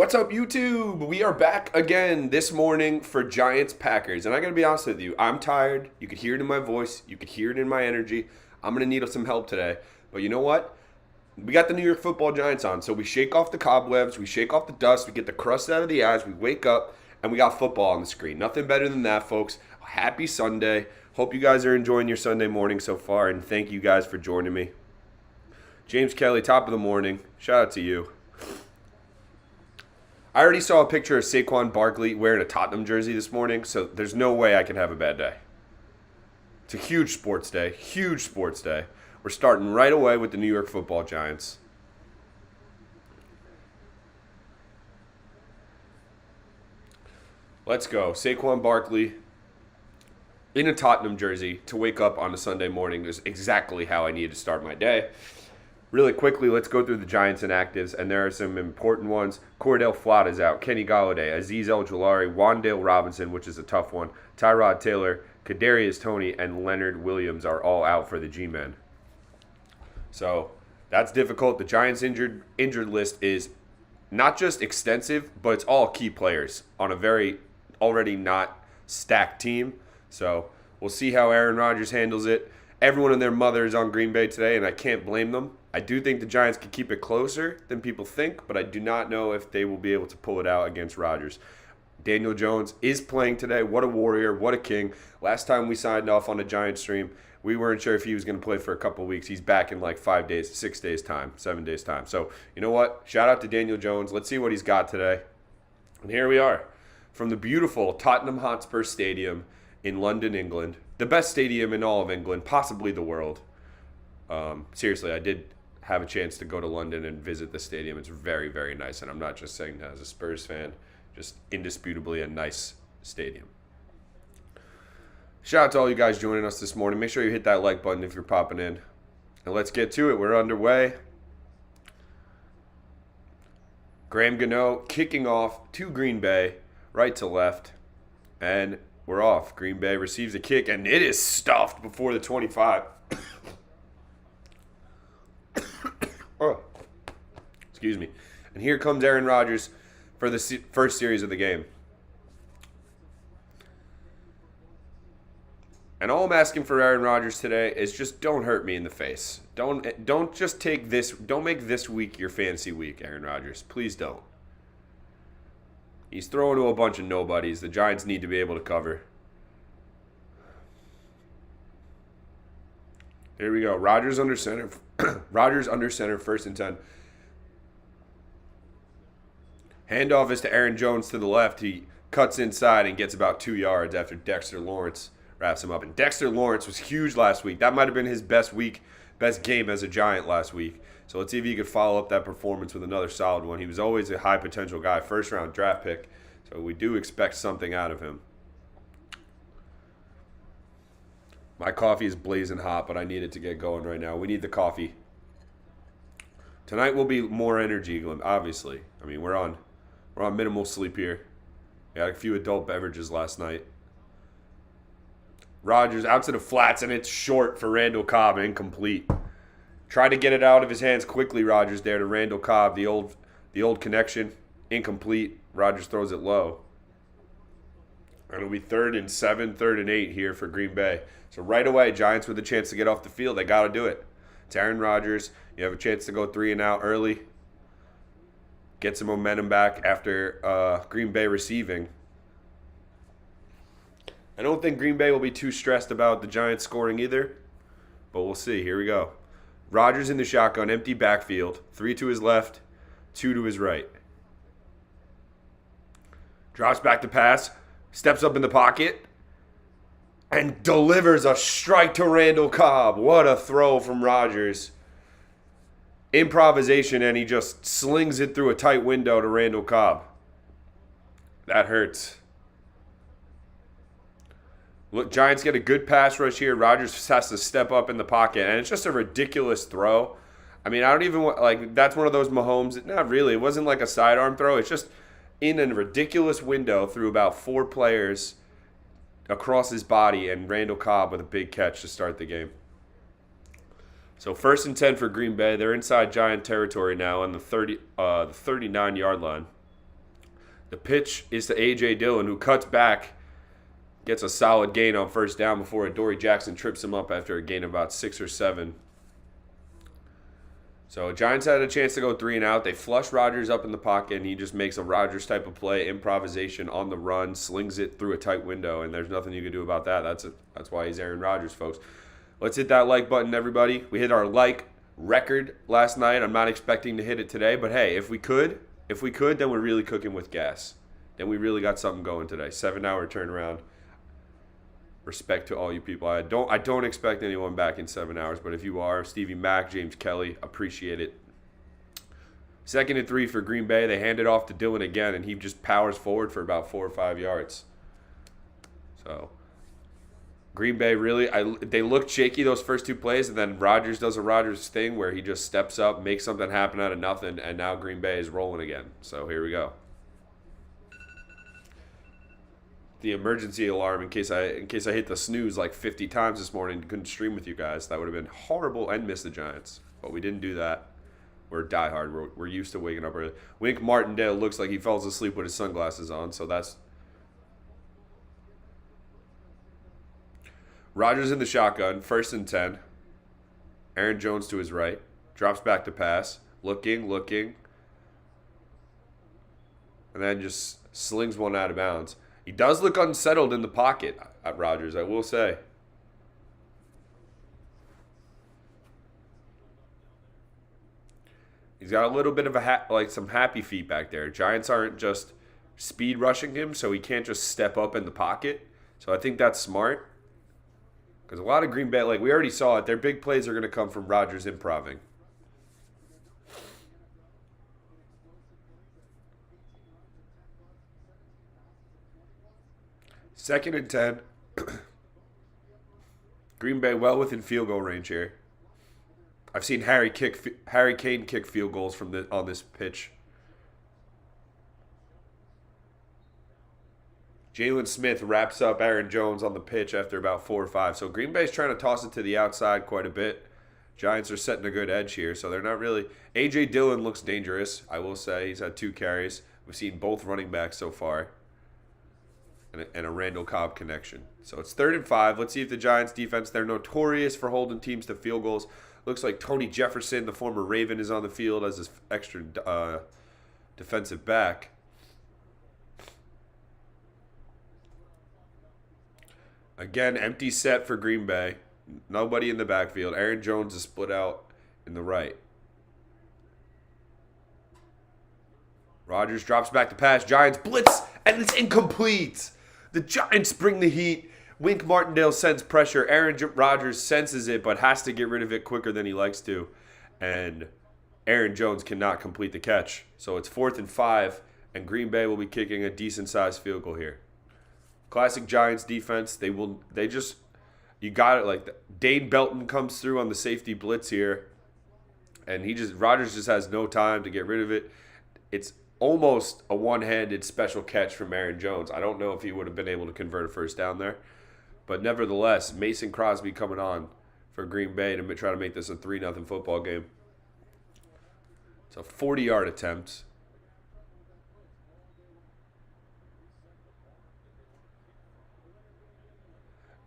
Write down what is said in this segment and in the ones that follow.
What's up, YouTube? We are back again this morning for Giants-Packers. And I got to be honest with you, I'm tired. You could hear it in my voice. You could hear it in my energy. I'm going to need some help today. But you know what? We got the New York Football Giants on. So we shake off the cobwebs. We shake off the dust. We get the crust out of the eyes. We wake up, and we got football on the screen. Nothing better than that, folks. Happy Sunday. Hope you guys are enjoying your Sunday morning so far. And thank you guys for joining me. James Kelly, top of the morning. Shout out to you. I already saw a picture of Saquon Barkley wearing a Tottenham jersey this morning, so there's no way I can have a bad day. It's a huge sports day. Huge sports day. We're starting right away with the New York Football Giants. Let's go. Saquon Barkley in a Tottenham jersey to wake up on a Sunday morning is exactly how I need to start my day. Really quickly, let's go through the Giants inactives, and there are some important ones. Cordell Flott is out. Kenny Golladay, Azeez El-Jolari, Wan'Dale Robinson, which is a tough one, Tyrod Taylor, Kadarius Toney, and Leonard Williams are all out for the G-Men. So that's difficult. The Giants injured list is not just extensive, but it's all key players on a very already not stacked team. So we'll see how Aaron Rodgers handles it. Everyone and their mother is on Green Bay today, and I can't blame them. I do think the Giants can keep it closer than people think, but I do not know if they will be able to pull it out against Rodgers. Daniel Jones is playing today. What a warrior. What a king. Last time we signed off on a Giants stream, we weren't sure if he was going to play for a couple of weeks. He's back in like 5 days, 6 days time, 7 days time. So, you know what? Shout out to Daniel Jones. Let's see what he's got today. And here we are from the beautiful Tottenham Hotspur Stadium in London, England. The best stadium in all of England, possibly the world. Seriously, I did have a chance to go to London and visit the stadium. It's very, very nice, and I'm not just saying that as a Spurs fan. Just indisputably a nice stadium. Shout out to all you guys joining us this morning. Make sure you hit that like button if you're popping in. And let's get to it. We're underway. Graham Gano kicking off to Green Bay, right to left. And we're off. Green Bay receives a kick, and it is stuffed before the 25. Oh, excuse me. And here comes Aaron Rodgers for the first series of the game. And all I'm asking for Aaron Rodgers today is just don't hurt me in the face. Don't just take this. Don't make this week your fantasy week, Aaron Rodgers. Please don't. He's throwing to a bunch of nobodies. The Giants need to be able to cover. Here we go. Rodgers under center. Rodgers under center, 1st and 10. Handoff is to Aaron Jones to the left. He cuts inside and gets about 2 yards after Dexter Lawrence wraps him up. And Dexter Lawrence was huge last week. That might have been his best game as a Giant last week. So let's see if he could follow up that performance with another solid one. He was always a high potential guy, 1st-round draft pick. So we do expect something out of him. My coffee is blazing hot, but I need it to get going right now. We need the coffee. Tonight will be more energy, obviously. I mean, we're on minimal sleep here. We had a few adult beverages last night. Rodgers out to the flats, and it's short for Randall Cobb, incomplete. Tried to get it out of his hands quickly, Rodgers there to Randall Cobb, the old connection, incomplete. Rodgers throws it low. And it'll be 3rd and 7, 3rd and 8 here for Green Bay. So right away, Giants with a chance to get off the field. They got to do it. It's Aaron Rodgers. You have a chance to go 3 and out early. Get some momentum back after Green Bay receiving. I don't think Green Bay will be too stressed about the Giants scoring either, but we'll see. Here we go. Rodgers in the shotgun, empty backfield. 3 to his left, 2 to his right. Drops back to pass, steps up in the pocket, and delivers a strike to Randall Cobb. What a throw from Rodgers. Improvisation, and he just slings it through a tight window to Randall Cobb. That hurts. Look, Giants get a good pass rush here. Rodgers has to step up in the pocket, and it's just a ridiculous throw. I mean, I don't even want, like, that's one of those Mahomes. Not really. It wasn't like a sidearm throw. It's just in a ridiculous window through about 4 players across his body, and Randall Cobb with a big catch to start the game. So 1st and 10 for Green Bay. They're inside Giant territory now on the 39-yard line. The pitch is to A.J. Dillon, who cuts back. Gets a solid gain on 1st down before Adoree Jackson trips him up after a gain of about 6 or 7. So Giants had a chance to go 3 and out. They flush Rodgers up in the pocket, and he just makes a Rodgers type of play, improvisation on the run, slings it through a tight window, and there's nothing you can do about that. That's why he's Aaron Rodgers, folks. Let's hit that like button, everybody. We hit our like record last night. I'm not expecting to hit it today, but hey, if we could, then we're really cooking with gas. Then we really got something going today. 7-hour turnaround. Respect to all you people. I don't expect anyone back in 7 hours, but if you are, Stevie Mack, James Kelly, appreciate it. 2nd and 3 for Green Bay. They hand it off to Dillon again, and he just powers forward for about 4 or 5 yards. So Green Bay really, they looked shaky those first 2 plays, and then Rodgers does a Rodgers thing where he just steps up, makes something happen out of nothing, and now Green Bay is rolling again. So here we go. The emergency alarm in case I hit the snooze like 50 times this morning and couldn't stream with you guys. That would have been horrible and miss the Giants. But we didn't do that. We're diehard. We're used to waking up early. Wink Martindale looks like he falls asleep with his sunglasses on, so that's Rodgers in the shotgun, 1st and 10. Aaron Jones to his right. Drops back to pass. Looking. And then just slings one out of bounds. He does look unsettled in the pocket at Rodgers, I will say. He's got a little bit of some happy feet back there. Giants aren't just speed rushing him, so he can't just step up in the pocket. So I think that's smart. Because a lot of Green Bay, like we already saw it, their big plays are going to come from Rodgers improving. Second and 10. Green Bay well within field goal range here. I've seen Harry Kane kick field goals on this pitch. Jalen Smith wraps up Aaron Jones on the pitch after about 4 or 5. So Green Bay's trying to toss it to the outside quite a bit. Giants are setting a good edge here, so they're not really. A.J. Dillon looks dangerous, I will say. He's had 2 carries. We've seen both running backs so far. And a Randall Cobb connection. So it's 3rd and 5. Let's see if the Giants defense, they're notorious for holding teams to field goals. Looks like Tony Jefferson, the former Raven, is on the field as his extra defensive back. Again, empty set for Green Bay. Nobody in the backfield. Aaron Jones is split out in the right. Rodgers drops back to pass. Giants blitz, and it's incomplete. The Giants bring the heat. Wink Martindale sends pressure. Aaron Rodgers senses it, but has to get rid of it quicker than he likes to. And Aaron Jones cannot complete the catch. So it's 4th and 5, and Green Bay will be kicking a decent-sized field goal here. Classic Giants defense. You got it. Like Dane Belton comes through on the safety blitz here, and Rodgers just has no time to get rid of it. It's almost a one-handed special catch from Aaron Jones. I don't know if he would have been able to convert a first down there. But nevertheless, Mason Crosby coming on for Green Bay to try to make this a 3-0 football game. It's a 40-yard attempt.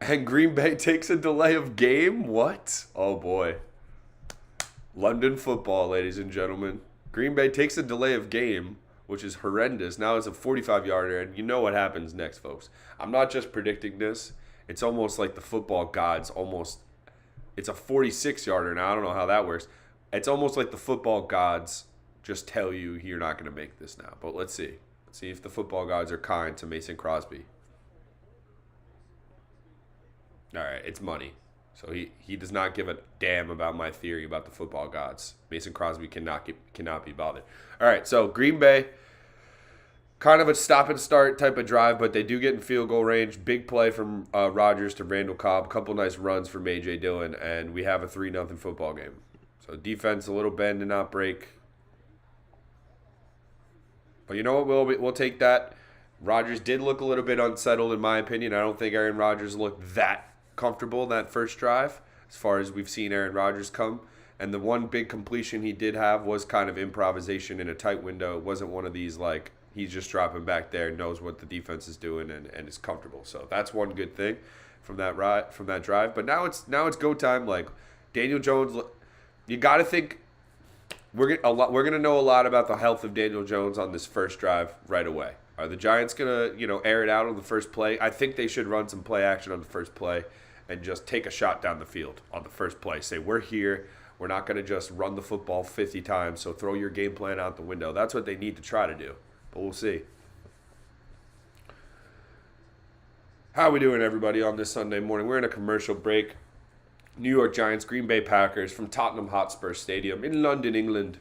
And Green Bay takes a delay of game? What? Oh, boy. London football, ladies and gentlemen. Green Bay takes a delay of game, which is horrendous. Now it's a 45-yarder, and you know what happens next, folks. I'm not just predicting this. It's almost like the football gods it's a 46-yarder now. I don't know how that works. It's almost like the football gods just tell you you're not going to make this now. But let's see. Let's see if the football gods are kind to Mason Crosby. All right, it's money. So he does not give a damn about my theory about the football gods. Mason Crosby cannot be bothered. All right, so Green Bay, kind of a stop and start type of drive, but they do get in field goal range. Big play from Rodgers to Randall Cobb. A couple nice runs from A.J. Dillon, and we have a 3-0 football game. So defense, a little bend and not break. But you know what? We'll take that. Rodgers did look a little bit unsettled, in my opinion. I don't think Aaron Rodgers looked that comfortable in that first drive as far as we've seen Aaron Rodgers come. And the one big completion he did have was kind of improvisation in a tight window. It wasn't one of these like he's just dropping back there, knows what the defense is doing, and is comfortable. So that's one good thing from that drive. But now it's go time. Like Daniel Jones, you got to think we're gonna know a lot about the health of Daniel Jones on this first drive right away. Are the Giants gonna air it out on the first play? I think they should run some play action on the first play and just take a shot down the field on the first play. Say we're here. We're not gonna just run the football 50 times. So throw your game plan out the window. That's what they need to try to do. But we'll see. How are we doing, everybody, on this Sunday morning? We're in a commercial break. New York Giants, Green Bay Packers from Tottenham Hotspur Stadium in London, England.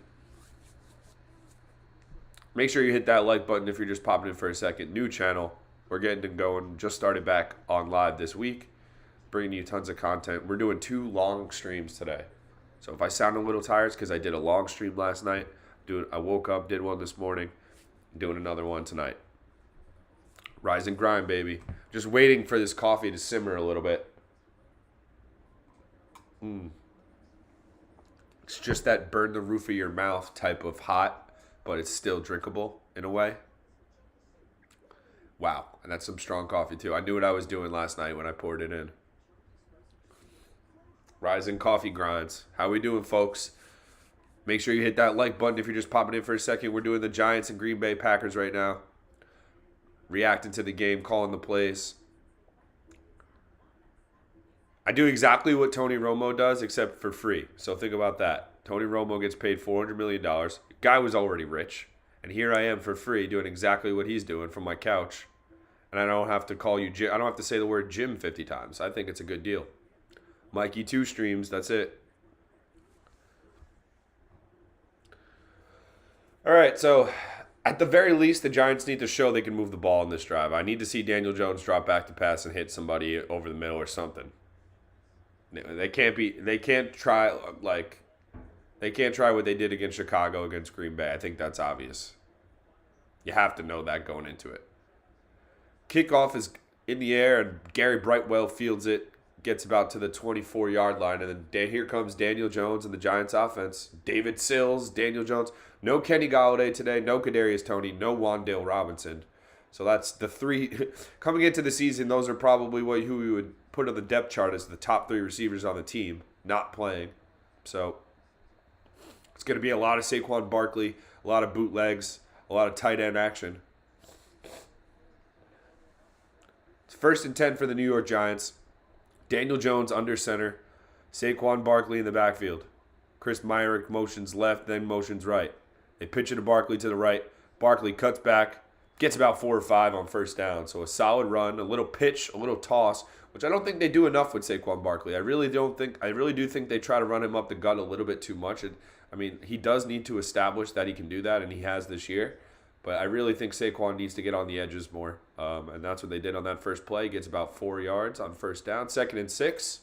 Make sure you hit that like button if you're just popping in for a second. New channel. We're getting to going. Just started back on live this week. Bringing you tons of content. We're doing 2 long streams today. So if I sound a little tired, it's because I did a long stream last night. I woke up, did one this morning. Doing another one tonight. Rise and grind, baby. Just waiting for this coffee to simmer a little bit. It's just that burn the roof of your mouth type of hot, but it's still drinkable in a way. Wow, and that's some strong coffee too. I knew what I was doing last night when I poured it in. Rising coffee grinds. How we doing, folks? Make sure you hit that like button if you're just popping in for a second. We're doing the Giants and Green Bay Packers right now. Reacting to the game, calling the plays. I do exactly what Tony Romo does, except for free. So think about that. Tony Romo gets paid $400 million. Guy was already rich. And here I am for free doing exactly what he's doing from my couch. And I don't have to call you Jim. I don't have to say the word Jim 50 times. I think it's a good deal. Mikey 2 streams. That's it. All right, so at the very least, the Giants need to show they can move the ball in this drive. I need to see Daniel Jones drop back to pass and hit somebody over the middle or something. They can't try what they did against Chicago against Green Bay. I think that's obvious. You have to know that going into it. Kickoff is in the air, and Gary Brightwell fields it, gets about to the 24-yard line, and then here comes Daniel Jones and the Giants offense. David Sills, Daniel Jones. No Kenny Golladay today, no Kadarius Toney, no Wan'Dale Robinson. So that's the 3. Coming into the season, those are probably who we would put on the depth chart as the top 3 receivers on the team, not playing. So it's going to be a lot of Saquon Barkley, a lot of bootlegs, a lot of tight end action. It's 1st and 10 for the New York Giants. Daniel Jones under center. Saquon Barkley in the backfield. Chris Myrick motions left, then motions right. They pitch it to Barkley to the right. Barkley cuts back, gets about 4 or 5 on first down. So a solid run, a little pitch, a little toss, which I don't think they do enough with Saquon Barkley. I really do think they try to run him up the gut a little bit too much. He does need to establish that he can do that, and he has this year. But I really think Saquon needs to get on the edges more. And that's what they did on that first play. He gets about 4 yards on first down. 2nd and 6.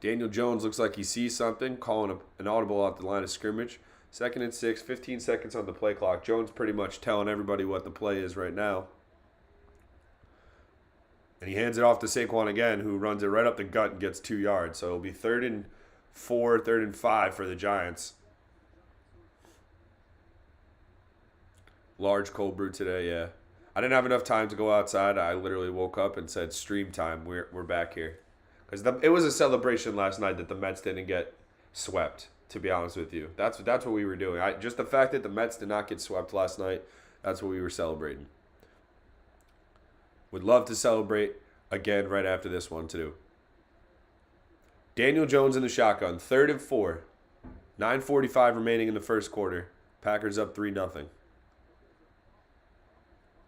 Daniel Jones looks like he sees something, calling an audible out the line of scrimmage. 2nd and 6, 15 seconds on the play clock. Jones pretty much telling everybody what the play is right now. And he hands it off to Saquon again, who runs it right up the gut and gets 2 yards. So it'll be 3rd and 4, 3rd and 5 for the Giants. Large cold brew today, yeah. I didn't have enough time to go outside. I literally woke up and said, stream time, we're back here. Because it was a celebration last night that the Mets didn't get swept, to be honest with you. That's what we were doing. Just the fact that the Mets did not get swept last night, that's what we were celebrating. Would love to celebrate again right after this one, too. Daniel Jones in the shotgun, 3rd and 4. 9:45 remaining in the first quarter. Packers up 3-0.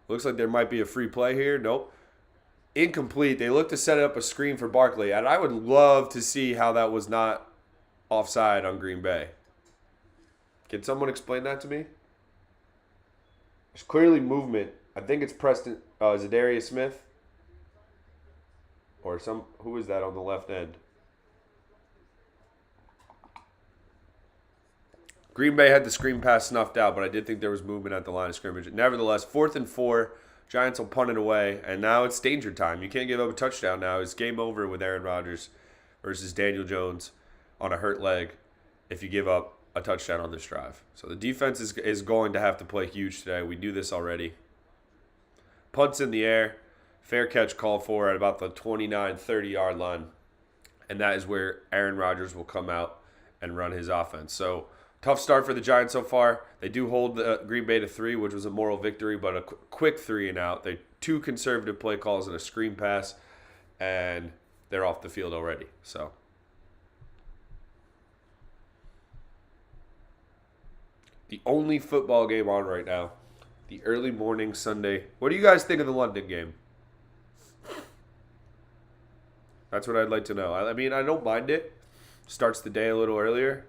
Looks like there might be a free play here. Nope. Incomplete. They look to set up a screen for Barkley, and I would love to see how that was not offside on Green Bay. Can someone explain that to me? There's clearly movement. I think it's Preston, Zadarius Smith. Or who is that on the left end? Green Bay had the screen pass snuffed out, but I did think there was movement at the line of scrimmage. Nevertheless, 4th and 4, Giants will punt it away, and now it's danger time. You can't give up a touchdown now. It's game over with Aaron Rodgers versus Daniel Jones on a hurt leg if you give up a touchdown on this drive. So the defense is going to have to play huge today. We knew this already. Punts in the air. Fair catch called for at about the 29, 30-yard line. And that is where Aaron Rodgers will come out and run his offense. So tough start for the Giants so far. They do hold the Green Bay to 3, which was a moral victory, but a quick 3 and out. They 2 conservative play calls and a screen pass, and they're off the field already. So the only football game on right now, the early morning Sunday. What do you guys think of the London game? That's what I'd like to know. I mean, I don't mind it. Starts the day a little earlier.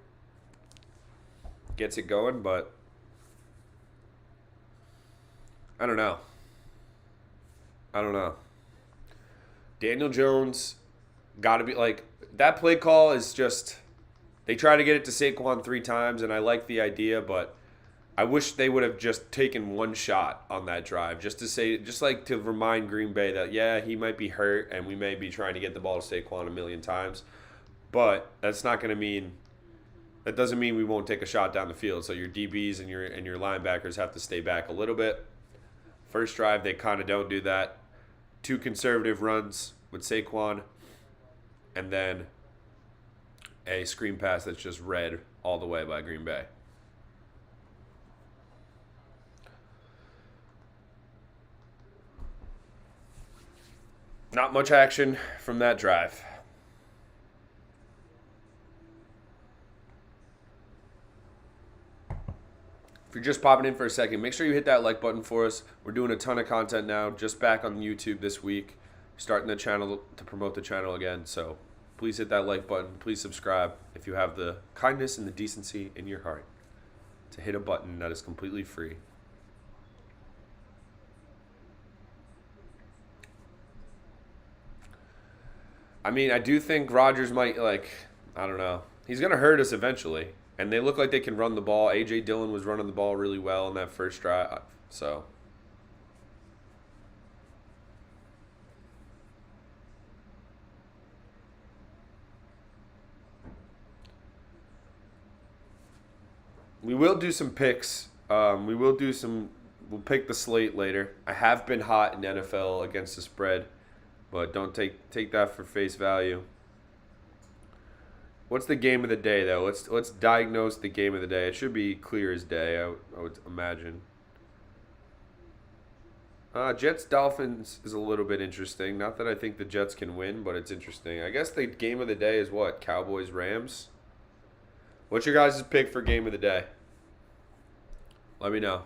Gets it going, but I don't know. Daniel Jones got to be like, that play call is just, they try to get it to Saquon 3 times, and I like the idea, but I wish they would have just taken one shot on that drive just to remind Green Bay that, yeah, he might be hurt and we may be trying to get the ball to Saquon a million times, but that doesn't mean we won't take a shot down the field. So your DBs and your linebackers have to stay back a little bit. First drive, they kind of don't do that. 2 conservative runs with Saquon, and then a screen pass that's just read all the way by Green Bay. Not much action from that drive. If you're just popping in for a second, make sure you hit that like button for us. We're doing a ton of content now, just back on YouTube this week. Starting the channel to promote the channel again. So please hit that like button. Please subscribe if you have the kindness and the decency in your heart to hit a button that is completely free. I mean, I do think Rodgers might, I don't know. He's going to hurt us eventually. And they look like they can run the ball. A.J. Dillon was running the ball really well in that first drive. So we will do some picks. We'll pick the slate later. I have been hot in NFL against the spread, but don't take that for face value. What's the game of the day, though? Let's diagnose the game of the day. It should be clear as day, I would imagine. Jets-Dolphins is a little bit interesting. Not that I think the Jets can win, but it's interesting. I guess the game of the day is what? Cowboys-Rams? What's your guys' pick for game of the day? Let me know.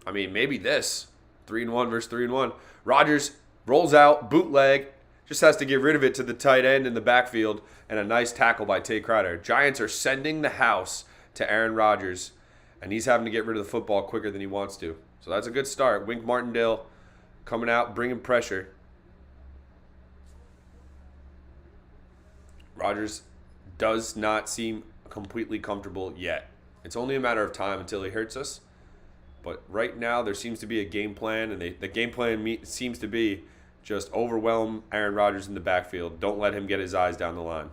I mean, maybe this. 3-1 versus 3-1. Rodgers rolls out, bootleg, just has to get rid of it to the tight end in the backfield, and a nice tackle by Tay Crowder. Giants are sending the house to Aaron Rodgers, and he's having to get rid of the football quicker than he wants to. So that's a good start. Wink Martindale coming out, bringing pressure. Rodgers does not seem completely comfortable yet. It's only a matter of time until he hurts us. But right now, there seems to be a game plan, and the game plan seems to be just overwhelm Aaron Rodgers in the backfield. Don't let him get his eyes down the line.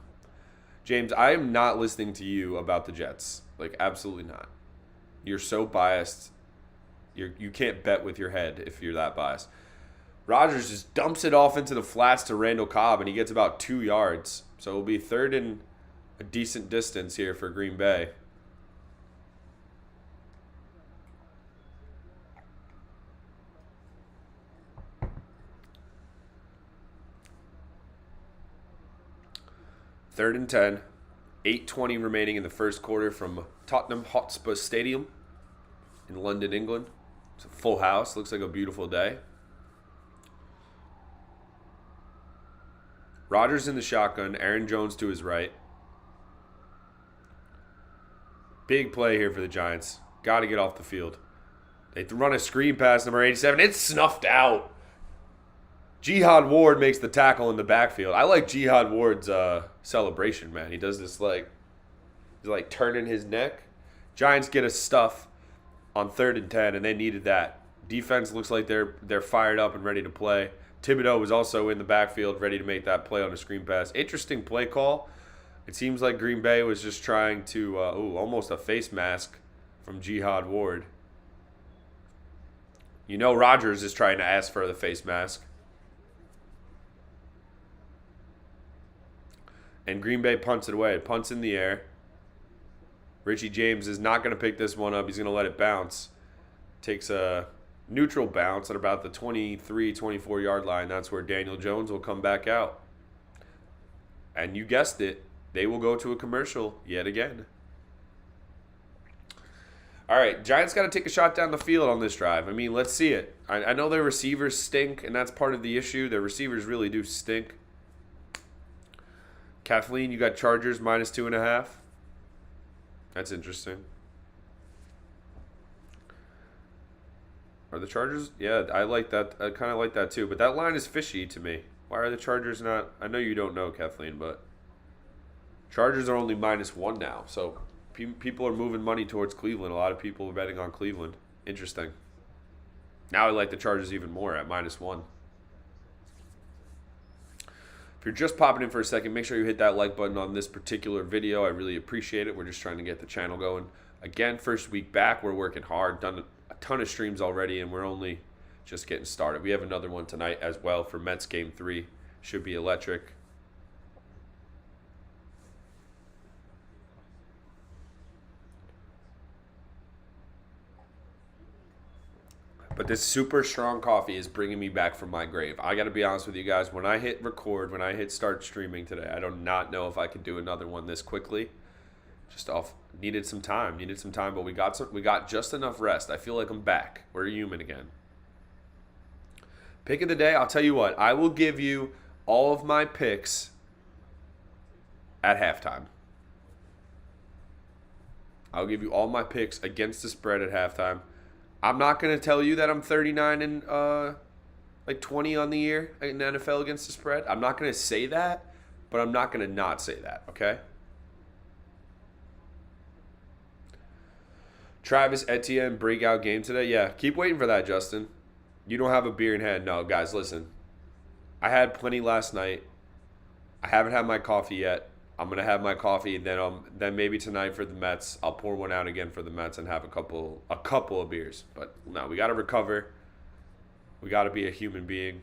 James, I am not listening to you about the Jets. Like, absolutely not. You're so biased. You can't bet with your head if you're that biased. Rodgers just dumps it off into the flats to Randall Cobb, and he gets about 2 yards. So it'll be third and a decent distance here for Green Bay. Third and 10. 8:20 remaining in the first quarter from Tottenham Hotspur Stadium in London, England. It's a full house. Looks like a beautiful day. Rodgers in the shotgun. Aaron Jones to his right. Big play here for the Giants. Got to get off the field. They run a screen pass, number 87. It's snuffed out. Jihad Ward makes the tackle in the backfield. I like Jihad Ward's celebration, man. He does this he's like turning his neck. Giants get a stuff on 3rd and 10, and they needed that. Defense looks like they're fired up and ready to play. Thibodeau was also in the backfield, ready to make that play on a screen pass. Interesting play call. It seems like Green Bay was just trying to, almost a face mask from Jihad Ward. You know Rodgers is trying to ask for the face mask. And Green Bay punts it away. It punts in the air. Richie James is not going to pick this one up. He's going to let it bounce. Takes a neutral bounce at about the 23, 24-yard line. That's where Daniel Jones will come back out. And you guessed it. They will go to a commercial yet again. All right, Giants got to take a shot down the field on this drive. I mean, let's see it. I know their receivers stink, and that's part of the issue. Their receivers really do stink. Kathleen, you got Chargers minus 2.5. That's interesting. Are the Chargers? Yeah, I like that. I kind of like that too. But that line is fishy to me. Why are the Chargers not? I know you don't know, Kathleen, but Chargers are only -1 now. So people are moving money towards Cleveland. A lot of people are betting on Cleveland. Interesting. Now I like the Chargers even more at -1. If you're just popping in for a second, make sure you hit that like button on this particular video. I really appreciate it. We're just trying to get the channel going. Again, first week back, we're working hard. Done a ton of streams already, and we're only just getting started. We have another one tonight as well for Mets Game 3. Should be electric. But this super strong coffee is bringing me back from my grave. I got to be honest with you guys. When I hit record, when I hit start streaming today, I do not know if I could do another one this quickly. Needed some time, but we got just enough rest. I feel like I'm back. We're human again. Pick of the day, I'll tell you what. I will give you all of my picks at halftime. I'll give you all my picks against the spread at halftime. I'm not going to tell you that I'm 39 and 20 on the year in the NFL against the spread. I'm not going to say that, but I'm not going to not say that, okay? Travis Etienne breakout game today. Yeah, keep waiting for that, Justin. You don't have a beer in hand. No, guys, listen. I had plenty last night. I haven't had my coffee yet. I'm going to have my coffee, and then maybe tonight for the Mets, I'll pour one out again for the Mets and have a couple of beers. But no, we got to recover. We got to be a human being.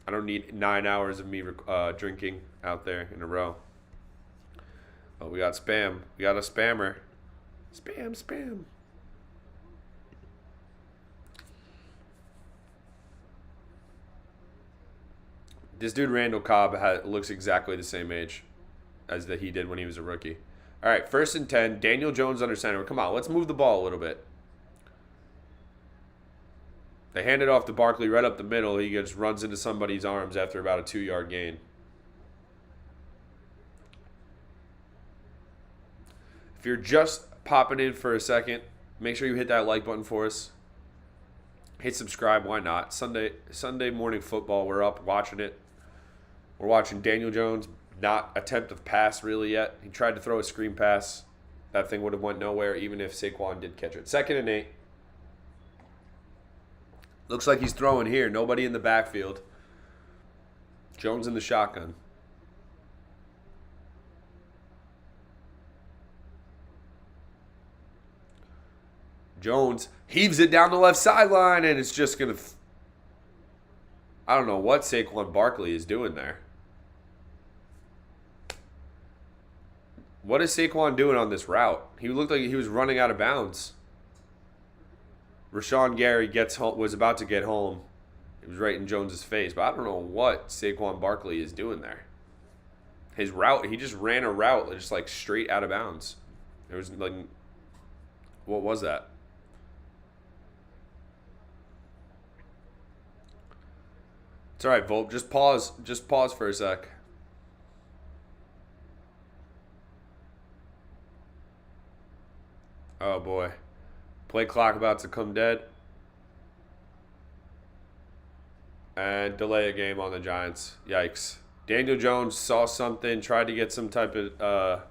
I don't need 9 hours of me drinking out there in a row. Oh, we got spam. We got a spammer. Spam. This dude, Randall Cobb, looks exactly the same age as that he did when he was a rookie. All right, 1st and 10. Daniel Jones under center. Come on, let's move the ball a little bit. They hand it off to Barkley right up the middle. He just runs into somebody's arms after about a 2-yard gain. If you're just popping in for a second, make sure you hit that like button for us. Hit subscribe, why not? Sunday morning football, we're up watching it. We're watching Daniel Jones not attempt a pass really yet. He tried to throw a screen pass. That thing would have went nowhere even if Saquon did catch it. 2nd and 8. Looks like he's throwing here. Nobody in the backfield. Jones in the shotgun. Jones heaves it down the left sideline, and it's just going to... I don't know what Saquon Barkley is doing there. What is Saquon doing on this route? He looked like he was running out of bounds. Rashawn Gary was about to get home. It was right in Jones's face, but I don't know what Saquon Barkley is doing there. His route, he just ran a route just like straight out of bounds. There was like, what was that? It's all right, Volp. Just pause. Just pause for a sec. Oh boy. Play clock about to come dead. And delay a game on the Giants. Yikes. Daniel Jones saw something, tried to get some type of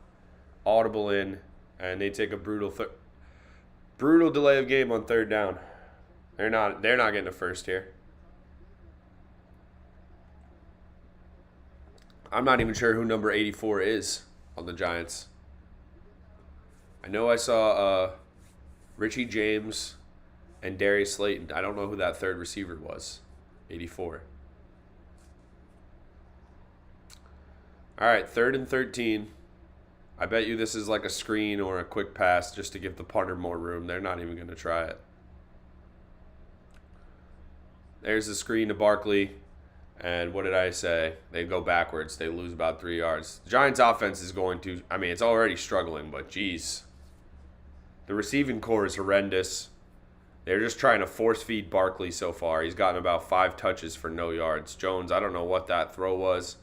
audible in, and they take a brutal delay of game on 3rd down. They're not getting a first here. I'm not even sure who number 84 is on the Giants. I know I saw Richie James and Darius Slayton. I don't know who that 3rd receiver was. 84. All right, 3rd and 13. I bet you this is like a screen or a quick pass just to give the punter more room. They're not even going to try it. There's the screen to Barkley. And what did I say? They go backwards. They lose about 3 yards. The Giants' offense is going to... I mean, it's already struggling, but geez. The receiving core is horrendous. They're just trying to force-feed Barkley so far. He's gotten about 5 touches for no yards. Jones, I don't know what that throw was.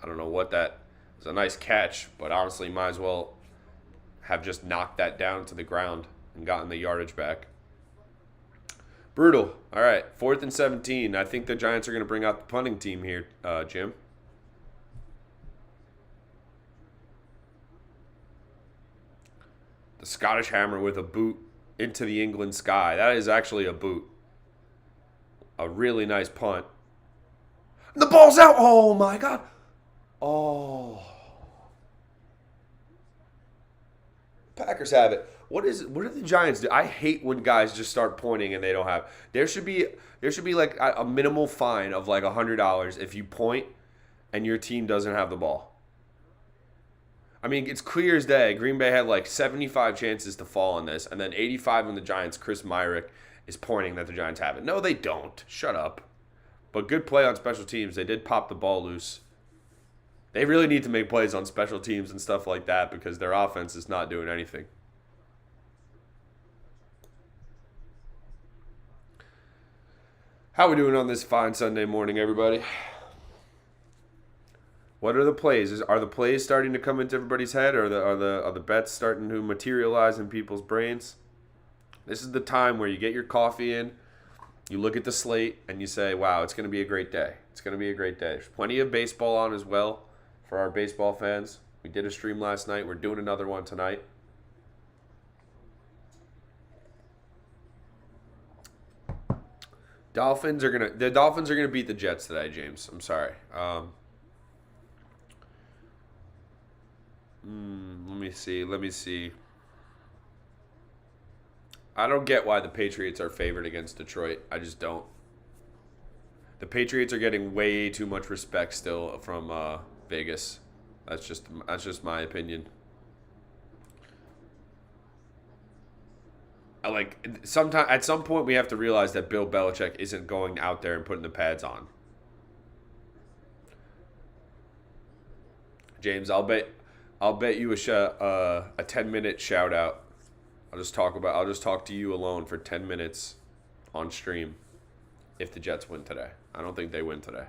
I don't know what that... It was a nice catch, but honestly, might as well have just knocked that down to the ground and gotten the yardage back. Brutal. All right, 4th and 17. I think the Giants are going to bring out the punting team here, Jim. The Scottish Hammer with a boot into the England sky. That is actually a boot. A really nice punt. The ball's out. Oh, my God. Oh. Packers have it. What do the Giants do? I hate when guys just start pointing and they don't have. There should be like a minimal fine of like $100 if you point and your team doesn't have the ball. I mean, it's clear as day. Green Bay had like 75 chances to fall on this, and then 85 on the Giants. Chris Myrick is pointing that the Giants have it. No, they don't. Shut up. But good play on special teams. They did pop the ball loose. They really need to make plays on special teams and stuff like that because their offense is not doing anything. How we doing on this fine Sunday morning, everybody? What are the plays? Are the plays starting to come into everybody's head, or are the bets starting to materialize in people's brains? This is the time where you get your coffee in, you look at the slate, and you say, wow, it's going to be a great day. It's going to be a great day. There's plenty of baseball on as well for our baseball fans. We did a stream last night. We're doing another one tonight. The Dolphins are gonna beat the Jets today, James. I'm sorry. Let me see. I don't get why the Patriots are favored against Detroit. I just don't. The Patriots are getting way too much respect still from Vegas. That's just my opinion. At some point we have to realize that Bill Belichick isn't going out there and putting the pads on. James, I'll bet you a 10-minute shout out. I'll just talk to you alone for 10 minutes on stream if the Jets win today. I don't think they win today.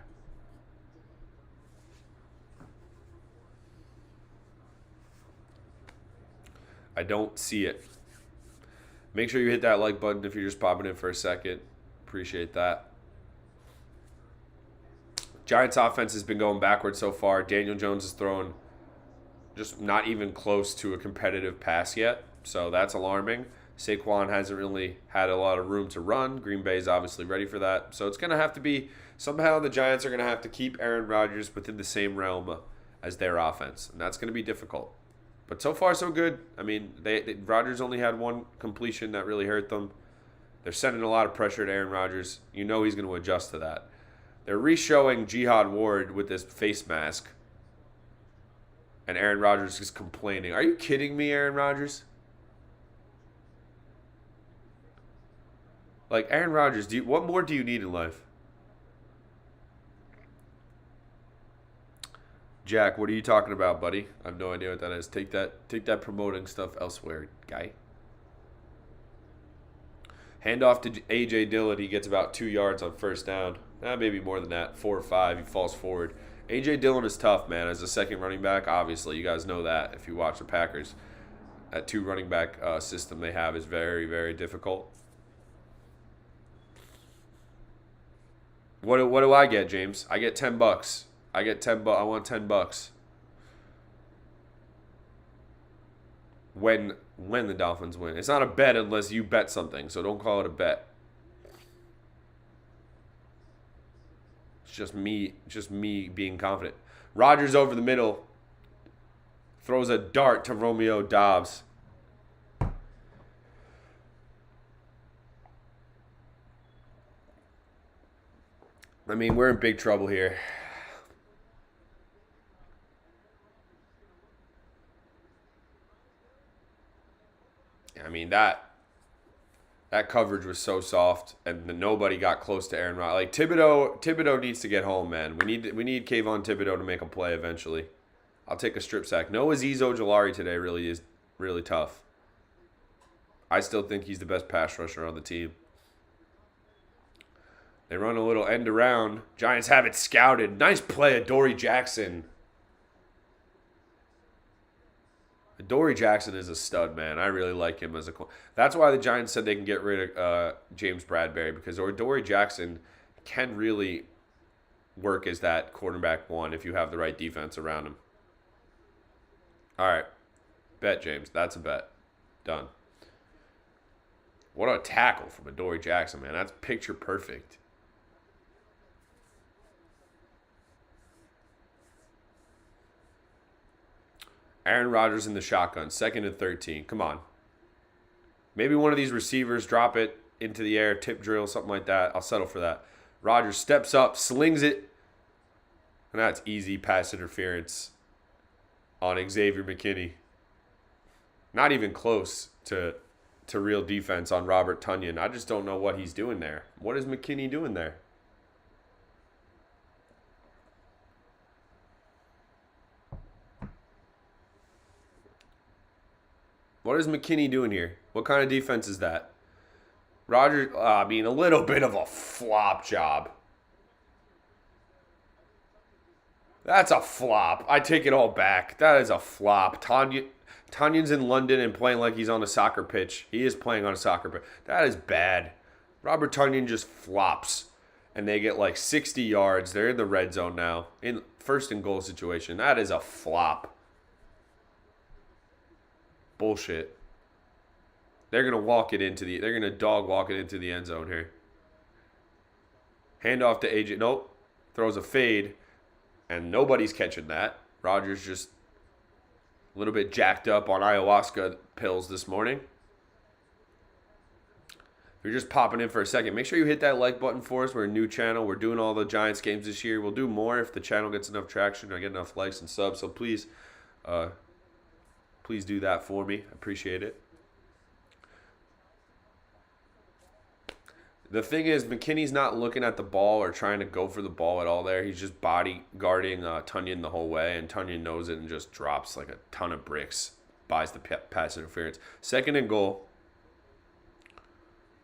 I don't see it. Make sure you hit that like button if you're just popping in for a second. Appreciate that. Giants offense has been going backwards so far. Daniel Jones is throwing just not even close to a competitive pass yet, so that's alarming. Saquon hasn't really had a lot of room to run. Green Bay is obviously ready for that. So it's going to have to be, somehow the Giants are going to have to keep Aaron Rodgers within the same realm as their offense, and that's going to be difficult. But so far, so good. I mean, Rodgers only had one completion that really hurt them. They're sending a lot of pressure to Aaron Rodgers. You know he's going to adjust to that. They're re-showing Jihad Ward with this face mask, and Aaron Rodgers is complaining. Are you kidding me, Aaron Rodgers? Like, Aaron Rodgers, what more do you need in life? Jack, what are you talking about, buddy? I have no idea what that is. Take that promoting stuff elsewhere, guy. Hand off to A.J. Dillon. He gets about 2 yards on first down. Maybe more than that. 4 or 5. He falls forward. A.J. Dillon is tough, man. As a second running back, obviously. You guys know that if you watch the Packers. That 2 running back system they have is very, very difficult. What do I get, James? I get $10. I get $10. I want $10. When the Dolphins win. It's not a bet unless you bet something, so don't call it a bet. It's just me being confident. Rodgers over the middle. Throws a dart to Romeo Doubs. I mean, we're in big trouble here. I mean, that coverage was so soft, and nobody got close to Aaron Rodgers. Like, Thibodeau needs to get home, man. We need Kayvon Thibodeau to make a play eventually. I'll take a strip sack. No Azeez Ojulari today really is really tough. I still think he's the best pass rusher on the team. They run a little end around. Giants have it scouted. Nice play, Adoree Jackson. Adoree Jackson is a stud, man. I really like him as a. That's why the Giants said they can get rid of James Bradbury, because Adoree Jackson can really work as that quarterback one if you have the right defense around him. All right, bet, James. That's a bet. Done. What a tackle from Adoree Jackson, man. That's picture perfect. Aaron Rodgers in the shotgun, 2nd and 13. Come on. Maybe one of these receivers drop it into the air, tip drill, something like that. I'll settle for that. Rodgers steps up, slings it, and that's easy pass interference on Xavier McKinney. Not even close to real defense on Robert Tonyan. I just don't know what he's doing there. What is McKinney doing there? What is McKinney doing here? What kind of defense is that? Rodgers, a little bit of a flop job. That's a flop. I take it all back. That is a flop. Tanyan's in London and playing like he's on a soccer pitch. He is playing on a soccer pitch. That is bad. Robert Tonyan just flops. And they get like 60 yards. They're in the red zone now. In first and goal situation. That is a flop. Bullshit. They're gonna dog walk it into the end zone here. Hand off to AJ. Nope. Throws a fade. And nobody's catching that. Rodgers just a little bit jacked up on ayahuasca pills this morning. If you're just popping in for a second, make sure you hit that like button for us. We're a new channel. We're doing all the Giants games this year. We'll do more if the channel gets enough traction. I get enough likes and subs. So please do that for me. I appreciate it. The thing is, McKinney's not looking at the ball or trying to go for the ball at all there. He's just body guarding Tonyan the whole way, and Tonyan knows it and just drops like a ton of bricks. Buys the pass interference. 2nd and goal.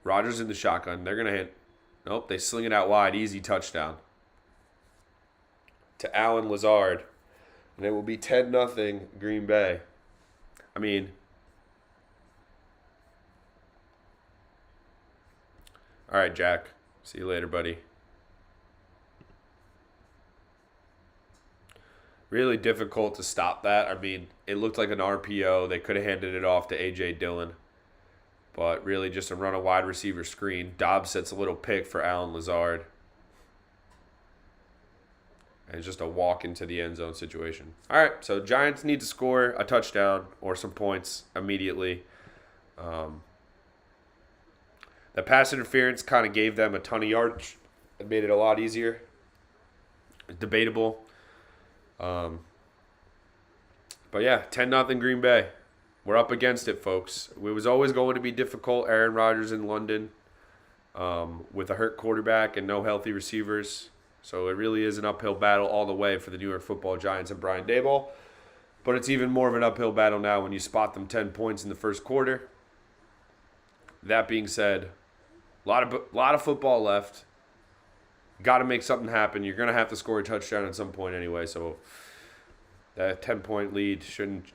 Rodgers in the shotgun. They're going to hit. Nope, they sling it out wide. Easy touchdown. To Allen Lazard. And it will be 10-0 Green Bay. I mean, all right, Jack. See you later, buddy. Really difficult to stop that. I mean, it looked like an RPO. They could have handed it off to A.J. Dillon. But really just a run a wide receiver screen. Dobbs sets a little pick for Allen Lazard. And it's just a walk into the end zone situation. All right, so Giants need to score a touchdown or some points immediately. The pass interference kind of gave them a ton of yards. It made it a lot easier. Debatable. But yeah, 10-0 Green Bay. We're up against it, folks. It was always going to be difficult. Aaron Rodgers in London with a hurt quarterback and no healthy receivers. So it really is an uphill battle all the way for the New York Football Giants and Brian Daboll. But it's even more of an uphill battle now when you spot them 10 points in the first quarter. That being said, a lot of football left. Got to make something happen. You're going to have to score a touchdown at some point anyway. So that 10-point lead shouldn't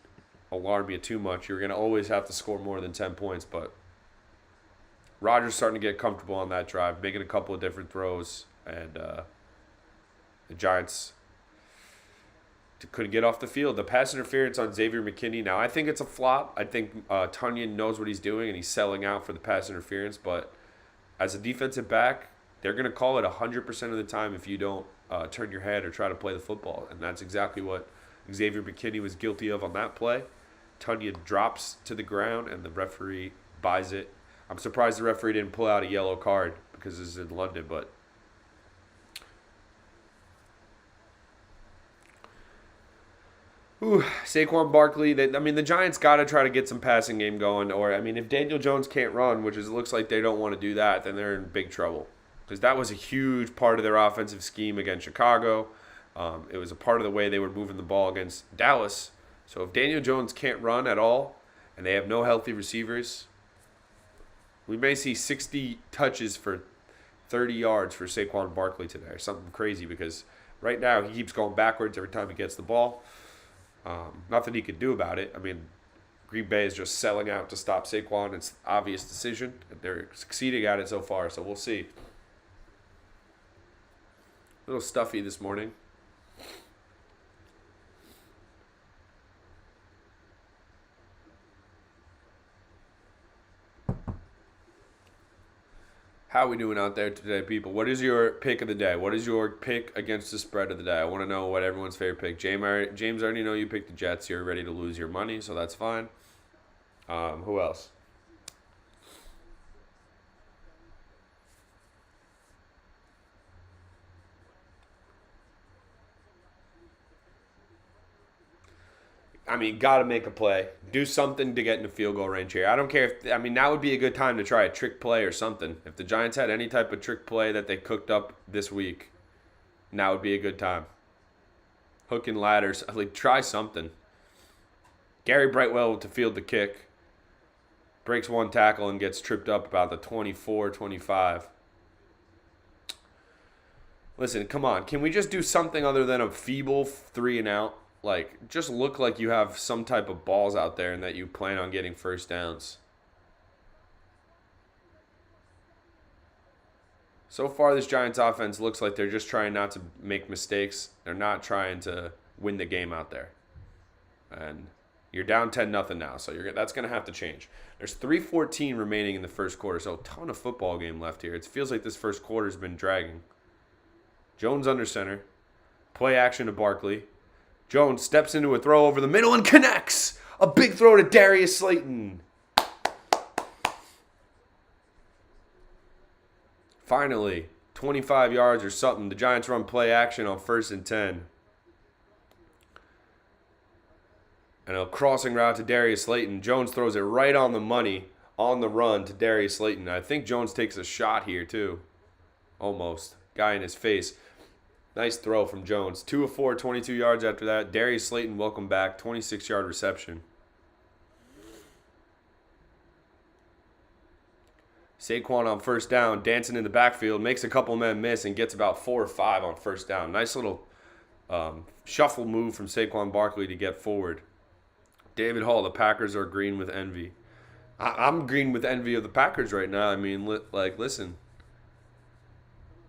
alarm you too much. You're going to always have to score more than 10 points. But Rodgers starting to get comfortable on that drive, making a couple of different throws. And the Giants couldn't get off the field. The pass interference on Xavier McKinney. Now, I think it's a flop. I think Tunyon knows what he's doing, and he's selling out for the pass interference. But as a defensive back, they're going to call it 100% of the time if you don't turn your head or try to play the football. And that's exactly what Xavier McKinney was guilty of on that play. Tunyon drops to the ground, and the referee buys it. I'm surprised the referee didn't pull out a yellow card because this is in London, but Saquon Barkley. The Giants got to try to get some passing game going. Or, if Daniel Jones can't run, which it looks like they don't want to do that, then they're in big trouble. Because that was a huge part of their offensive scheme against Chicago. It was a part of the way they were moving the ball against Dallas. So if Daniel Jones can't run at all, and they have no healthy receivers, we may see 60 touches for 30 yards for Saquon Barkley today, or something crazy, because right now he keeps going backwards every time he gets the ball. Nothing he could do about it. Green Bay is just selling out to stop Saquon. It's an obvious decision. They're succeeding at it so far, so we'll see. A little stuffy this morning. How are we doing out there today, people? What is your pick of the day? What is your pick against the spread of the day? I want to know what everyone's favorite pick. James, I already know you picked the Jets. You're ready to lose your money, so that's fine. Who else? Got to make a play. Do something to get in the field goal range here. I don't care if, now would be a good time to try a trick play or something. If the Giants had any type of trick play that they cooked up this week, now would be a good time. Hook and ladders. Try something. Gary Brightwell to field the kick. Breaks one tackle and gets tripped up about the 24, 25. Listen, come on. Can we just do something other than a feeble 3 and out? Just look like you have some type of balls out there and that you plan on getting first downs. So far, this Giants offense looks like they're just trying not to make mistakes. They're not trying to win the game out there. And you're down 10-0 now, so that's going to have to change. There's 3:14 remaining in the first quarter, so a ton of football game left here. It feels like this first quarter's been dragging. Jones under center. Play action to Barkley. Jones steps into a throw over the middle and connects. A big throw to Darius Slayton. Finally, 25 yards or something. The Giants run play action on 1st and 10. And a crossing route to Darius Slayton. Jones throws it right on the money on the run to Darius Slayton. I think Jones takes a shot here too. Almost. Guy in his face. Nice throw from Jones. 2 of 4, 22 yards after that. Darius Slayton, welcome back. 26-yard reception. Saquon on 1st down, dancing in the backfield, makes a couple men miss and gets about 4 or 5 on 1st down. Nice little shuffle move from Saquon Barkley to get forward. David Hall, the Packers are green with envy. I'm green with envy of the Packers right now. Listen.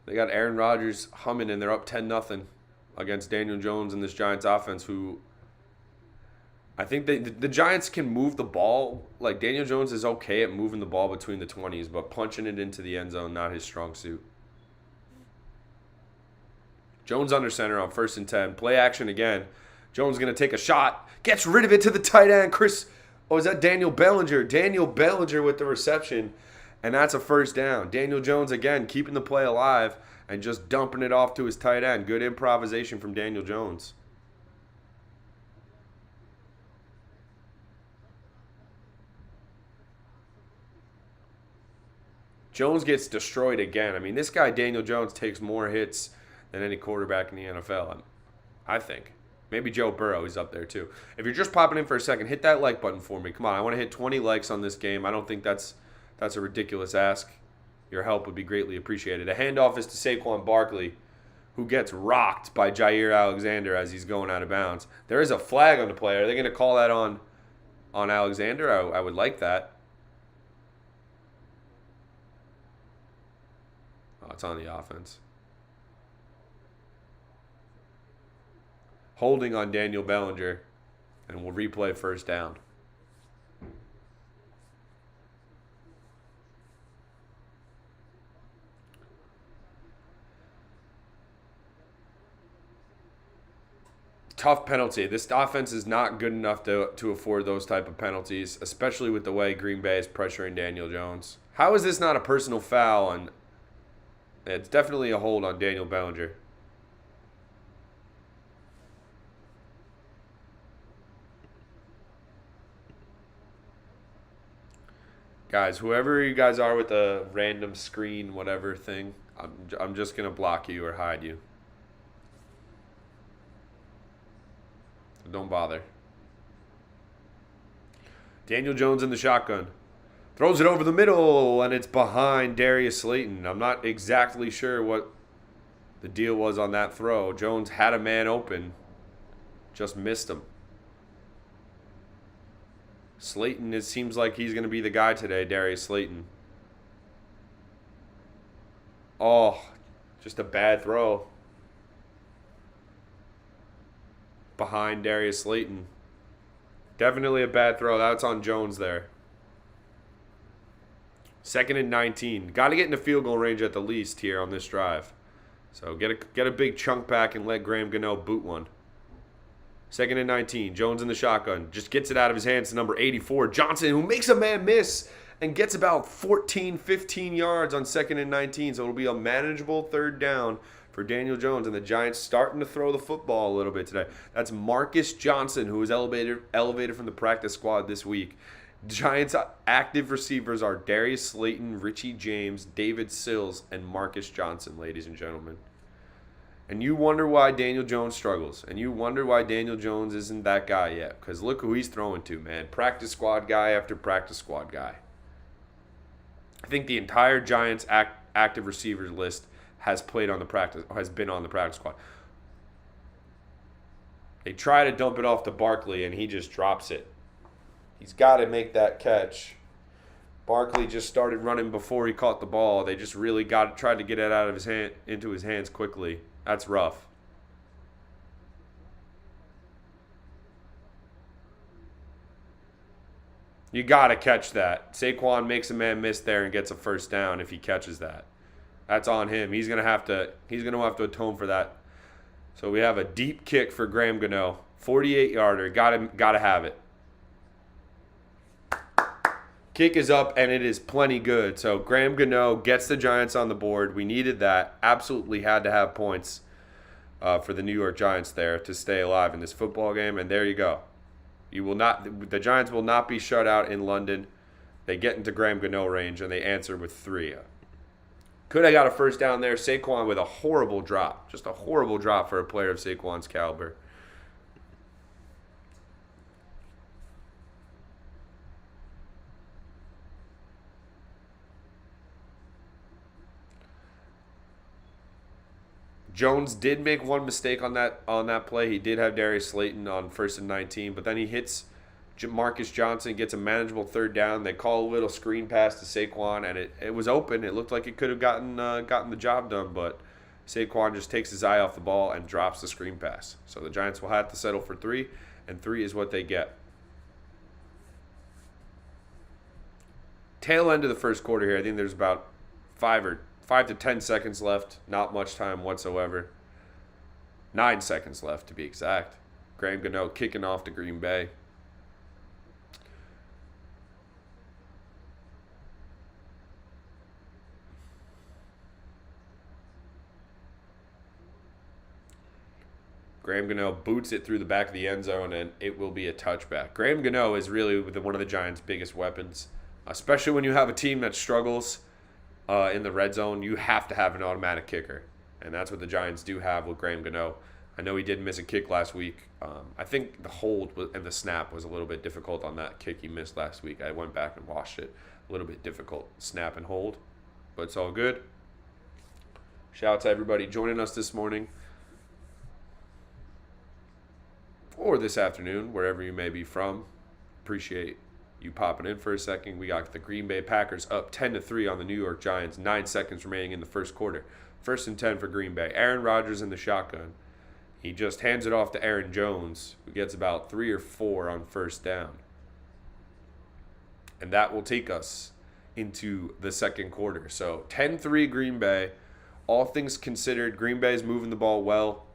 They got Aaron Rodgers humming, and they're up 10-0. against Daniel Jones and this Giants offense, who I think the Giants can move the ball. Like, Daniel Jones is okay at moving the ball between the 20s, but punching it into the end zone, not his strong suit. Jones under center on 1st and 10. Play action again. Jones going to take a shot. Gets rid of it to the tight end. Is that Daniel Bellinger? Daniel Bellinger with the reception. And that's a 1st down. Daniel Jones, again, keeping the play alive and just dumping it off to his tight end. Good improvisation from Daniel Jones. Jones gets destroyed again. I mean, this guy, Daniel Jones, takes more hits than any quarterback in the NFL, I think. Maybe Joe Burrow is up there too. If you're just popping in for a second, hit that like button for me. Come on, I want to hit 20 likes on this game. I don't think that's a ridiculous ask. Your help would be greatly appreciated. A handoff is to Saquon Barkley, who gets rocked by Jair Alexander as he's going out of bounds. There is a flag on the play. Are they going to call that on Alexander? I would like that. Oh, it's on the offense. Holding on Daniel Bellinger, and we'll replay 1st down. Tough penalty. This offense is not good enough to afford those type of penalties, especially with the way Green Bay is pressuring Daniel Jones. How is this not a personal foul? And it's definitely a hold on Daniel Bellinger. Guys, whoever you guys are with the random screen, whatever thing, I'm just going to block you or hide you. Don't bother. Daniel Jones in the shotgun. Throws it over the middle, and it's behind Darius Slayton. I'm not exactly sure what the deal was on that throw. Jones had a man open. Just missed him. Slayton, it seems like he's going to be the guy today, Darius Slayton. Oh, just a bad throw. Behind Darius Slayton. Definitely a bad throw. That's on Jones there. 2nd and 19. Got to get into field goal range at the least here on this drive. So get a big chunk back and let Graham Gano boot one. 2nd and 19. Jones in the shotgun. Just gets it out of his hands to number 84. Johnson, who makes a man miss and gets about 14, 15 yards on 2nd and 19. So it'll be a manageable 3rd down for Daniel Jones. And the Giants starting to throw the football a little bit today. That's Marcus Johnson, who was elevated from the practice squad this week. Giants' active receivers are Darius Slayton, Richie James, David Sills, and Marcus Johnson, ladies and gentlemen. And you wonder why Daniel Jones struggles. And you wonder why Daniel Jones isn't that guy yet. Because look who he's throwing to, man. Practice squad guy after practice squad guy. I think the entire Giants active receivers list has been on the practice squad. They try to dump it off to Barkley, and he just drops it. He's got to make that catch. Barkley just started running before he caught the ball. They just really tried to get it out of his hand into his hands quickly. That's rough. You got to catch that. Saquon makes a man miss there and gets a 1st down if he catches that. That's on him. He's going to have to atone for that. So we have a deep kick for Graham Gano. 48-yarder. Got to have it. Kick is up, and it is plenty good. So Graham Gano gets the Giants on the board. We needed that. Absolutely had to have points for the New York Giants there to stay alive in this football game. And there you go. The Giants will not be shut out in London. They get into Graham Gano range, and they answer with 3. Could have got a 1st down there. Saquon with a horrible drop. Just a horrible drop for a player of Saquon's caliber. Jones did make one mistake on that play. He did have Darius Slayton on 1st and 19, but then he hits Marcus Johnson, gets a manageable 3rd down. They call a little screen pass to Saquon, and it was open. It looked like it could have gotten the job done, but Saquon just takes his eye off the ball and drops the screen pass. So the Giants will have to settle for 3, and 3 is what they get. Tail end of the first quarter here. I think there's about 5 to 10 seconds left. Not much time whatsoever. 9 seconds left to be exact. Graham Gano kicking off to Green Bay. Graham Gano boots it through the back of the end zone, and it will be a touchback. Graham Gano is really one of the Giants' biggest weapons, especially when you have a team that struggles in the red zone. You have to have an automatic kicker, and that's what the Giants do have with Graham Gano. I know he did miss a kick last week. I think the hold and the snap was a little bit difficult on that kick he missed last week. I went back and watched it. A little bit difficult, snap and hold, but it's all good. Shout out to everybody joining us this morning or this afternoon, wherever you may be from. Appreciate you popping in for a second. We got the Green Bay Packers up 10-3 on the New York Giants. 9 seconds remaining in the first quarter. 1st and 10 for Green Bay. Aaron Rodgers in the shotgun. He just hands it off to Aaron Jones, who gets about 3 or 4 on first down. And that will take us into the second quarter. So 10-3 Green Bay. All things considered, Green Bay is moving the ball well.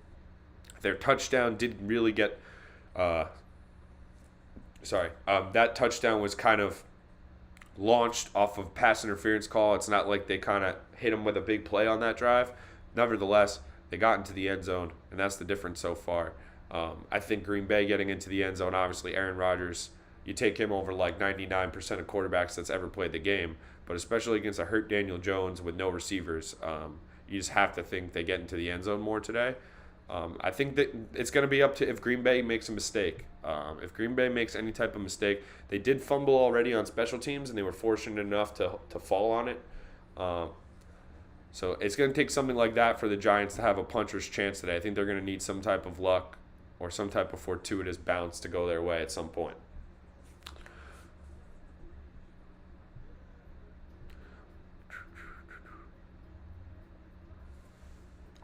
Their touchdown didn't really get that touchdown was kind of launched off of pass interference call. It's not like they kind of hit him with a big play on that drive. Nevertheless, they got into the end zone, and that's the difference so far. I think Green Bay getting into the end zone, obviously Aaron Rodgers, you take him over like 99% of quarterbacks that's ever played the game, but especially against a hurt Daniel Jones with no receivers, you just have to think they get into the end zone more today. I think that it's going to be up to if Green Bay makes a mistake. If Green Bay makes any type of mistake, they did fumble already on special teams, and they were fortunate enough to fall on it. So it's going to take something like that for the Giants to have a puncher's chance today. I think they're going to need some type of luck or some type of fortuitous bounce to go their way at some point.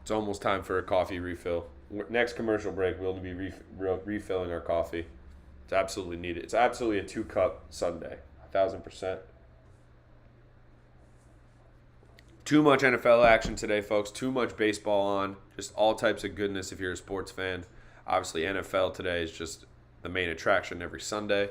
It's almost time for a coffee refill. Next commercial break, we'll be refilling our coffee. It's absolutely needed. It's absolutely a 2-cup Sunday, 1,000%. Too much NFL action today, folks. Too much baseball on. Just all types of goodness if you're a sports fan. Obviously, NFL today is just the main attraction every Sunday.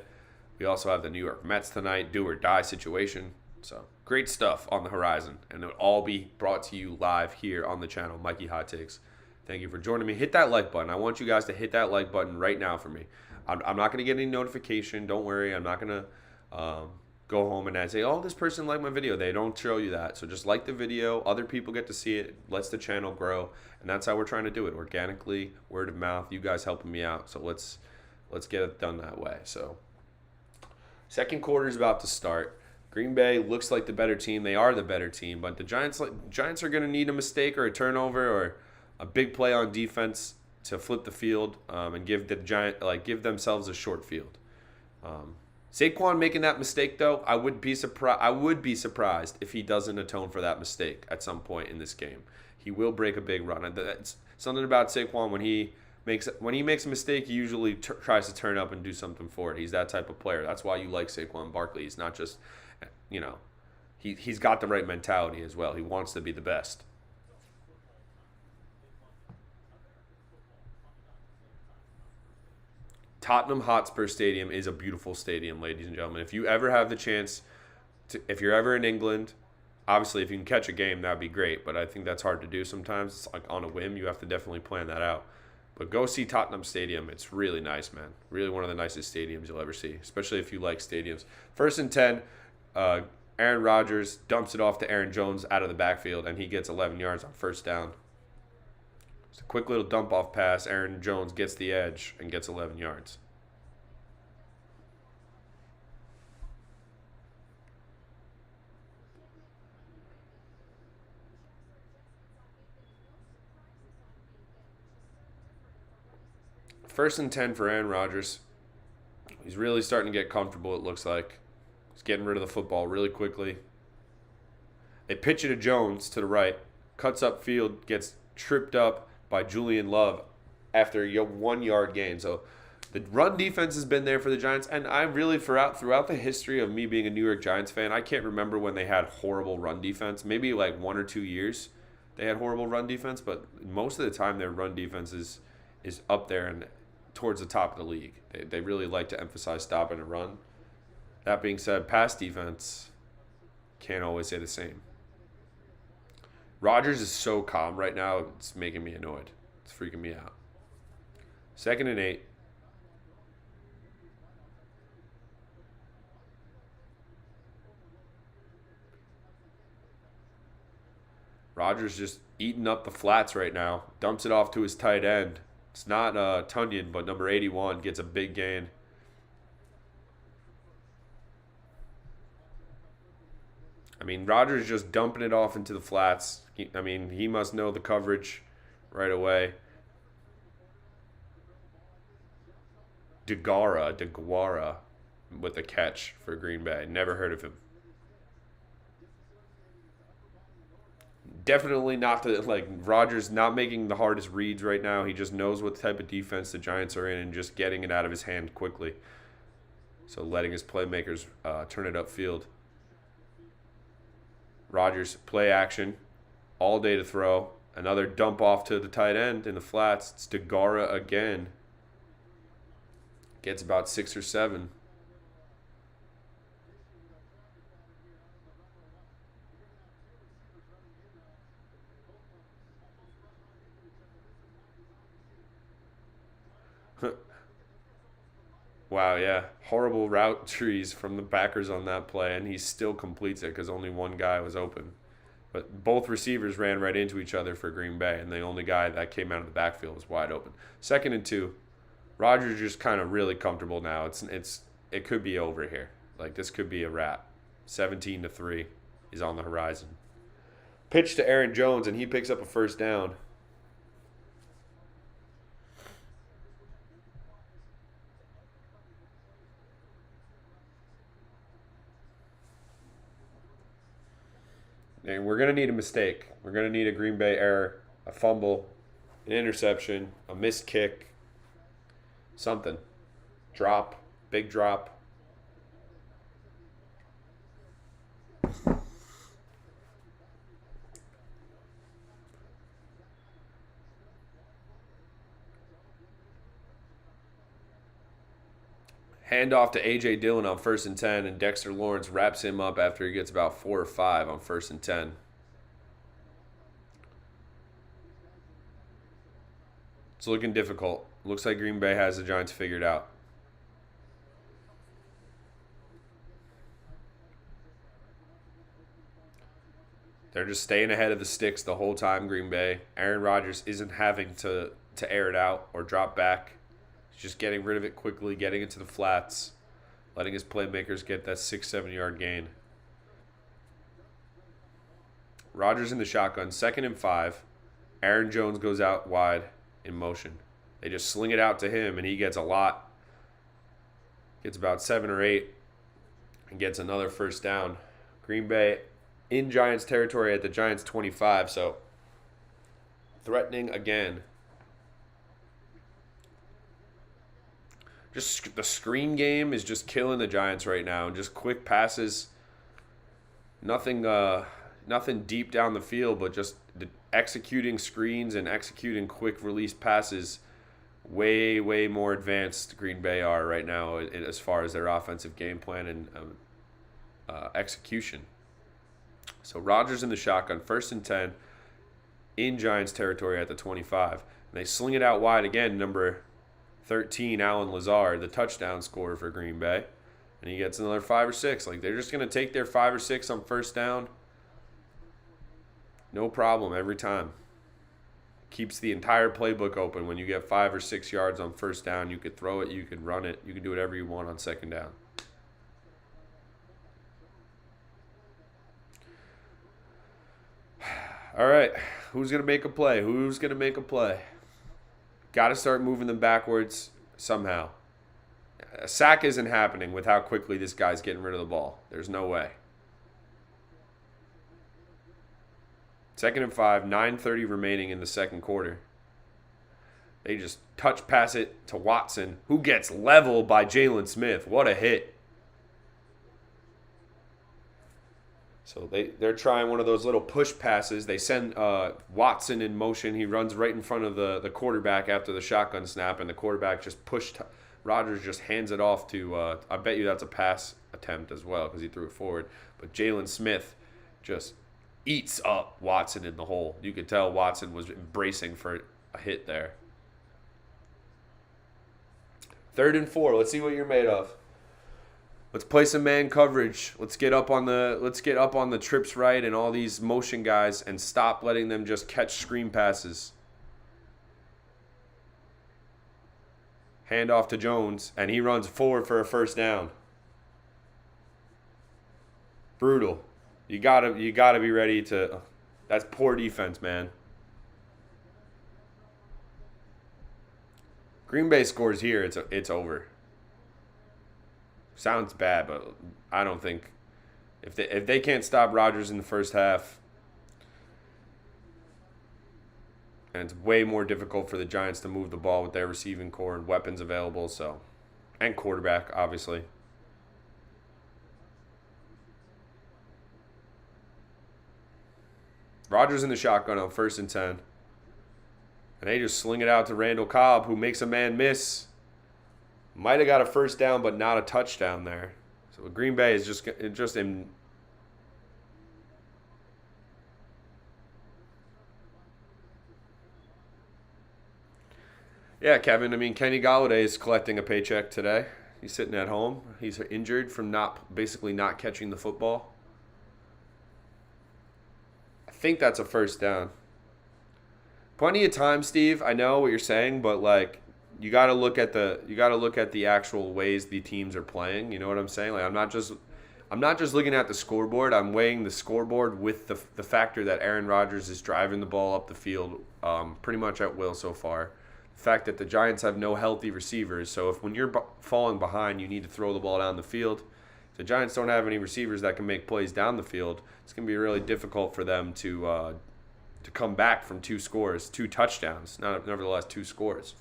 We also have the New York Mets tonight, do or die situation. So great stuff on the horizon, and it'll all be brought to you live here on the channel, Mikey Hot Takes. Thank you for joining me. Hit that like button. I want you guys to hit that like button right now for me. I'm not going to get any notification. Don't worry. I'm not going to go home and say, oh, this person liked my video. They don't show you that. So just like the video. Other people get to see it. Lets the channel grow, and that's how we're trying to do it, organically, word of mouth. You guys helping me out, so let's get it done that way. So second quarter is about to start. Green Bay looks like the better team. They are the better team, but the Giants are going to need a mistake or a turnover or a big play on defense to flip the field and give themselves a short field. Saquon making that mistake, though, I would be surprised if he doesn't atone for that mistake at some point in this game. He will break a big run. That's something about Saquon. When he makes a mistake, he usually tries to turn up and do something for it. He's that type of player. That's why you like Saquon Barkley. He's not just, he's got the right mentality as well. He wants to be the best. Tottenham Hotspur Stadium is a beautiful stadium, ladies and gentlemen. If you ever have the chance if you're ever in England, obviously if you can catch a game, that'd be great. But I think that's hard to do sometimes. It's like on a whim. You have to definitely plan that out. But go see Tottenham Stadium. It's really nice, man. Really one of the nicest stadiums you'll ever see, especially if you like stadiums. 1st and 10, Aaron Rodgers dumps it off to Aaron Jones out of the backfield, and he gets 11 yards on first down. It's a quick little dump-off pass. Aaron Jones gets the edge and gets 11 yards. First and 10 for Aaron Rodgers. He's really starting to get comfortable, it looks like. He's getting rid of the football really quickly. They pitch it to Jones to the right. Cuts upfield, gets tripped up by Julian Love after a 1-yard gain. So the run defense has been there for the Giants, and I really, throughout the history of me being a New York Giants fan, I can't remember when they had horrible run defense. Maybe like 1 or 2 years they had horrible run defense, but most of the time their run defense is up there and towards the top of the league. They really like to emphasize stopping and run. That being said, pass defense can't always say the same. Rodgers is so calm right now, it's making me annoyed. It's freaking me out. 2nd and 8. Rodgers just eating up the flats right now. Dumps it off to his tight end. It's not Tunyon, but number 81 gets a big gain. I mean, Rodgers just dumping it off into the flats. He must know the coverage right away. DeGuara with a catch for Green Bay. Never heard of him. Definitely not Rodgers not making the hardest reads right now. He just knows what type of defense the Giants are in and just getting it out of his hand quickly. So letting his playmakers turn it upfield. Rodgers play action all day to throw. Another dump off to the tight end in the flats. It's DeGuara again. Gets about 6 or 7. Wow, yeah. Horrible route trees from the backers on that play, and he still completes it because only one guy was open. But both receivers ran right into each other for Green Bay, and the only guy that came out of the backfield was wide open. 2nd and 2. Rodgers just kind of really comfortable now. It could be over here. This could be a wrap. 17-3 is on the horizon. Pitch to Aaron Jones, and he picks up a first down. And we're going to need a mistake. We're going to need a Green Bay error, a fumble, an interception, a missed kick, something. Drop, big drop. Handoff to A.J. Dillon on 1st and 10, and Dexter Lawrence wraps him up after he gets about 4 or 5 on 1st and 10. It's looking difficult. Looks like Green Bay has the Giants figured out. They're just staying ahead of the sticks the whole time, Green Bay. Aaron Rodgers isn't having to air it out or drop back. He's just getting rid of it quickly, getting it to the flats, letting his playmakers get that 6-7 yard gain. Rodgers in the shotgun, 2nd and 5. Aaron Jones goes out wide in motion. They just sling it out to him, and he gets a lot. Gets about 7 or 8 and gets another first down. Green Bay in Giants territory at the Giants 25, so threatening again. Just the screen game is just killing the Giants right now. Just quick passes, nothing deep down the field, but just executing screens and executing quick release passes. Way more advanced Green Bay are right now as far as their offensive game plan and execution. So Rodgers in the shotgun, 1st and 10, in Giants territory at the 25. And they sling it out wide again, number 13, Allen Lazard, the touchdown scorer for Green Bay. And he gets another 5 or 6. They're just going to take their 5 or 6 on first down. No problem every time. Keeps the entire playbook open. When you get 5 or 6 yards on first down, you could throw it, you could run it, you can do whatever you want on 2nd down. All right, who's going to make a play? Who's going to make a play? Got to start moving them backwards somehow. A sack isn't happening with how quickly this guy's getting rid of the ball. There's no way. 2nd and 5, 9:30 remaining in the second quarter. They just touch pass it to Watson, who gets leveled by Jalen Smith. What a hit. So they're trying one of those little push passes. They send Watson in motion. He runs right in front of the quarterback after the shotgun snap, and the quarterback just pushed. Rodgers just hands it off to, I bet you that's a pass attempt as well because he threw it forward. But Jalen Smith just eats up Watson in the hole. You could tell Watson was bracing for a hit there. 3rd and 4. Let's see what you're made of. Let's play some man coverage. Let's get up on the trips right and all these motion guys and stop letting them just catch screen passes. Hand off to Jones, and he runs forward for a first down. Brutal. You gotta be ready to. That's poor defense, man. Green Bay scores here. It's over. Sounds bad, but I don't think if they can't stop Rodgers in the first half, and it's way more difficult for the Giants to move the ball with their receiving core and weapons available, and quarterback, obviously. Rodgers in the shotgun on 1st and 10. And they just sling it out to Randall Cobb, who makes a man miss. Might have got a first down, but not a touchdown there. So Green Bay is just in. Yeah, Kevin. I mean, Kenny Golladay is collecting a paycheck today. He's sitting at home. He's injured from basically not catching the football. I think that's a first down. Plenty of time, Steve. I know what you're saying, but you got to look at the actual ways the teams are playing. You know what I'm saying? I'm not just looking at the scoreboard. I'm weighing the scoreboard with the factor that Aaron Rodgers is driving the ball up the field pretty much at will so far. The fact that the Giants have no healthy receivers. So when you're falling behind, you need to throw the ball down the field. If the Giants don't have any receivers that can make plays down the field, it's going to be really difficult for them to come back from 2 touchdowns. Nevertheless, 2 scores.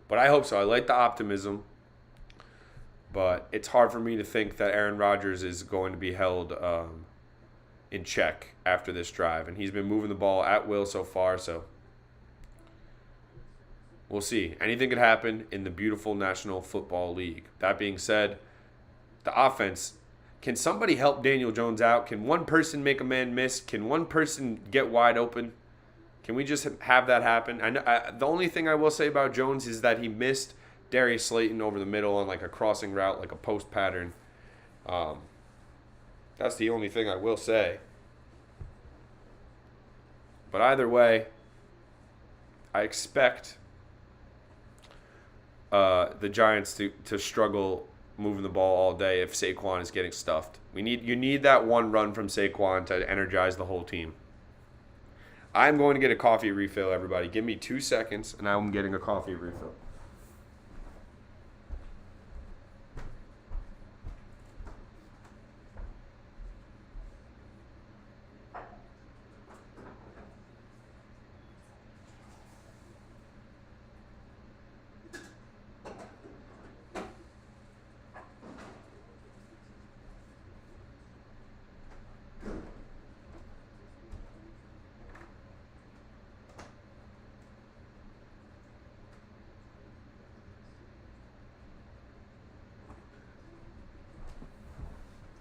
But I hope so. I like the optimism. But it's hard for me to think that Aaron Rodgers is going to be held in check after this drive. And he's been moving the ball at will so far. So we'll see. Anything could happen in the beautiful National Football League. That being said, the offense, can somebody help Daniel Jones out? Can one person make a man miss? Can one person get wide open? Can we just have that happen? The only thing I will say about Jones is that he missed Darius Slayton over the middle on a crossing route, like a post pattern. That's the only thing I will say. But either way, I expect the Giants to struggle moving the ball all day if Saquon is getting stuffed. You need that one run from Saquon to energize the whole team. I'm going to get a coffee refill, everybody. Give me 2 seconds, and I'm getting a coffee refill.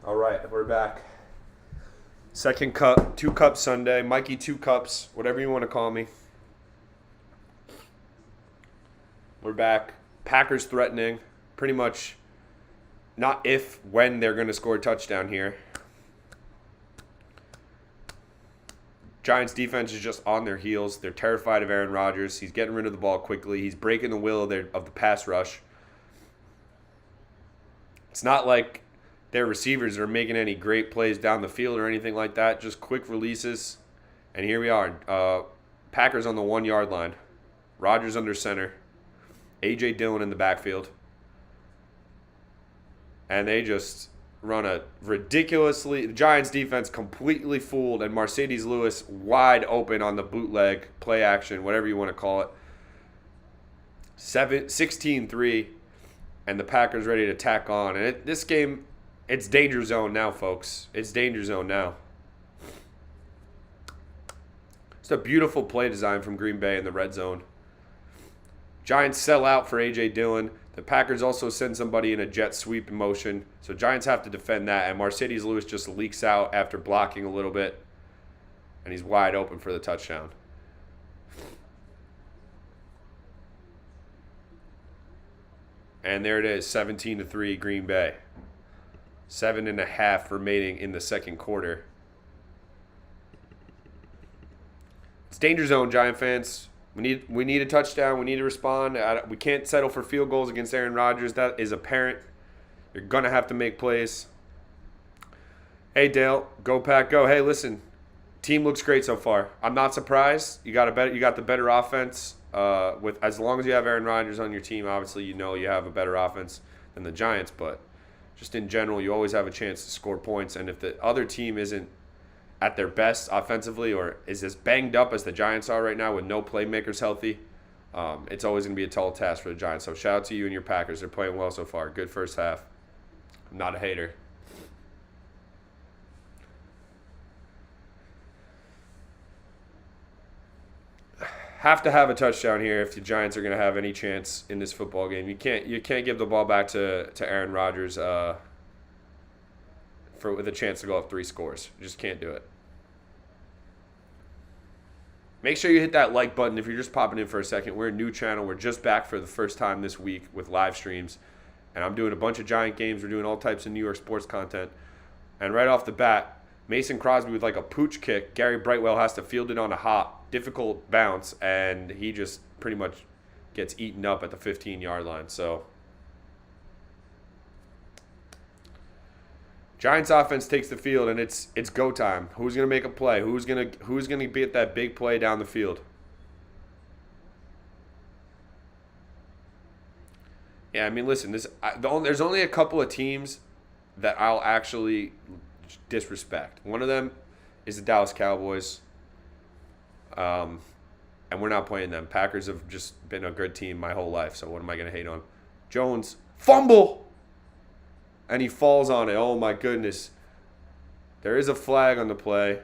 All right, we're back. Second cup, 2 cup Sunday. Mikey 2 cups, whatever you want to call me. We're back. Packers threatening. Pretty much not if, when they're going to score a touchdown here. Giants defense is just on their heels. They're terrified of Aaron Rodgers. He's getting rid of the ball quickly. He's breaking the will of the pass rush. It's not like their receivers are making any great plays down the field or anything like that. Just quick releases. And here we are. Packers on the 1-yard line. Rodgers under center. A.J. Dillon in the backfield. And they just run a ridiculously, the Giants defense completely fooled, and Mercedes Lewis wide open on the bootleg, play action, whatever you want to call it. 16-3, and the Packers ready to tack on. And this game, it's danger zone now, folks. It's danger zone now. It's a beautiful play design from Green Bay in the red zone. Giants sell out for A.J. Dillon. The Packers also send somebody in a jet sweep motion. So Giants have to defend that. And Mercedes Lewis just leaks out after blocking a little bit. And he's wide open for the touchdown. And there it is, 17-3 Green Bay. 7.5 remaining in the second quarter. It's danger zone, Giant fans. We need a touchdown. We need to respond. We can't settle for field goals against Aaron Rodgers. That is apparent. You're going to have to make plays. Hey, Dale, go Pack, go. Hey, listen, team looks great so far. I'm not surprised. You got the better offense. With as long as you have Aaron Rodgers on your team, obviously you know you have a better offense than the Giants. But just in general, you always have a chance to score points. And if the other team isn't at their best offensively or is as banged up as the Giants are right now with no playmakers healthy, it's always going to be a tall task for the Giants. So shout out to you and your Packers. They're playing well so far. Good first half. I'm not a hater. Have to have a touchdown here if the Giants are going to have any chance in this football game. You can't give the ball back to Aaron Rodgers with a chance to go up 3 scores. You just can't do it. Make sure you hit that like button if you're just popping in for a second. We're a new channel. We're just back for the first time this week with live streams. And I'm doing a bunch of Giant games. We're doing all types of New York sports content. And right off the bat, Mason Crosby with like a pooch kick. Gary Brightwell has to field it on a hop, difficult bounce, and he just pretty much gets eaten up at the 15-yard line. So Giants offense takes the field, and it's go time. Who's gonna make a play? Who's gonna be at that big play down the field? Yeah, I mean, listen. There's only a couple of teams that I'll actually disrespect. One of them is the Dallas Cowboys, and we're not playing them. Packers have just been a good team my whole life, so what am I gonna hate on? Jones fumble. And he falls on it. Oh, my goodness. There is a flag on the play.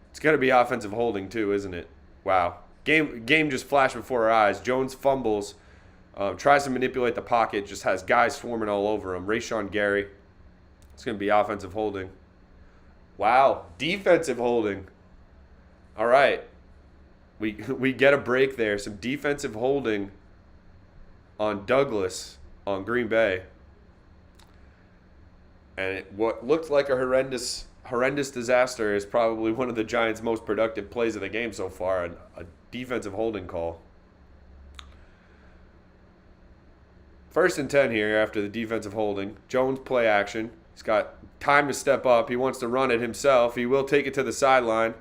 It's going to be offensive holding, too, isn't it? Wow. Game just flashed before our eyes. Jones fumbles, tries to manipulate the pocket, just has guys swarming all over him. Rashawn Gary. It's going to be offensive holding. Wow. Defensive holding. All right. We get a break there. Some defensive holding on Douglas on Green Bay. And what looked like a horrendous disaster is probably one of the Giants' most productive plays of the game so far, a defensive holding call. 1st and 10 here after the defensive holding. Jones play action. He's got time to step up. He wants to run it himself. He will take it to the sideline.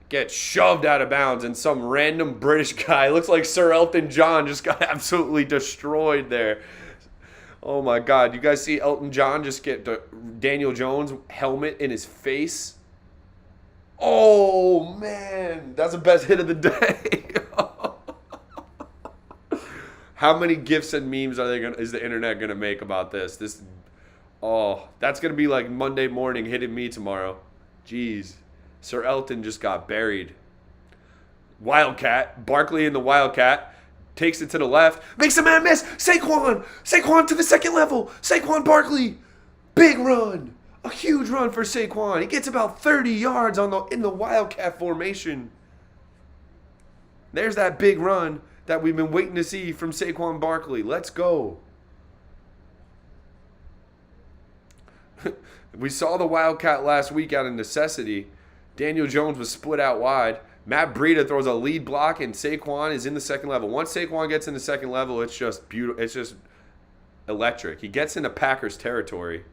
Gets shoved out of bounds, and some random British guy, looks like Sir Elton John, just got absolutely destroyed there. Oh my God. You guys see Elton John just get Daniel Jones' helmet in his face? Oh, man. That's the best hit of the day. How many GIFs and memes is the internet going to make about this? That's going to be like Monday morning hitting me tomorrow. Jeez. Sir Elton just got buried. Wildcat. Barkley in the Wildcat. Takes it to the left. Makes a man miss. Saquon to the second level. Saquon Barkley. Big run. A huge run for Saquon. He gets about 30 yards in the Wildcat formation. There's that big run that we've been waiting to see from Saquon Barkley. Let's go. We saw the Wildcat last week out of necessity. Daniel Jones was split out wide. Matt Breida throws a lead block, and Saquon is in the second level. Once Saquon gets in the second level, it's just beautiful. It's just electric. He gets into Packers territory.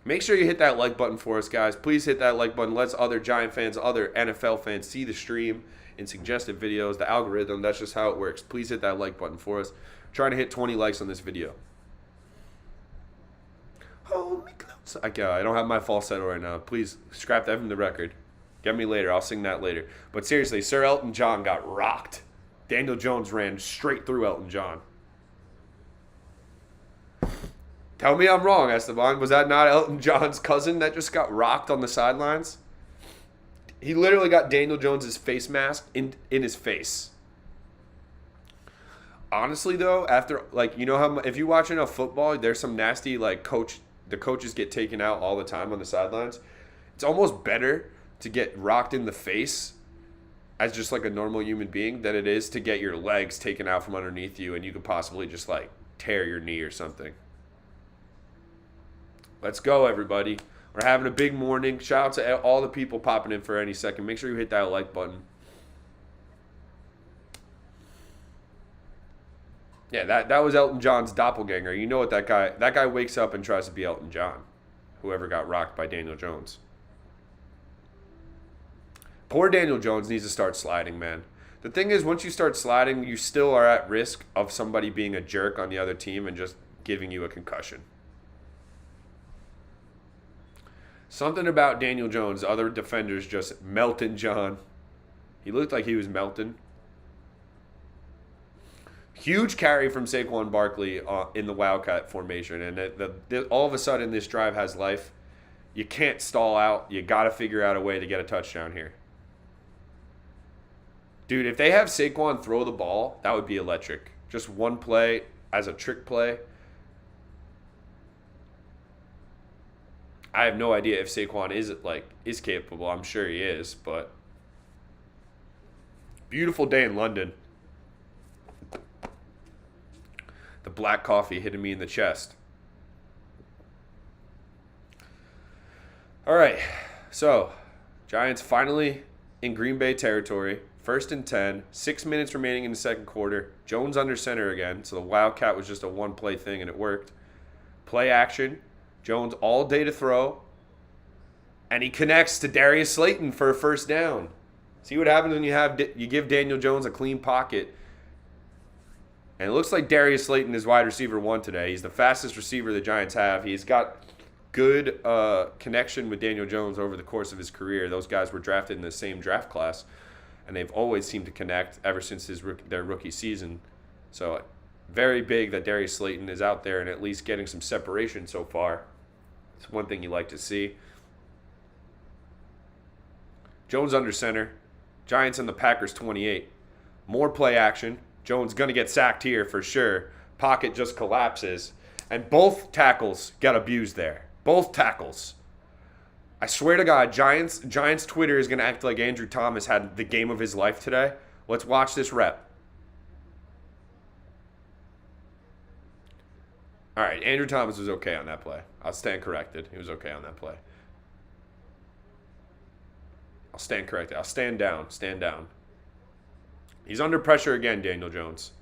Make sure you hit that like button for us, guys. Please hit that like button. Let's other Giant fans, other NFL fans see the stream and suggested videos. The algorithm, that's just how it works. Please hit that like button for us. Trying to hit 20 likes on this video. Hold me close. I don't have my falsetto right now. Please scrap that from the record. Get me later. I'll sing that later. But seriously, Sir Elton John got rocked. Daniel Jones ran straight through Elton John. Tell me I'm wrong, Esteban. Was that not Elton John's cousin that just got rocked on the sidelines? He literally got Daniel Jones' face mask in his face. Honestly, though, after, like, you know how if you watch enough football, there's some nasty, like, the coaches get taken out all the time on the sidelines. It's almost better to get rocked in the face as just, like, a normal human being than it is to get your legs taken out from underneath you and you could possibly just, like, tear your knee or something. Let's go, everybody. We're having a big morning. Shout out to all the people popping in for any second. Make sure you hit that like button. Yeah, that was Elton John's doppelganger. You know what that guy wakes up and tries to be Elton John. Whoever got rocked by Daniel Jones. Poor Daniel Jones needs to start sliding, man. The thing is, once you start sliding, you still are at risk of somebody being a jerk on the other team and just giving you a concussion. Something about Daniel Jones, other defenders just melting John. He looked like he was melting. Huge carry from Saquon Barkley in the Wildcat formation. And all of a sudden, this drive has life. You can't stall out. You got to figure out a way to get a touchdown here. Dude, if they have Saquon throw the ball, that would be electric. Just one play as a trick play. I have no idea if Saquon is capable. I'm sure he is, but beautiful day in London. The black coffee hitting me in the chest. All right, so Giants finally in Green Bay territory. 1st and 10, 6 minutes remaining in the second quarter. Jones under center again, so the Wildcat was just a one-play thing, and it worked. Play action. Jones all day to throw, and he connects to Darius Slayton for a first down. See what happens when you give Daniel Jones a clean pocket. And it looks like Darius Slayton is wide receiver 1 today. He's the fastest receiver the Giants have. He's got good connection with Daniel Jones over the course of his career. Those guys were drafted in the same draft class, and they've always seemed to connect ever since their rookie season. So very big that Darius Slayton is out there and at least getting some separation so far. It's one thing you like to see. Jones under center. Giants in the Packers 28. More play action. Jones going to get sacked here for sure. Pocket just collapses. And both tackles got abused there. Both tackles. I swear to God, Giants Twitter is going to act like Andrew Thomas had the game of his life today. Let's watch this rep. All right, Andrew Thomas was okay on that play. I'll stand corrected. He was okay on that play. I'll stand corrected. I'll stand down. Stand down. He's under pressure again, Daniel Jones.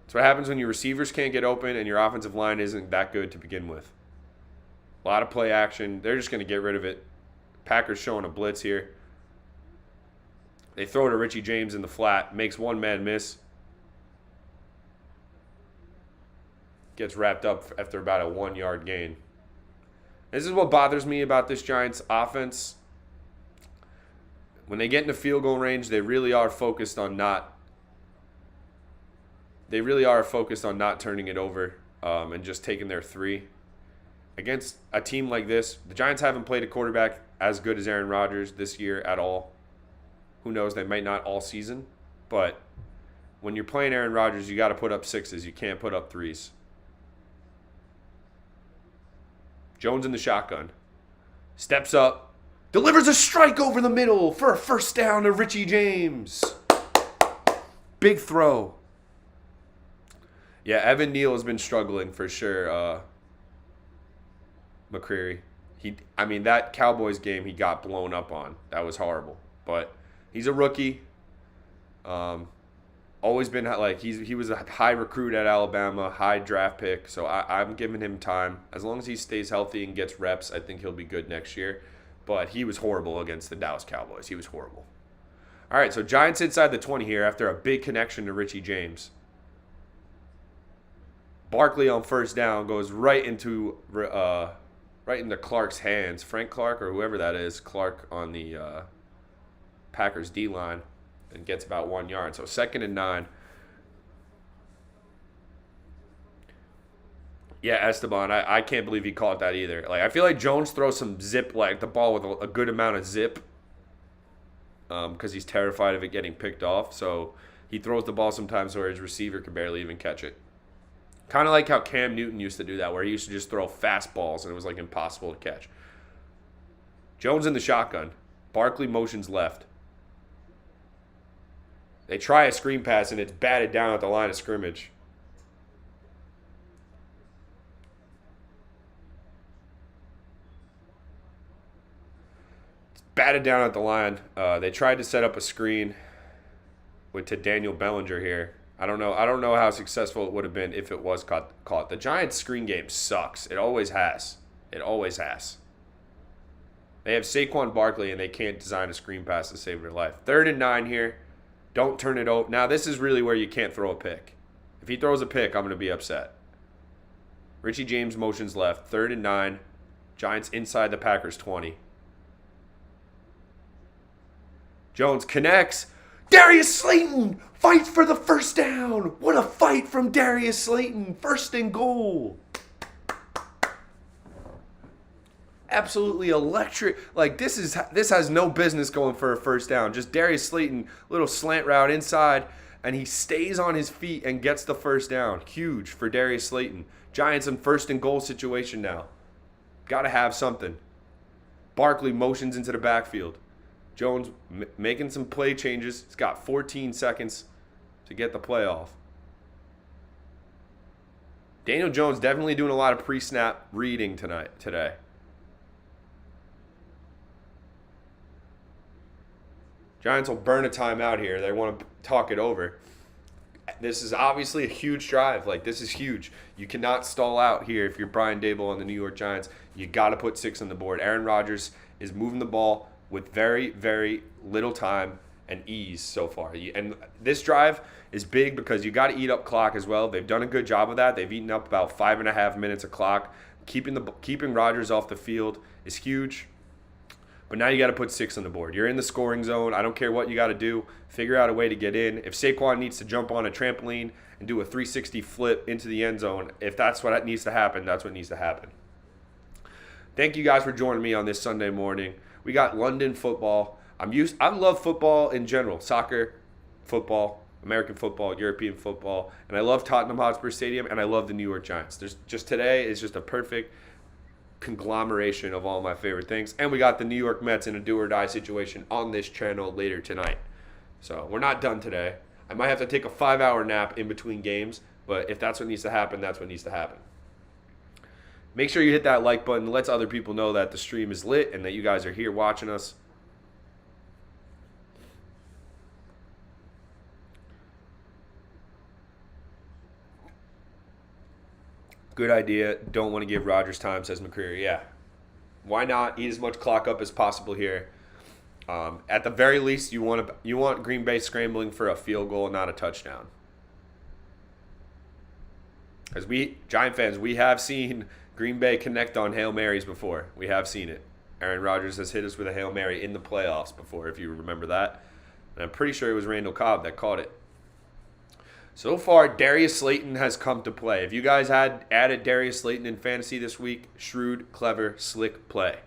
That's what happens when your receivers can't get open and your offensive line isn't that good to begin with. A lot of play action. They're just going to get rid of it. Packers showing a blitz here. They throw to Richie James in the flat. Makes one man miss. Gets wrapped up after about a 1-yard gain. This is what bothers me about this Giants offense. When they get into field goal range, they really are focused on not turning it over and just taking their 3. Against a team like this, the Giants haven't played a quarterback as good as Aaron Rodgers this year at all. Who knows? They might not all season. But when you're playing Aaron Rodgers, you got to put up 6s. You can't put up 3s. Jones in the shotgun. Steps up. Delivers a strike over the middle for a first down to Richie James. Big throw. Yeah, Evan Neal has been struggling for sure. McCreary. That Cowboys game he got blown up on. That was horrible. But he's a rookie. Always been like he was a high recruit at Alabama, high draft pick. So I'm giving him time. As long as he stays healthy and gets reps, I think he'll be good next year. But he was horrible against the Dallas Cowboys. He was horrible. All right, so Giants inside the 20 here after a big connection to Richie James. Barkley on first down goes right into Clark's hands. Frank Clark or whoever that is, Clark on the Packers D-line, and gets about 1 yard. So 2nd and 9. Yeah, Esteban, I can't believe he caught that either. Like I feel like Jones throws some zip, like the ball with a good amount of zip, because he's terrified of it getting picked off. So he throws the ball sometimes where his receiver can barely even catch it. Kind of like how Cam Newton used to do that, where he used to just throw fastballs and it was like impossible to catch. Jones in the shotgun. Barkley motions left. They try a screen pass and it's batted down at the line of scrimmage. It's batted down at the line. They tried to set up a screen to Daniel Bellinger here. I don't know how successful it would have been if it was caught. The Giants' screen game sucks. It always has. It always has. They have Saquon Barkley, and they can't design a screen pass to save their life. 3rd and 9 here. Don't turn it over. Now, this is really where you can't throw a pick. If he throws a pick, I'm going to be upset. Richie James motions left. 3rd and 9. Giants inside the Packers 20. Jones connects. Darius Slayton fights for the first down. What a fight from Darius Slayton. 1st and goal. Absolutely electric. Like this has no business going for a first down. Just Darius Slayton, little slant route inside, and he stays on his feet and gets the first down. Huge for Darius Slayton. Giants in 1st and goal situation now. Got to have something. Barkley motions into the backfield. Jones making some play changes. He's got 14 seconds to get the play off. Daniel Jones definitely doing a lot of pre-snap reading today. Giants will burn a timeout here. They want to talk it over. This is obviously a huge drive. Like, this is huge. You cannot stall out here if you're Brian Daboll and the New York Giants. You got to put 6 on the board. Aaron Rodgers is moving the ball with very, very little time and ease so far. And this drive is big because you got to eat up clock as well. They've done a good job of that. They've eaten up about 5.5 minutes of clock. Keeping Rodgers off the field is huge. But now you got to put 6 on the board. You're in the scoring zone. I don't care what you got to do. Figure out a way to get in. If Saquon needs to jump on a trampoline and do a 360 flip into the end zone, if that's what needs to happen, that's what needs to happen. Thank you guys for joining me on this Sunday morning. We got London football. I love football in general. Soccer, football, American football, European football. And I love Tottenham Hotspur Stadium, and I love the New York Giants. Today is just a perfect conglomeration of all my favorite things. And we got the New York Mets in a do-or-die situation on this channel later tonight. So we're not done today. I might have to take a 5-hour nap in between games, but if that's what needs to happen, that's what needs to happen. Make sure you hit that like button. Lets other people know that the stream is lit and that you guys are here watching us. Good idea. Don't want to give Rodgers time, says McCreary. Yeah. Why not eat as much clock up as possible here? At the very least, you want Green Bay scrambling for a field goal and not a touchdown. Because Giant fans, we have seen Green Bay connect on Hail Marys before. We have seen it. Aaron Rodgers has hit us with a Hail Mary in the playoffs before, if you remember that. And I'm pretty sure it was Randall Cobb that caught it. So far, Darius Slayton has come to play. If you guys had added Darius Slayton in fantasy this week, shrewd, clever, slick play.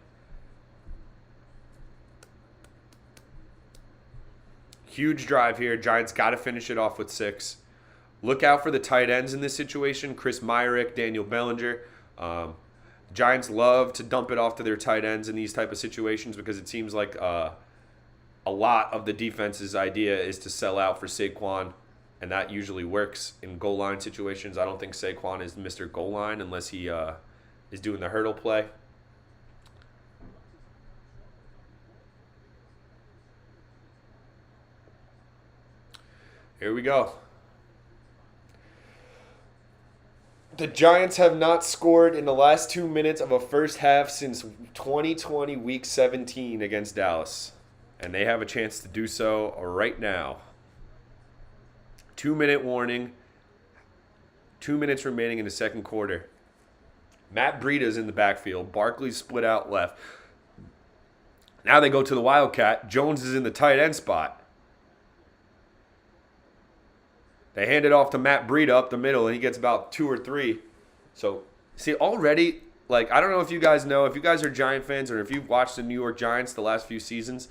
Huge drive here. Giants got to finish it off with 6. Look out for the tight ends in this situation. Chris Myrick, Daniel Bellinger. Giants love to dump it off to their tight ends in these type of situations because it seems like a lot of the defense's idea is to sell out for Saquon. And that usually works in goal line situations. I don't think Saquon is Mr. Goal Line unless he is doing the hurdle play. Here we go. The Giants have not scored in the last 2 minutes of a first half since 2020 Week 17 against Dallas. And they have a chance to do so right now. 2-minute warning. 2 minutes remaining in the second quarter. Matt Breida's in the backfield. Barkley's split out left. Now they go to the Wildcat. Jones is in the tight end spot. They hand it off to Matt Breida up the middle, and he gets about 2 or 3. So, see, already, like, I don't know if you guys know, if you guys are Giant fans or if you've watched the New York Giants the last few seasons,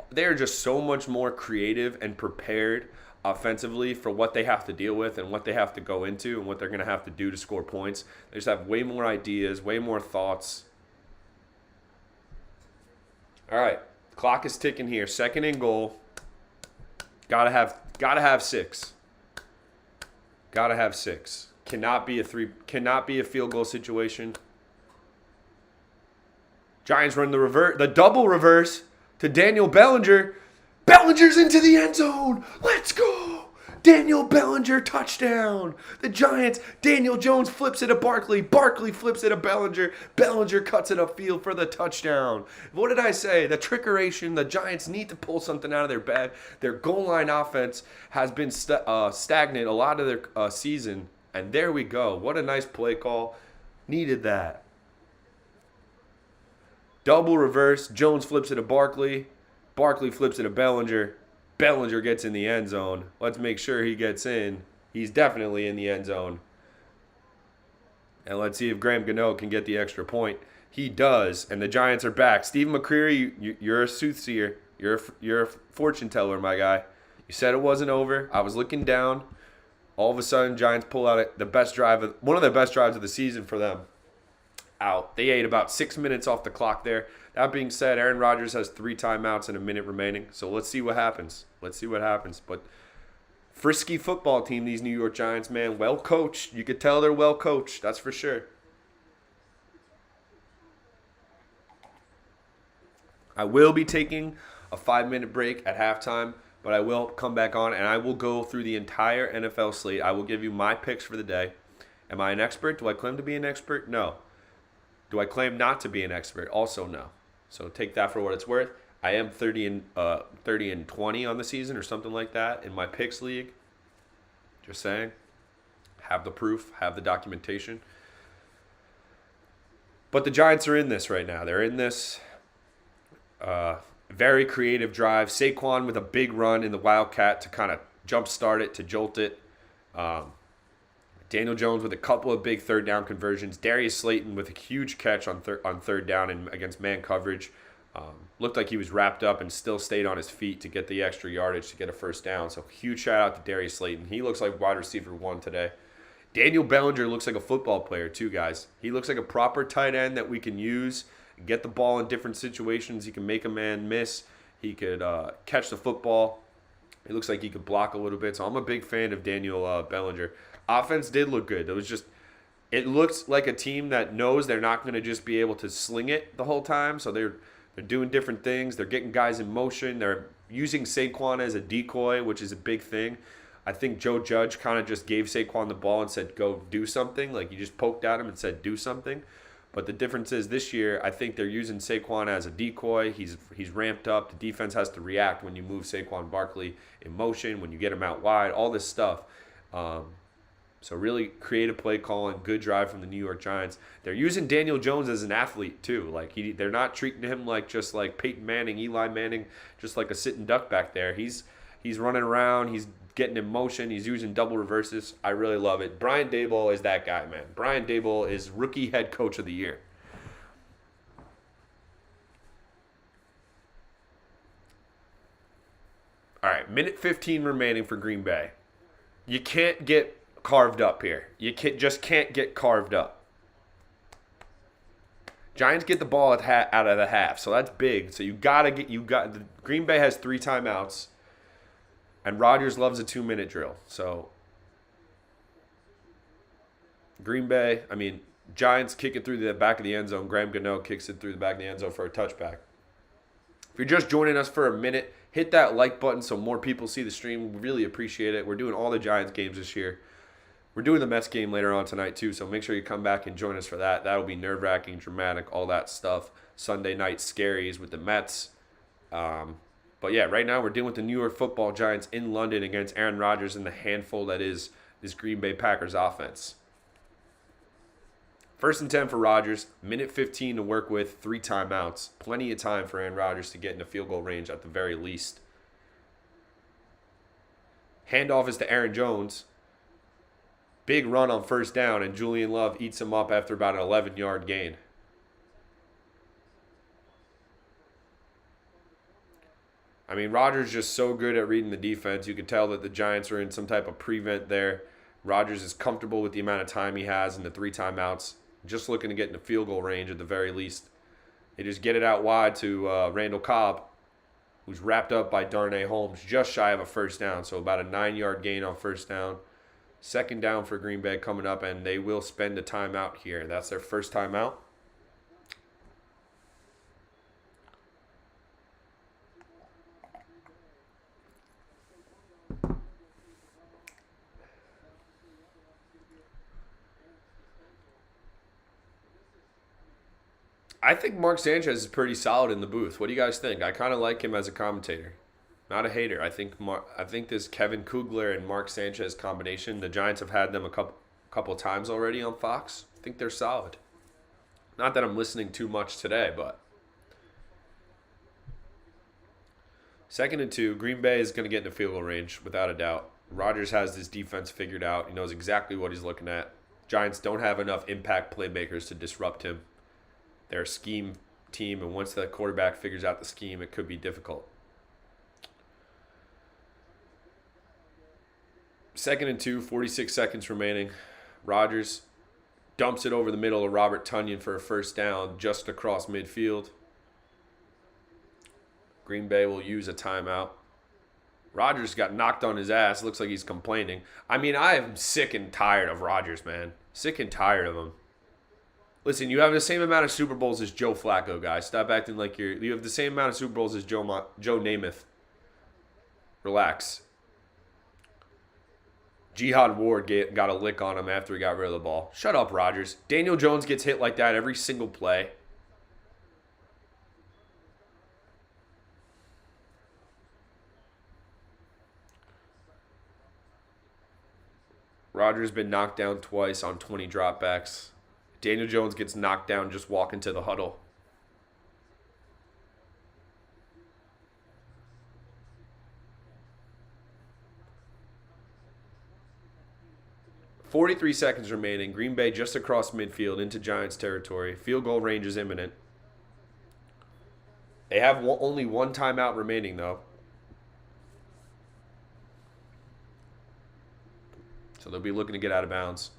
they're just so much more creative and prepared offensively for what they have to deal with and what they have to go into and what they're going to have to do to score points. They just have way more ideas, way more thoughts. All right, clock is ticking here. Second and goal. Gotta have 6. Gotta have 6. Cannot be a field goal situation. Giants run the double reverse to Daniel Bellinger. Bellinger's into the end zone. Let's go. Daniel Bellinger touchdown. The Giants, Daniel Jones flips it to Barkley. Barkley flips it to Bellinger. Bellinger cuts it upfield for the touchdown. What did I say? The trickeration. The Giants need to pull something out of their bag. Their goal line offense has been stagnant a lot of their season. And there we go. What a nice play call. Needed that. Double reverse. Jones flips it to Barkley. Barkley flips it to Bellinger. Bellinger gets in the end zone. Let's make sure he gets in. He's definitely in the end zone. And let's see if Graham Gano can get the extra point. He does, and the Giants are back. Steve McCreary, you're a soothsayer. You're a fortune teller, my guy. You said it wasn't over. I was looking down. All of a sudden, Giants pull out one of the best drives of the season for them. Out. They ate about 6 minutes off the clock there. That being said, Aaron Rodgers has 3 timeouts and a minute remaining. So let's see what happens. But frisky football team, these New York Giants, man. Well coached. You could tell they're well coached. That's for sure. I will be taking a 5-minute break at halftime, but I will come back on and I will go through the entire NFL slate. I will give you my picks for the day. Am I an expert? Do I claim to be an expert? No. Do I claim not to be an expert? Also, no. So take that for what it's worth. I am 30 and 20 on the season or something like that in my picks league. Just saying. Have the proof, have the documentation. But the Giants are in this right now. They're in this very creative drive. Saquon with a big run in the Wildcat to kind of jumpstart it, to jolt it. Daniel Jones with a couple of big third down conversions. Darius Slayton with a huge catch on third down against man coverage. Looked like he was wrapped up and still stayed on his feet to get the extra yardage to get a first down. So huge shout out to Darius Slayton. He looks like wide receiver 1 today. Daniel Bellinger looks like a football player too, guys. He looks like a proper tight end that we can use, get the ball in different situations. He can make a man miss. He could catch the football. He looks like he could block a little bit. So I'm a big fan of Daniel Bellinger. Offense did look good. It looks like a team that knows they're not going to just be able to sling it the whole time. So they're doing different things. They're getting guys in motion. They're using Saquon as a decoy, which is a big thing. I think Joe Judge kind of just gave Saquon the ball and said, go do something. Like he just poked at him and said, do something. But the difference is this year, I think they're using Saquon as a decoy. He's ramped up. The defense has to react when you move Saquon Barkley in motion, when you get him out wide, all this stuff. So really creative play calling, good drive from the New York Giants. They're using Daniel Jones as an athlete too. Like they're not treating him like just like Peyton Manning, Eli Manning, just like a sitting duck back there. He's running around. He's getting in motion. He's using double reverses. I really love it. Brian Daboll is that guy, man. Brian Daboll is rookie head coach of the year. All right, minute 15 remaining for Green Bay. You can't get carved up here. You can't get carved up. Giants get the ball out of the half, so that's big. So Green Bay has 3 timeouts, and Rodgers loves a 2-minute drill. So Giants kick it through the back of the end zone. Graham Gano kicks it through the back of the end zone for a touchback. If you're just joining us for a minute, hit that like button so more people see the stream. We really appreciate it. We're doing all the Giants games this year. We're doing the Mets game later on tonight too, so make sure you come back and join us for that. That'll be nerve-wracking, dramatic, all that stuff. Sunday night scaries with the Mets. But yeah, right now we're dealing with the New York Football Giants in London against Aaron Rodgers and the handful that is this Green Bay Packers offense. 1st and 10 for Rodgers, minute 15 to work with, 3 timeouts. Plenty of time for Aaron Rodgers to get into field goal range at the very least. Handoff is to Aaron Jones. Big run on 1st down, and Julian Love eats him up after about an 11-yard gain. I mean, Rodgers just so good at reading the defense. You can tell that the Giants are in some type of prevent there. Rodgers is comfortable with the amount of time he has in the 3 timeouts. Just looking to get into field goal range at the very least. They just get it out wide to Randall Cobb, who's wrapped up by Darnay Holmes, just shy of a 1st down. So about a 9-yard gain on 1st down. 2nd down for Green Bay coming up, and they will spend a timeout here. That's their 1st timeout. I think Mark Sanchez is pretty solid in the booth. What do you guys think? I kind of like him as a commentator. Not a hater. I think this Kevin Kugler and Mark Sanchez combination, the Giants have had them a couple times already on Fox. I think they're solid. Not that I'm listening too much today, but 2nd and 2. Green Bay is going to get into field goal range without a doubt. Rodgers has this defense figured out. He knows exactly what he's looking at. Giants don't have enough impact playmakers to disrupt him. They're a scheme team, and once the quarterback figures out the scheme, it could be difficult. 2nd and 2, 46 seconds remaining. Rodgers dumps it over the middle of Robert Tonyan for a 1st down just across midfield. Green Bay will use a timeout. Rodgers got knocked on his ass. Looks like he's complaining. I mean, I am sick and tired of Rodgers, man. Sick and tired of him. Listen, you have the same amount of Super Bowls as Joe Flacco, guys. Stop acting like you have the same amount of Super Bowls as Joe Namath. Relax. Jihad Ward got a lick on him after he got rid of the ball. Shut up, Rodgers. Daniel Jones gets hit like that every single play. Rodgers been knocked down twice on 20 dropbacks. Daniel Jones gets knocked down just walking to the huddle. .43 seconds remaining. Green Bay just across midfield into Giants territory. Field goal range is imminent. They have only 1 timeout remaining, though. So they'll be looking to get out of bounds.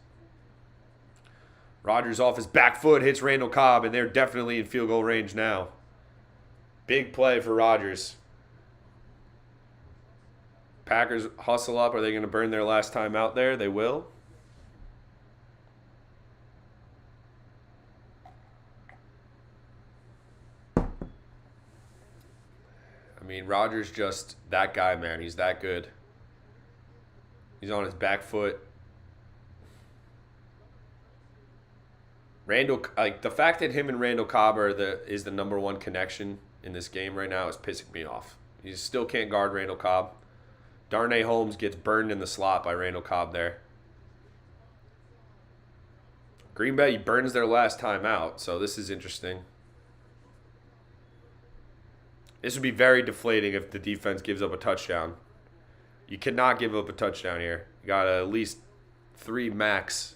Rodgers off his back foot hits Randall Cobb, and they're definitely in field goal range now. Big play for Rodgers. Packers hustle up. Are they going to burn their last time out there? They will. I mean, Rodgers just that guy, man. He's that good. He's on his back foot. Randall, like the fact that him and Randall Cobb is the number 1 connection in this game right now is pissing me off. He still can't guard Randall Cobb. Darnay Holmes gets burned in the slot by Randall Cobb there. Green Bay burns their last time out, so this is interesting. This would be very deflating if the defense gives up a touchdown. You cannot give up a touchdown here. You got at least 3 max.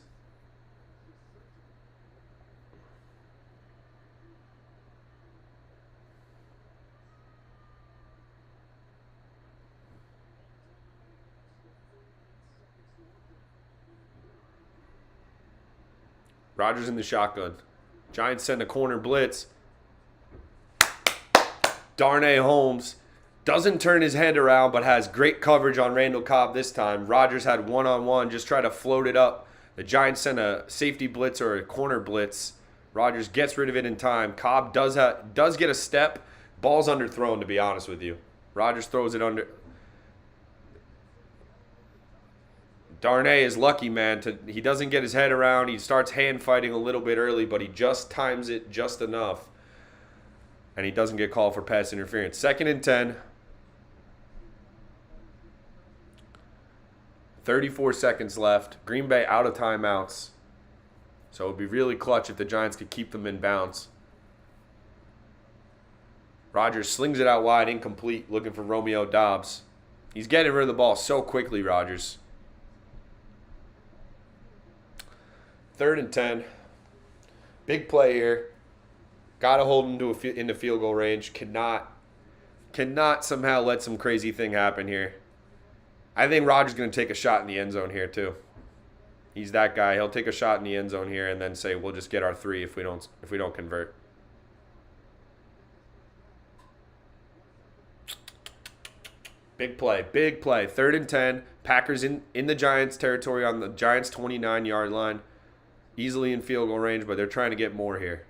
Rodgers in the shotgun. Giants send a corner blitz. Darnay Holmes doesn't turn his head around, but has great coverage on Randall Cobb this time. Rodgers had one-on-one, just try to float it up. The Giants send a safety blitz or a corner blitz. Rodgers gets rid of it in time. Cobb does get a step. Ball's underthrown, to be honest with you. Rodgers throws it under. Darnay is lucky, man. He doesn't get his head around. He starts hand fighting a little bit early, but he just times it just enough. And he doesn't get called for pass interference. 2nd and 10. 34 seconds left. Green Bay out of timeouts. So it would be really clutch if the Giants could keep them in bounds. Rodgers slings it out wide, incomplete, looking for Romeo Doubs. He's getting rid of the ball so quickly, Rodgers. 3rd and 10. Big play here. Got to hold him into field goal range. Cannot somehow let some crazy thing happen here. I think Rodgers is going to take a shot in the end zone here too. He's that guy. He'll take a shot in the end zone here and then say, "We'll just get our 3 if we don't convert." Big play. 3rd and 10. Packers in the Giants territory on the Giants 29-yard line. Easily in field goal range, but they're trying to get more here.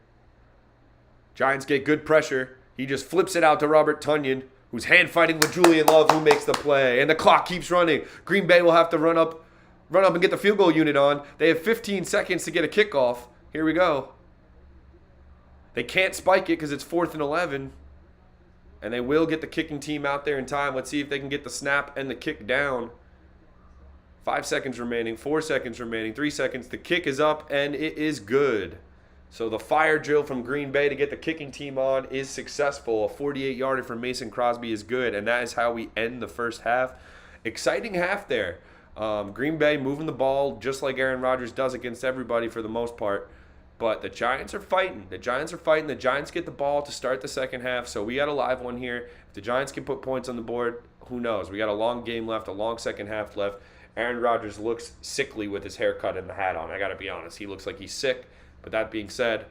Giants get good pressure. He just flips it out to Robert Tonyan, who's hand fighting with Julian Love, who makes the play. And the clock keeps running. Green Bay will have to run up and get the field goal unit on. They have 15 seconds to get a kickoff. Here we go. They can't spike it because it's 4th and 11. And they will get the kicking team out there in time. Let's see if they can get the snap and the kick down. 5 seconds remaining, 4 seconds remaining, 3 seconds. The kick is up, and it is good. So the fire drill from Green Bay to get the kicking team on is successful. A 48-yarder from Mason Crosby is good, and that is how we end the first half. Exciting half there. Green Bay moving the ball just like Aaron Rodgers does against everybody for the most part. But the Giants are fighting. The Giants get the ball to start the second half, so we got a live one here. If the Giants can put points on the board, who knows? We got a long game left, a long second half left. Aaron Rodgers looks sickly with his haircut and the hat on. I got to be honest. He looks like he's sick. But that being said,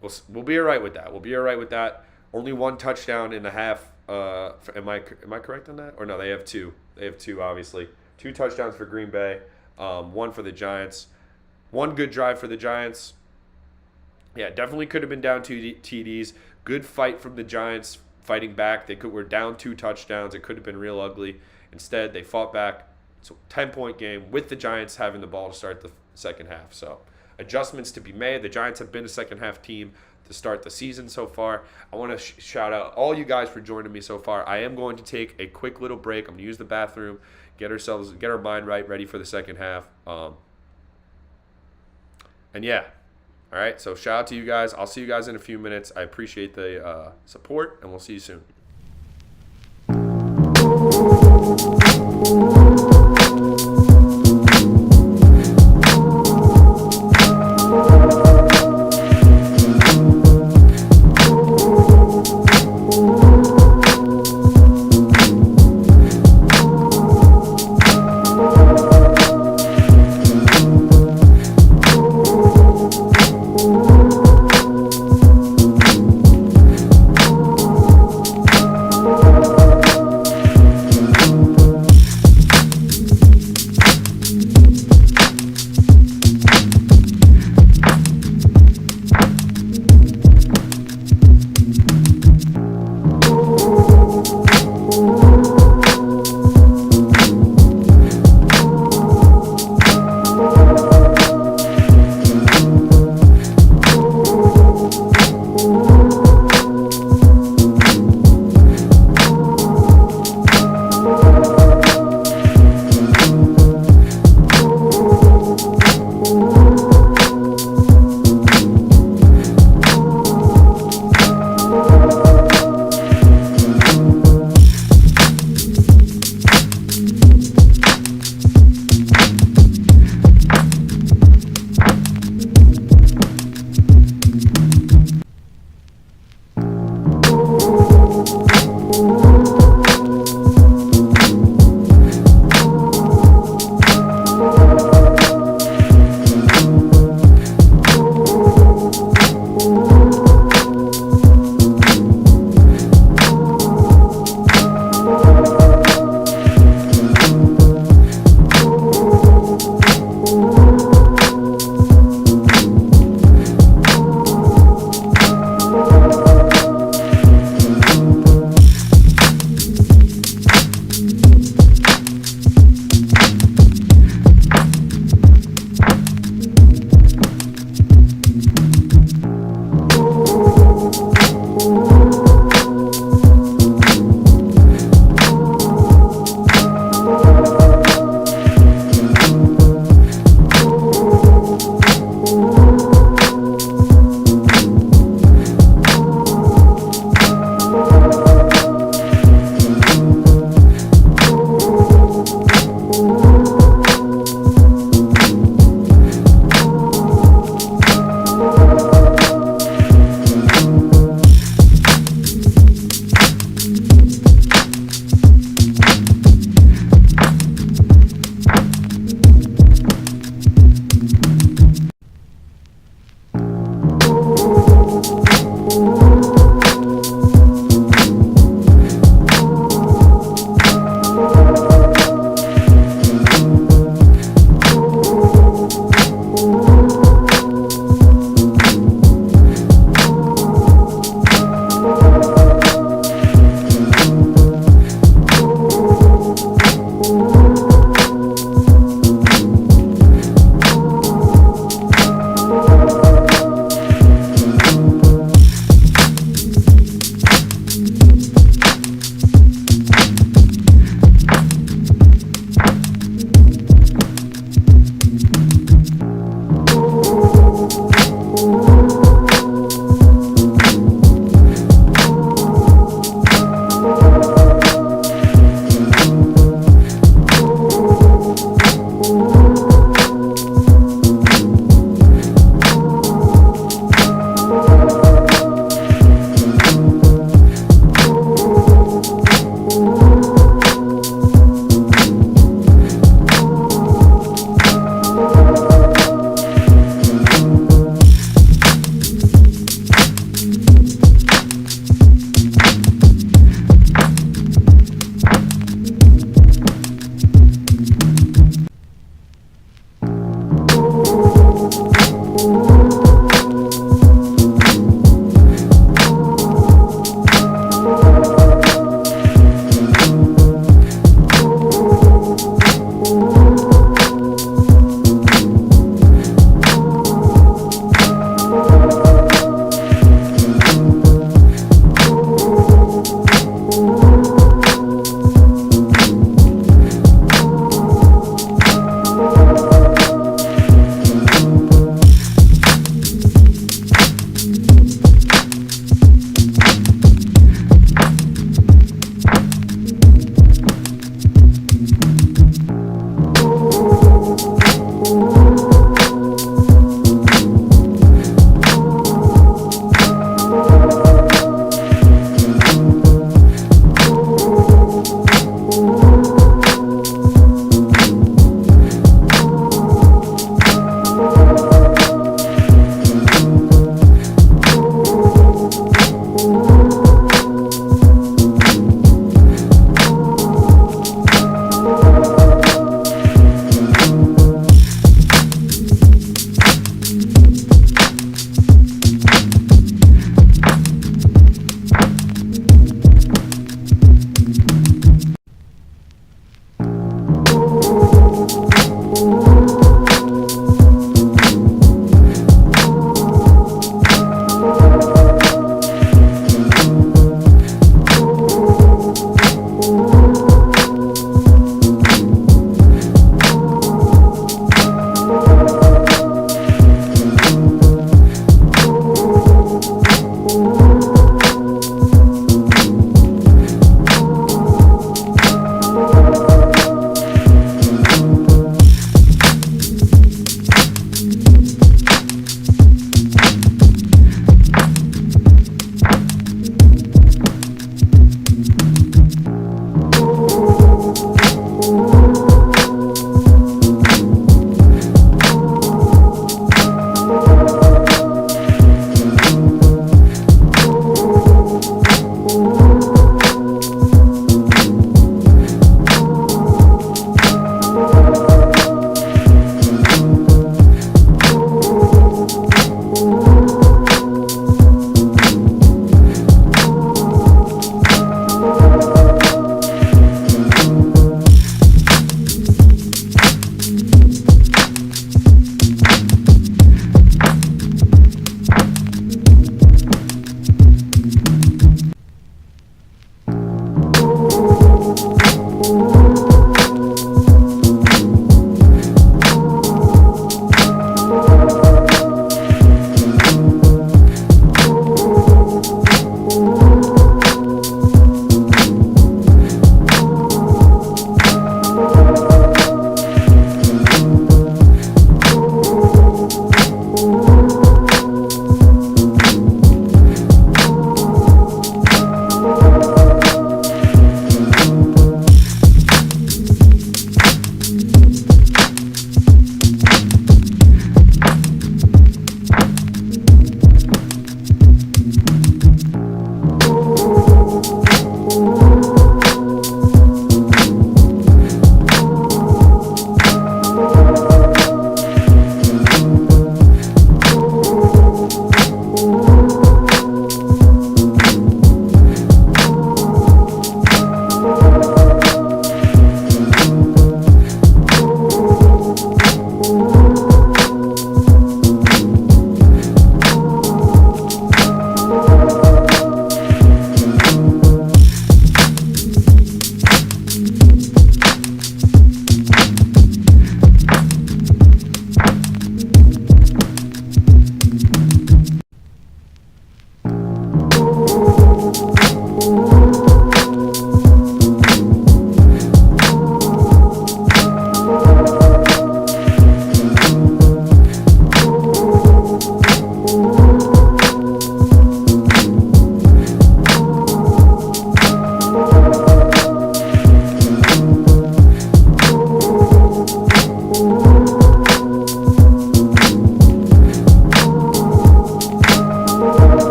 we'll be all right with that. Only 1 touchdown in the half. Am I correct on that? Or no, they have 2. They have 2, obviously. 2 touchdowns for Green Bay, 1 for the Giants. 1 good drive for the Giants. Yeah, definitely could have been down 2 TDs. Good fight from the Giants fighting back. They were down 2 touchdowns. It could have been real ugly. Instead, they fought back. It's a 10-point game with the Giants having the ball to start the second half. So adjustments to be made. The Giants have been a second-half team to start the season so far. I want to shout out all you guys for joining me so far. I am going to take a quick little break. I'm going to use the bathroom, get our mind ready for the second half. And yeah, all right, so shout out to you guys. I'll see you guys in a few minutes. I appreciate the support, and we'll see you soon.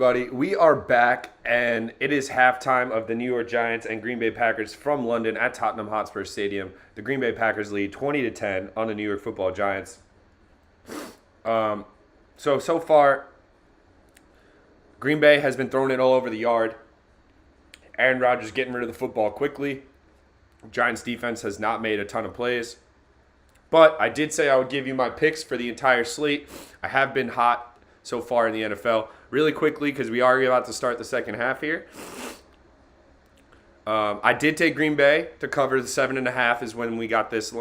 everybody? We are back, and it is halftime of the New York Giants and Green Bay Packers from London at Tottenham Hotspur Stadium. The Green Bay Packers lead 20-10 on the New York Football Giants. So far, Green Bay has been throwing it all over the yard. Aaron Rodgers getting rid of the football quickly. Giants defense has not made a ton of plays. But I did say I would give you my picks for the entire slate. I have been hot so far in the NFL. Really quickly, because we are about to start the second half here. I did take Green Bay to cover the 7.5 is when we got this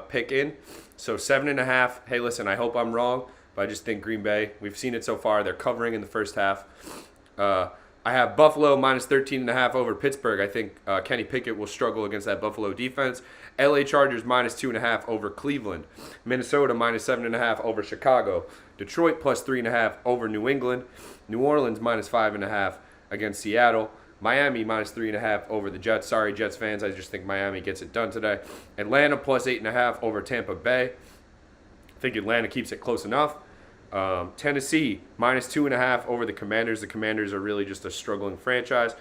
pick in. So 7.5. Hey, listen, I hope I'm wrong, but I just think Green Bay, we've seen it so far. They're covering in the first half. I have Buffalo minus 13.5 over Pittsburgh. I think Kenny Pickett will struggle against that Buffalo defense. LA Chargers minus 2.5 over Cleveland. Minnesota minus 7.5 over Chicago. Detroit plus 3.5 over New England. New Orleans minus 5.5 against Seattle. Miami minus 3.5 over the Jets. Sorry, Jets fans. I just think Miami gets it done today. Atlanta plus 8.5 over Tampa Bay. I think Atlanta keeps it close enough. Tennessee minus 2.5 over the Commanders. The Commanders are really just a struggling franchise.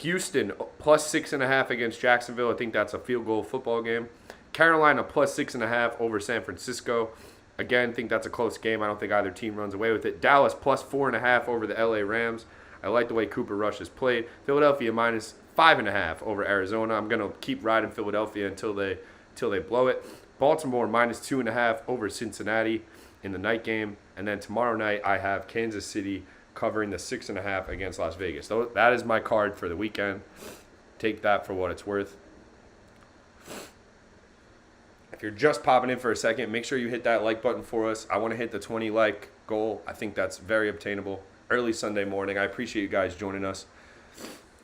Houston plus 6.5 against Jacksonville. I think that's a field goal football game. Carolina plus 6.5 over San Francisco. Again, think that's a close game. I don't think either team runs away with it. Dallas plus 4.5 over the LA Rams. I like the way Cooper Rush has played. Philadelphia minus 5.5 over Arizona. I'm going to keep riding Philadelphia until they blow it. Baltimore minus 2.5 over Cincinnati in the night game. And then tomorrow night I have Kansas City covering the 6.5 against Las Vegas. So that is my card for the weekend. Take that for what it's worth. If you're just popping in for a second, make sure you hit that like button for us. I want to hit the 20 like goal. I think that's very obtainable. Early Sunday morning. I appreciate you guys joining us.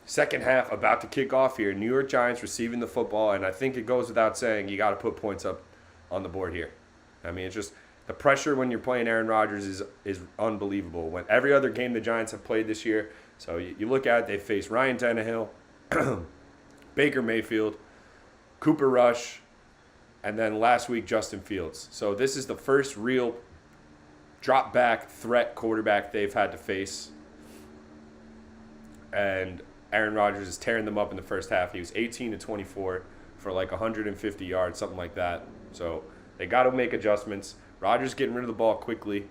Second half about to kick off here. New York Giants receiving the football, and I think it goes without saying you got to put points up on the board here. I mean, it's just the pressure when you're playing Aaron Rodgers is unbelievable. When every other game the Giants have played this year, so you look at it, they face Ryan Tannehill, Baker Mayfield, Cooper Rush, and then last week Justin Fields. So this is the first real drop back threat quarterback they've had to face. And Aaron Rodgers is tearing them up in the first half. He was 18-24 for like 150 yards, something like that. So they got to make adjustments. Rodgers getting rid of the ball quickly.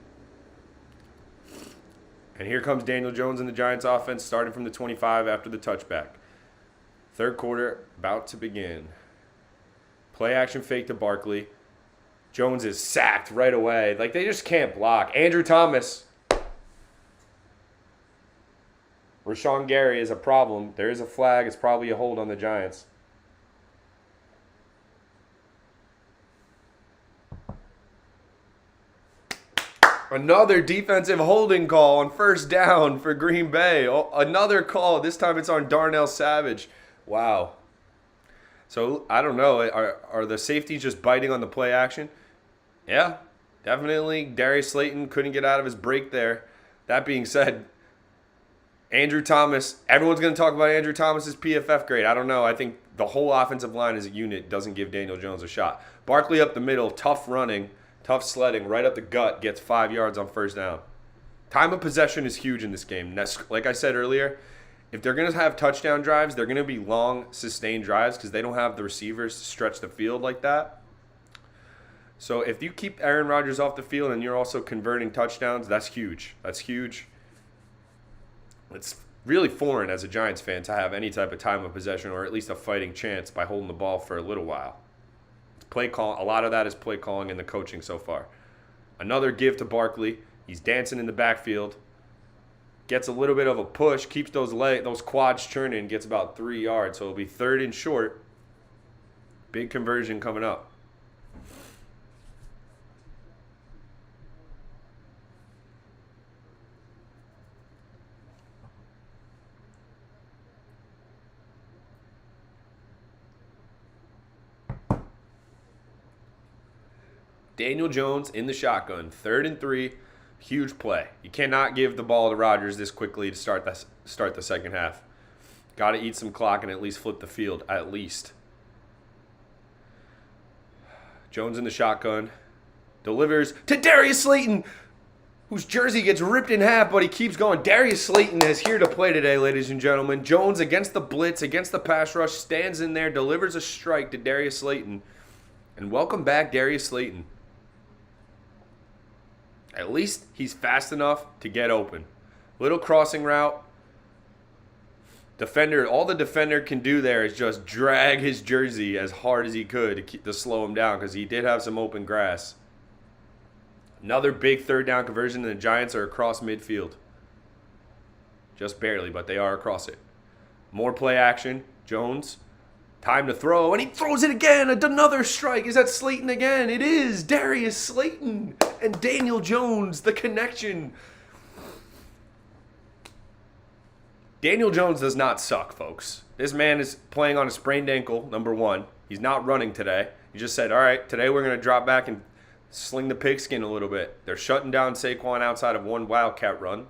And here comes Daniel Jones in the Giants offense starting from the 25 after the touchback. Third quarter about to begin. Play action fake to Barkley. Jones is sacked right away. Like, they just can't block. Andrew Thomas. Rashawn Gary is a problem. There is a flag. It's probably a hold on the Giants. Another defensive holding call on first down for Green Bay. Oh, another call. This time it's on Darnell Savage. Wow. So, I don't know. Are the safeties just biting on the play action? Yeah, definitely. Darius Slayton couldn't get out of his break there. That being said, Andrew Thomas, everyone's going to talk about Andrew Thomas's PFF grade. I don't know. I think the whole offensive line as a unit doesn't give Daniel Jones a shot. Barkley up the middle, tough running, tough sledding, right up the gut, gets 5 yards on first down. Time of possession is huge in this game. Like I said earlier, if they're going to have touchdown drives, they're going to be long, sustained drives because they don't have the receivers to stretch the field like that. So if you keep Aaron Rodgers off the field and you're also converting touchdowns, that's huge. That's huge. It's really foreign as a Giants fan to have any type of time of possession or at least a fighting chance by holding the ball for a little while. It's play call. A lot of that is play calling and the coaching so far. Another give to Barkley. He's dancing in the backfield. Gets a little bit of a push, keeps those quads churning, gets about 3 yards. So it'll be third and short. Big conversion coming up. Daniel Jones in the shotgun, 3rd and 3. Huge play. You cannot give the ball to Rodgers this quickly to start the second half. Got to eat some clock and at least flip the field, at least. Jones in the shotgun. Delivers to Darius Slayton. whose jersey gets ripped in half, but he keeps going. Darius Slayton is here to play today, ladies and gentlemen. Jones against the blitz, against the pass rush, stands in there, delivers a strike to Darius Slayton. And welcome back, Darius Slayton. At least he's fast enough to get open. Little crossing route. Defender, all the defender can do there is just drag his jersey as hard as he could to slow him down, because he did have some open grass. Another big third down conversion, and the Giants are across midfield. Just barely, but they are across it. More play action. Jones, time to throw, and he throws it again. Another strike. Is that Slayton again? It is. Darius Slayton and Daniel Jones, the connection. Daniel Jones does not suck, folks. This man is playing on a sprained ankle, number one. He's not running today. He just said, all right, today we're going to drop back and sling the pigskin a little bit. They're shutting down Saquon outside of one wildcat run.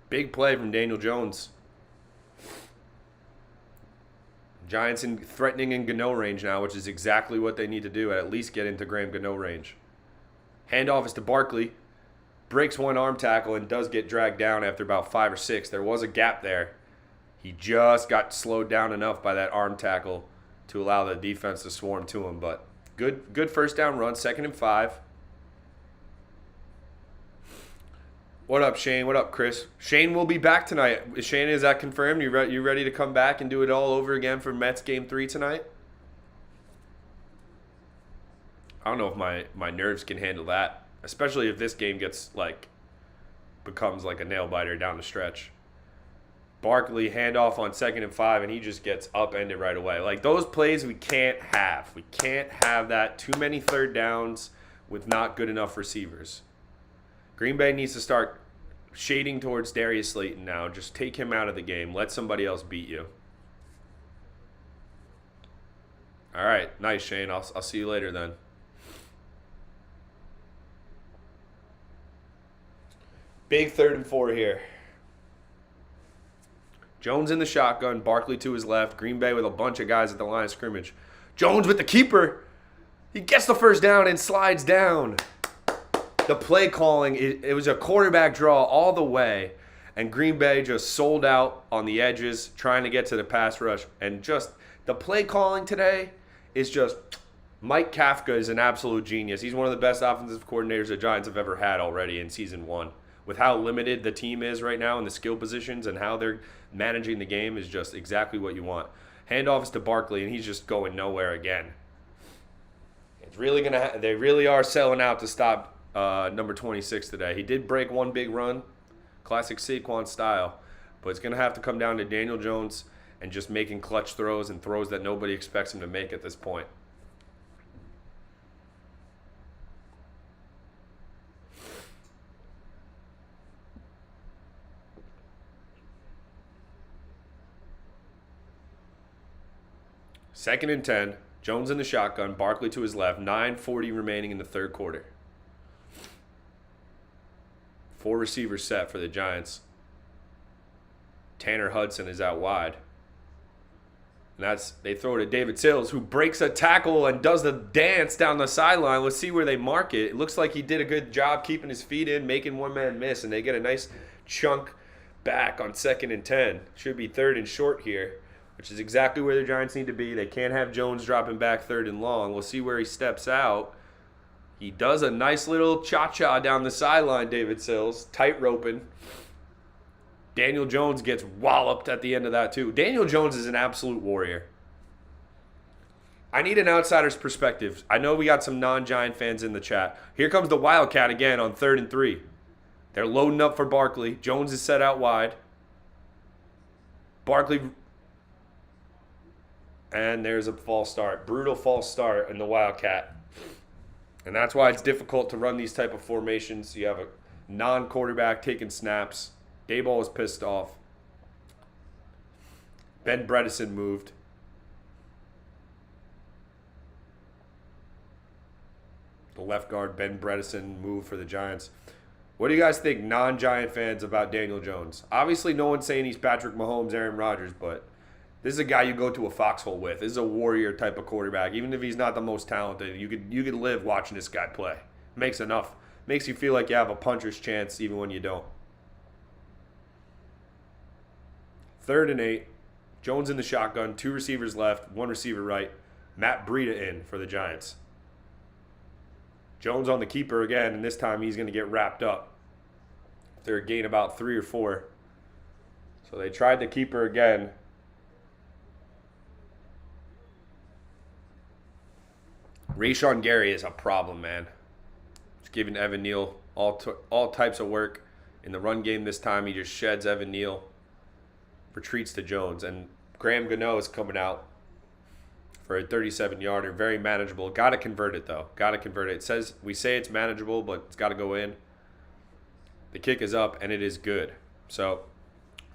Big play from Daniel Jones. Giants threatening in Gano range now, which is exactly what they need to do, at least get into Graham Gano range. Handoff is to Barkley. Breaks one arm tackle and does get dragged down after about 5 or 6. There was a gap there. He just got slowed down enough by that arm tackle to allow the defense to swarm to him. But good first down run, 2nd and 5. What up, Shane? What up, Chris? Shane will be back tonight. Shane, is that confirmed? You ready to come back and do it all over again for Mets Game 3 tonight? I don't know if my nerves can handle that. Especially if this game becomes like a nail biter down the stretch. Barkley handoff on 2nd and 5, and he just gets upended right away. Like, those plays we can't have. We can't have that. Too many third downs with not good enough receivers. Green Bay needs to start shading towards Darius Slayton now. Just take him out of the game. Let somebody else beat you. All right. Nice, Shane. I'll see you later then. Big 3rd and 4 here. Jones in the shotgun. Barkley to his left. Green Bay with a bunch of guys at the line of scrimmage. Jones with the keeper. He gets the first down and slides down. The play calling, it was a quarterback draw all the way. And Green Bay just sold out on the edges, trying to get to the pass rush. And just the play calling today is just... Mike Kafka is an absolute genius. He's one of the best offensive coordinators the Giants have ever had already in Season 1. With how limited the team is right now in the skill positions and how they're managing the game is just exactly what you want. Handoff is to Barkley, and he's just going nowhere again. It's really they really are selling out to stop number 26 today. He did break one big run, classic Saquon style, but it's going to have to come down to Daniel Jones and just making clutch throws and throws that nobody expects him to make at this point. Second and 10. Jones in the shotgun. Barkley to his left. 9:40 remaining in the third quarter. 4 receivers set for the Giants. Tanner Hudson is out wide. And they throw it to David Sills, who breaks a tackle and does the dance down the sideline. Let's see where they mark it. It looks like he did a good job keeping his feet in, making one man miss, and they get a nice chunk back on 2nd and 10. Should be 3rd and short here, which is exactly where the Giants need to be. They can't have Jones dropping back 3rd and long. We'll see where he steps out. He does a nice little cha-cha down the sideline, David Sills, tight roping. Daniel Jones gets walloped at the end of that too. Daniel Jones is an absolute warrior. I need an outsider's perspective. I know we got some non-Giant fans in the chat. Here comes the Wildcat again on 3rd and 3. They're loading up for Barkley. Jones is set out wide. Barkley... And there's a false start. Brutal false start in the Wildcat. And that's why it's difficult to run these type of formations. You have a non-quarterback taking snaps. Dayball is pissed off. Ben Bredesen moved. The left guard, Ben Bredesen, moved for the Giants. What do you guys think, non-Giant fans, about Daniel Jones? Obviously, no one's saying he's Patrick Mahomes, Aaron Rodgers, but This is a guy you go to a foxhole with. This is a warrior type of quarterback. Even if he's not the most talented, you could live watching this guy play. Makes you feel like you have a puncher's chance even when you don't. 3rd and 8. Jones in the shotgun. 2 receivers left. 1 receiver right. Matt Breida in for the Giants. Jones on the keeper again, and this time he's going to get wrapped up. They're gain about 3 or 4. So they tried the keeper again. Rashawn Gary is a problem, man. Just giving Evan Neal all types of work. In the run game this time, he just sheds Evan Neal. Retreats to Jones. And Graham Gano is coming out for a 37-yarder. Very manageable. Got to convert it, though. Got to convert it. We say it's manageable, but it's got to go in. The kick is up, and it is good. So,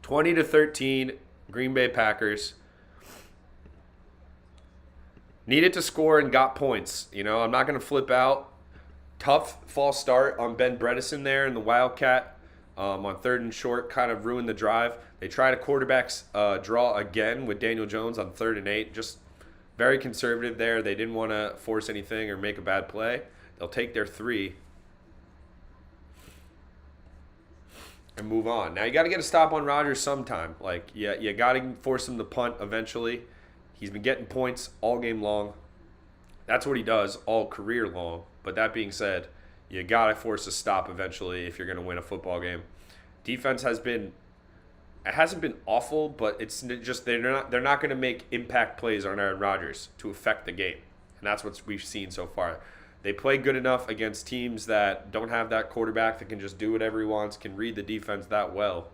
20-13, Green Bay Packers. Needed to score and got points. I'm not going to flip out. Tough false start on Ben Bredesen there in the Wildcat on 3rd and short. Kind of ruined the drive. They tried a quarterback's draw again with Daniel Jones on 3rd and 8. Just very conservative there. They didn't want to force anything or make a bad play. They'll take their 3 and move on. Now, you got to get a stop on Rodgers sometime. You got to force him to punt eventually. He's been getting points all game long. That's what he does all career long. But that being said, you got to force a stop eventually if you're going to win a football game. Defense hasn't been awful, but it's just they're not going to make impact plays on Aaron Rodgers to affect the game. And that's what we've seen so far. They play good enough against teams that don't have that quarterback that can just do whatever he wants, can read the defense that well.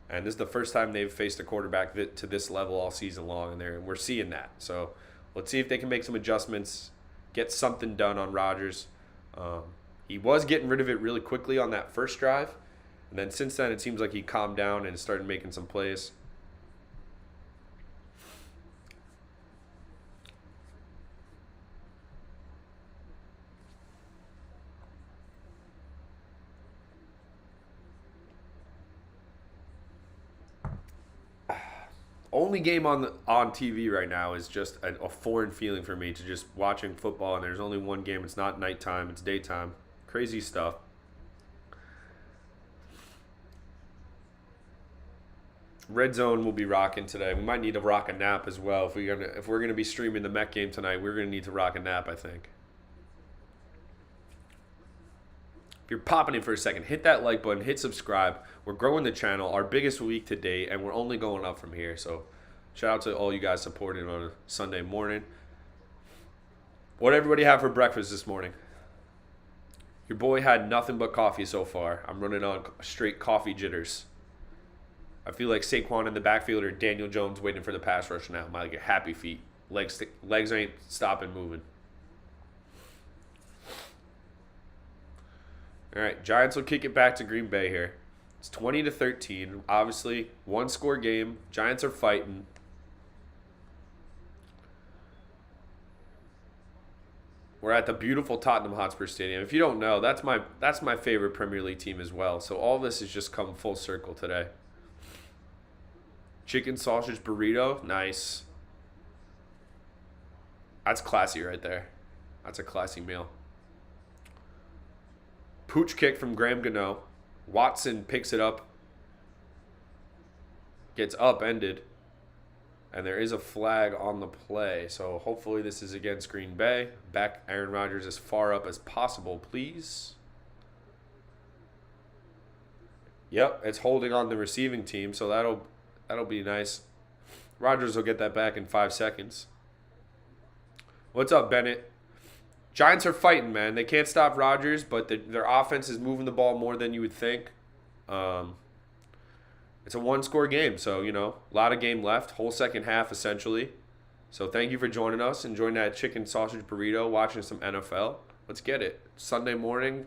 And this is the first time they've faced a quarterback to this level all season long, and we're seeing that. So let's see if they can make some adjustments, get something done on Rodgers. He was getting rid of it really quickly on that first drive, and then since then it seems like he calmed down and started making some plays. Only game on TV right now is just a foreign feeling for me to just watching football, and there's only one game. It's not nighttime, it's daytime. Crazy stuff. Red Zone will be rocking today. We might need to rock a nap as well. If we're gonna be streaming the Met game tonight, we're gonna need to rock a nap, I think. If you're popping in for a second, hit that like button, hit subscribe. We're growing the channel, our biggest week to date, and we're only going up from here. So shout out to all you guys supporting on a Sunday morning. What everybody have for breakfast this morning? Your boy had nothing but coffee so far. I'm running on straight coffee jitters. I feel like Saquon in the backfield or Daniel Jones waiting for the pass rush now. My happy feet. Legs ain't stopping moving. All right, Giants will kick it back to Green Bay here. It's 20-13. Obviously, 1-score game. Giants are fighting. We're at the beautiful Tottenham Hotspur Stadium. If you don't know, that's my favorite Premier League team as well. So all this has just come full circle today. Chicken sausage burrito, nice. That's classy right there. That's a classy meal. Pooch kick from Graham Gano. Watson picks it up. Gets upended. And there is a flag on the play. So hopefully this is against Green Bay. Back Aaron Rodgers as far up as possible, please. Yep, it's holding on the receiving team, so that'll be nice. Rodgers will get that back in 5 seconds. What's up, Bennett? Giants are fighting, man. They can't stop Rodgers, but their offense is moving the ball more than you would think. It's a 1-score game, so, a lot of game left. Whole second half, essentially. So thank you for joining us, enjoying that chicken sausage burrito, watching some NFL. Let's get it. Sunday morning.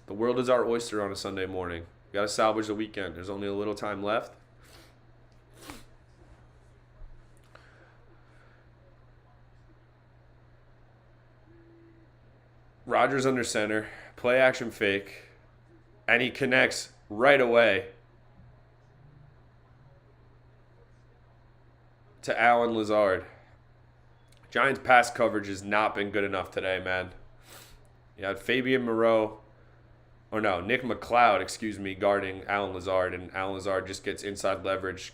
The world is our oyster on a Sunday morning. We got to salvage the weekend. There's only a little time left. Rodgers under center, play action fake, and he connects right away. to Alan Lazard. Giants pass coverage has not been good enough today, man. You had Fabian Moreau, Nick McLeod, guarding Alan Lazard, and Alan Lazard just gets inside leverage.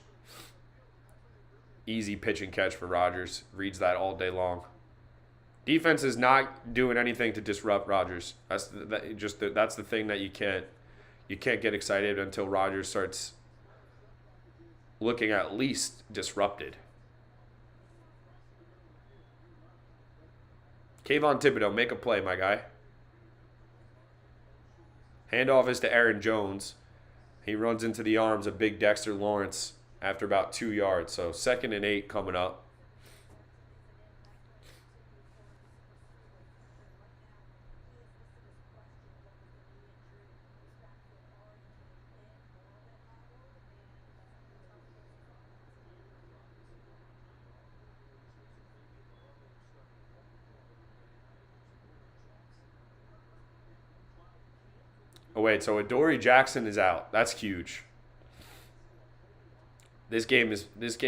Easy pitch and catch for Rodgers. Reads that all day long. Defense is not doing anything to disrupt Rodgers. That's the thing that you can't get excited until Rodgers starts looking at least disrupted. Kayvon Thibodeau, make a play, my guy. Handoff is to Aaron Jones. He runs into the arms of big Dexter Lawrence after about 2 yards. So 2nd and 8 coming up. Oh, wait, so Adoree Jackson is out. That's huge. This game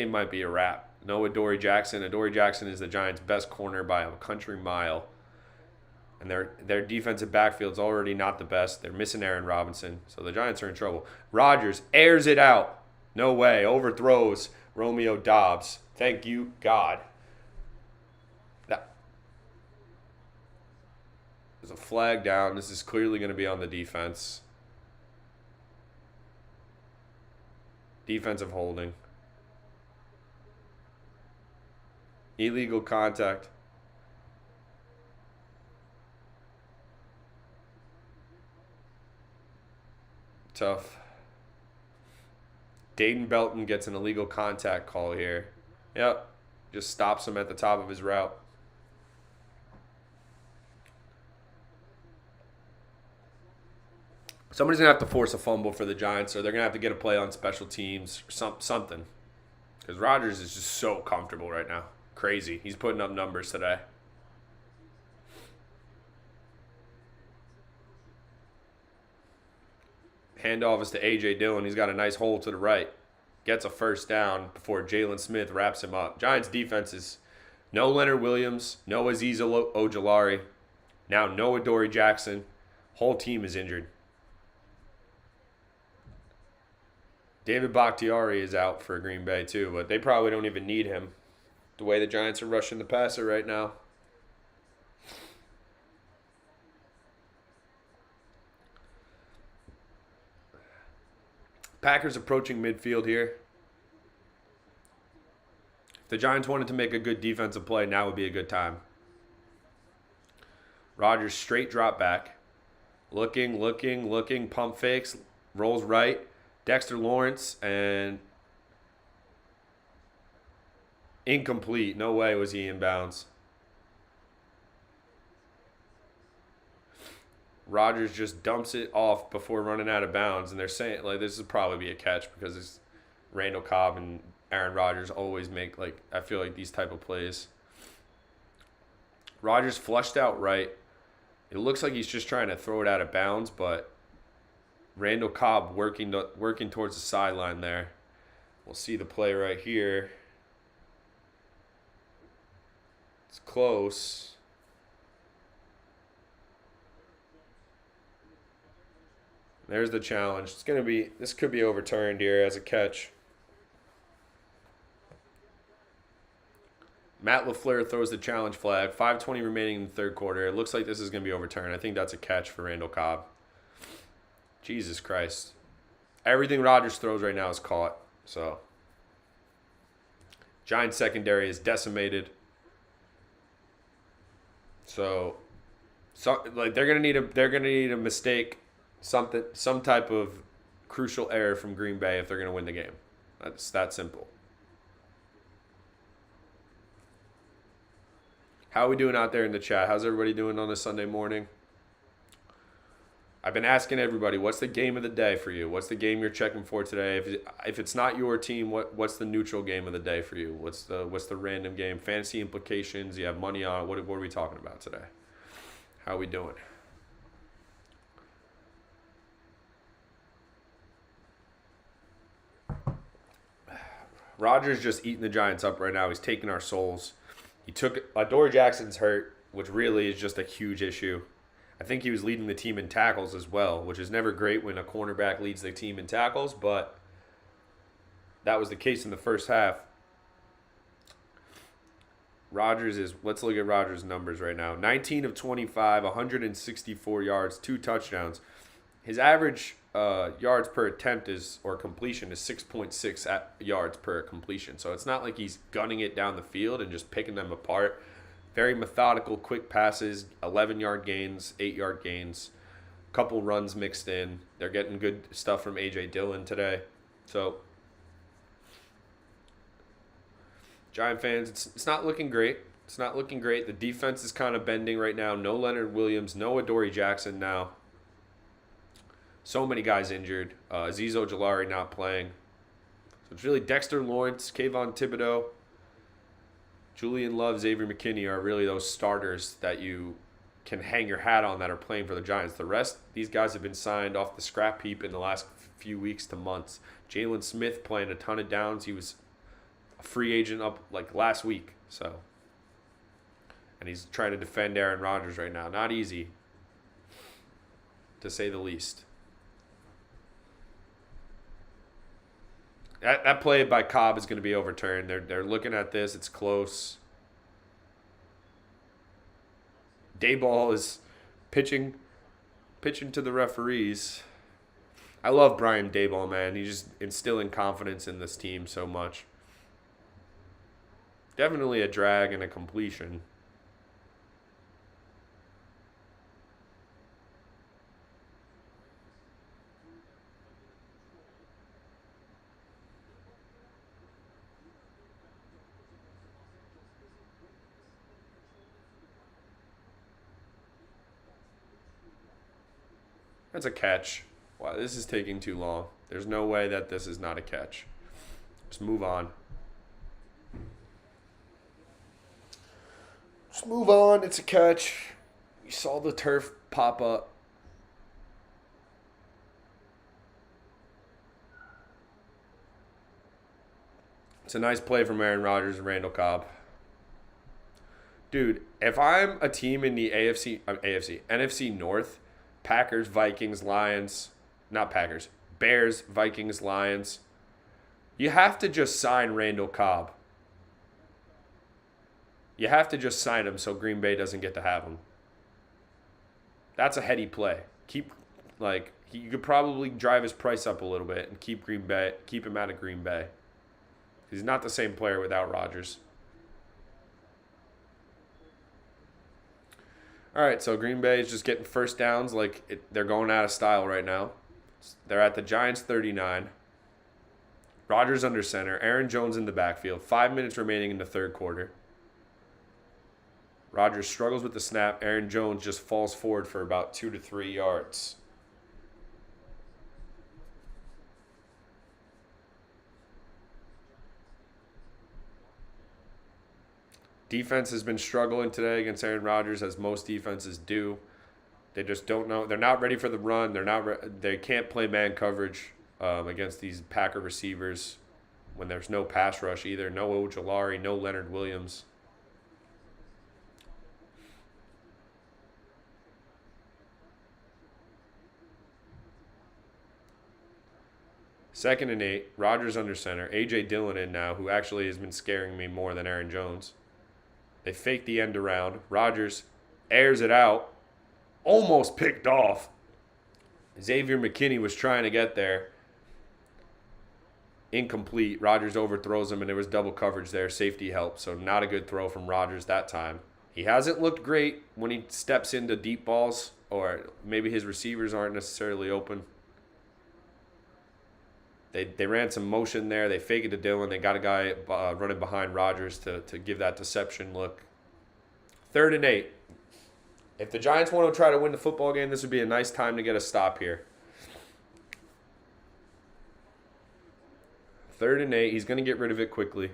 might be a wrap. No Adoree Jackson. Adoree Jackson is the Giants' best corner by a country mile. And their defensive backfield's already not the best. They're missing Aaron Robinson. So the Giants are in trouble. Rodgers airs it out. No way. Overthrows Romeo Doubs. Thank you, God. There's a flag down. This is clearly going to be on the defense. Defensive holding. Illegal contact. Tough. Dayton Belton gets an illegal contact call here. Yep. Just stops him at the top of his route. Somebody's going to have to force a fumble for the Giants, or they're going to have to get a play on special teams or something. Because Rodgers is just so comfortable right now. Crazy. He's putting up numbers today. Handoff is to A.J. Dillon. He's got a nice hole to the right. Gets a first down before Jalen Smith wraps him up. Giants defense is no Leonard Williams, no Azeez Ojulari, now no Adoree Jackson. Whole team is injured. David Bakhtiari is out for Green Bay too, but they probably don't even need him. The way the Giants are rushing the passer right now. Packers approaching midfield here. If the Giants wanted to make a good defensive play, now would be a good time. Rodgers straight drop back. Looking, pump fakes, rolls right. Dexter Lawrence, and incomplete. No way was he in bounds. Rodgers just dumps it off before running out of bounds, and they're saying this would probably be a catch because it's Randall Cobb and Aaron Rodgers always make I feel like these type of plays. Rodgers flushed out right. It looks like he's just trying to throw it out of bounds, but Randall Cobb working towards the sideline there. We'll see the play right here. It's close. There's the challenge. This could be overturned here as a catch. Matt LaFleur throws the challenge flag. 5:20 remaining in the third quarter. It looks like this is going to be overturned. I think that's a catch for Randall Cobb. Jesus Christ. Everything Rodgers throws right now is caught. So Giants secondary is decimated. So they're gonna need a mistake, some type of crucial error from Green Bay if they're gonna win the game. That's that simple. How are we doing out there in the chat? How's everybody doing on this Sunday morning? I've been asking everybody, what's the game of the day for you? What's the game you're checking for today? If it's not your team, what's the neutral game of the day for you? What's the random game? Fantasy implications? You have money on it? What are we talking about today? How are we doing? Rodgers just eating the Giants up right now. He's taking our souls. He took Adoree Jackson's hurt, which really is just a huge issue. I think he was leading the team in tackles as well, which is never great when a cornerback leads the team in tackles, but that was the case in the first half. Let's look at Rodgers' numbers right now. 19 of 25, 164 yards, 2 touchdowns. His average yards per attempt or completion is 6.6 yards per completion. So it's not like he's gunning it down the field and just picking them apart. Very methodical, quick passes, 11-yard gains, 8-yard gains, couple runs mixed in. They're getting good stuff from A.J. Dillon today. So, Giant fans, it's not looking great. It's not looking great. The defense is kind of bending right now. No Leonard Williams, no Adoree Jackson now. So many guys injured. Azeez Ojulari not playing. So it's really Dexter Lawrence, Kayvon Thibodeau, Julian Love, Xavier McKinney are really those starters that you can hang your hat on that are playing for the Giants. The rest, these guys have been signed off the scrap heap in the last few weeks to months. Jalen Smith playing a ton of downs. He was a free agent up like last week. And he's trying to defend Aaron Rodgers right now. Not easy, to say the least. That play by Cobb is going to be overturned. They're looking at this. It's close. Dayball is pitching to the referees. I love Brian Dayball, man. He's just instilling confidence in this team so much. Definitely a drag and a completion. That's a catch. Wow, this is taking too long. There's no way that this is not a catch. Just move on. Just move on. It's a catch. You saw the turf pop up. It's a nice play from Aaron Rodgers and Randall Cobb. Dude, if I'm a team in the NFC North, Packers, Vikings, Lions, Bears, Vikings, Lions, you have to just sign Randall Cobb. You have to just sign him so Green Bay doesn't get to have him. That's a heady play. You could probably drive his price up a little bit and keep him out of Green Bay. He's not the same player without Rodgers. All right, so Green Bay is just getting first downs they're going out of style right now. They're at the Giants 39. Rodgers under center. Aaron Jones in the backfield. 5 minutes remaining in the third quarter. Rodgers struggles with the snap. Aaron Jones just falls forward for about 2 to 3 yards. Defense has been struggling today against Aaron Rodgers, as most defenses do. They just don't know. They're not ready for the run. They can't play man coverage against these Packer receivers when there's no pass rush either. No Ojulari, no Leonard Williams. Second and 8. Rodgers under center. A.J. Dillon in now, who actually has been scaring me more than Aaron Jones. They fake the end around. Rodgers airs it out. Almost picked off. Xavier McKinney was trying to get there. Incomplete. Rodgers overthrows him, and there was double coverage there. Safety help. So not a good throw from Rodgers that time. He hasn't looked great when he steps into deep balls, or maybe his receivers aren't necessarily open. They ran some motion there. They fake it to Dillon. They got a guy running behind Rodgers to give that deception look. 3rd and 8. If the Giants want to try to win the football game, this would be a nice time to get a stop here. 3rd and 8. He's going to get rid of it quickly.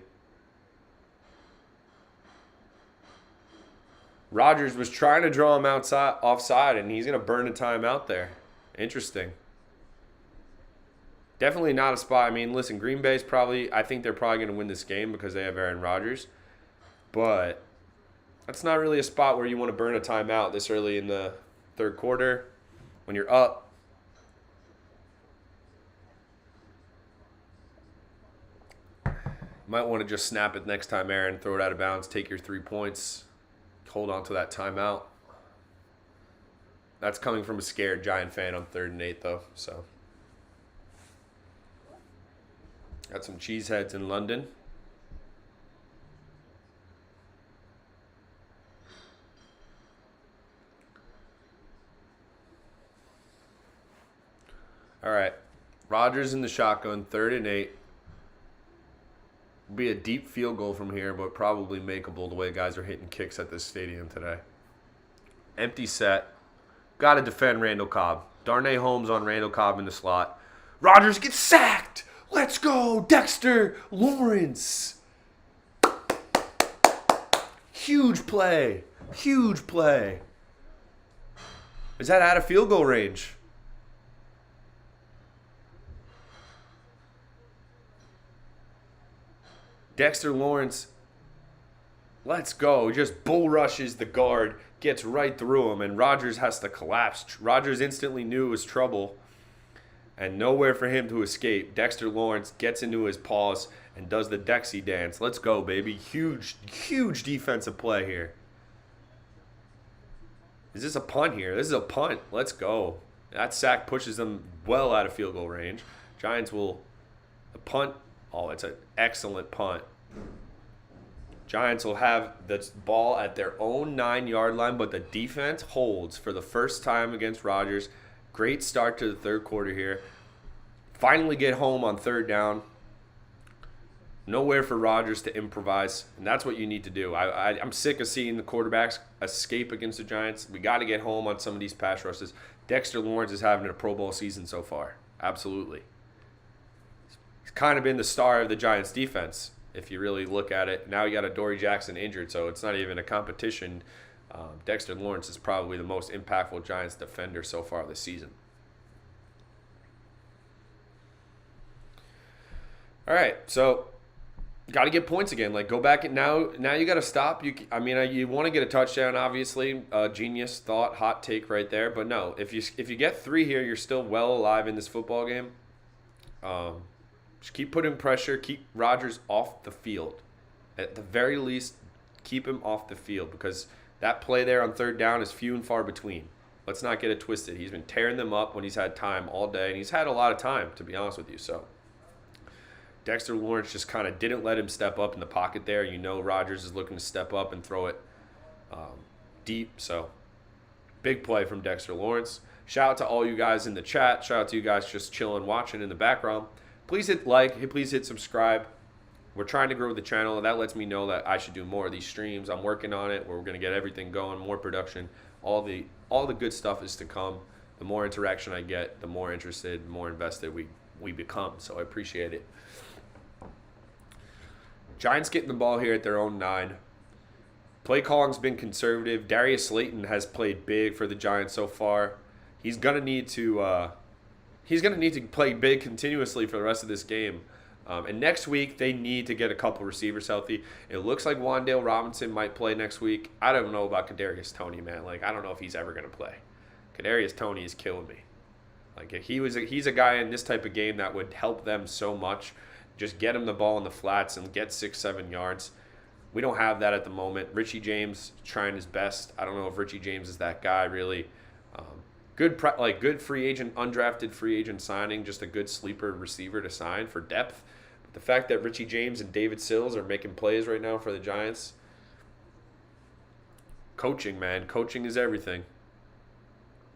Rodgers was trying to draw him offside, and he's going to burn a timeout there. Interesting. Definitely not a spot. I mean, listen, Green Bay's probably, I think they're probably going to win this game because they have Aaron Rodgers. But that's not really a spot where you want to burn a timeout this early in the third quarter when you're up. You might want to just snap it next time, Aaron. Throw it out of bounds. Take your 3 points. Hold on to that timeout. That's coming from a scared Giant fan on 3rd and 8, though. So, got some cheeseheads in London. All right. Rodgers in the shotgun, 3rd and 8. Be a deep field goal from here, but probably makeable the way guys are hitting kicks at this stadium today. Empty set. Got to defend Randall Cobb. Darnay Holmes on Randall Cobb in the slot. Rodgers gets sacked. Let's go, Dexter Lawrence. Huge play. Huge play. Is that out of field goal range? Dexter Lawrence, let's go. Just bull rushes the guard, gets right through him, and Rodgers has to collapse. Rodgers instantly knew it was trouble, and nowhere for him to escape. Dexter Lawrence gets into his paws and does the Dexy dance. Let's go, baby. Huge, huge defensive play here. Is this a punt here? This is a punt. Let's go. That sack pushes them well out of field goal range. Giants will punt. Oh, it's an excellent punt. Giants will have the ball at their own 9-yard line, but the defense holds for the first time against Rodgers. Great start to the third quarter here. Finally get home on 3rd down. Nowhere for Rodgers to improvise, and that's what you need to do. I'm sick of seeing the quarterbacks escape against the Giants. We got to get home on some of these pass rushes. Dexter Lawrence is having a Pro Bowl season so far. Absolutely. He's kind of been the star of the Giants' defense, if you really look at it. Now you got a Dory Jackson injured, so it's not even a competition. Dexter Lawrence is probably the most impactful Giants defender so far this season. All right, so got to get points again. Like, go back and now you got to stop. You want to get a touchdown, obviously. Genius thought, hot take right there. But no, if you get 3 here, you're still well alive in this football game. Just keep putting pressure. Keep Rodgers off the field. At the very least, keep him off the field because that play there on 3rd down is few and far between. Let's not get it twisted. He's been tearing them up when he's had time all day, and he's had a lot of time, to be honest with you. So Dexter Lawrence just kind of didn't let him step up in the pocket there. You know Rodgers is looking to step up and throw it deep. So big play from Dexter Lawrence. Shout out to all you guys in the chat. Shout out to you guys just chilling, watching in the background. Please hit like. Please hit subscribe. We're trying to grow the channel, and that lets me know that I should do more of these streams. I'm working on it. We're going to get everything going, more production. All the good stuff is to come. The more interaction I get, the more interested, the more invested we become. So I appreciate it. Giants getting the ball here at their own 9. Play calling's been conservative. Darius Slayton has played big for the Giants so far. He's gonna need to play big continuously for the rest of this game. And next week they need to get a couple receivers healthy. It looks like Wan'Dale Robinson might play next week. I don't know about Kadarius Toney, man. Like, I don't know if he's ever gonna play. Kadarius Toney is killing me. Like, he's a guy in this type of game that would help them so much. Just get him the ball in the flats and get 6-7 yards. We don't have that at the moment. Richie James trying his best. I don't know if Richie James is that guy really. Good free agent, undrafted free agent signing, just a good sleeper receiver to sign for depth. But the fact that Richie James and David Sills are making plays right now for the Giants. Coaching, man. Coaching is everything.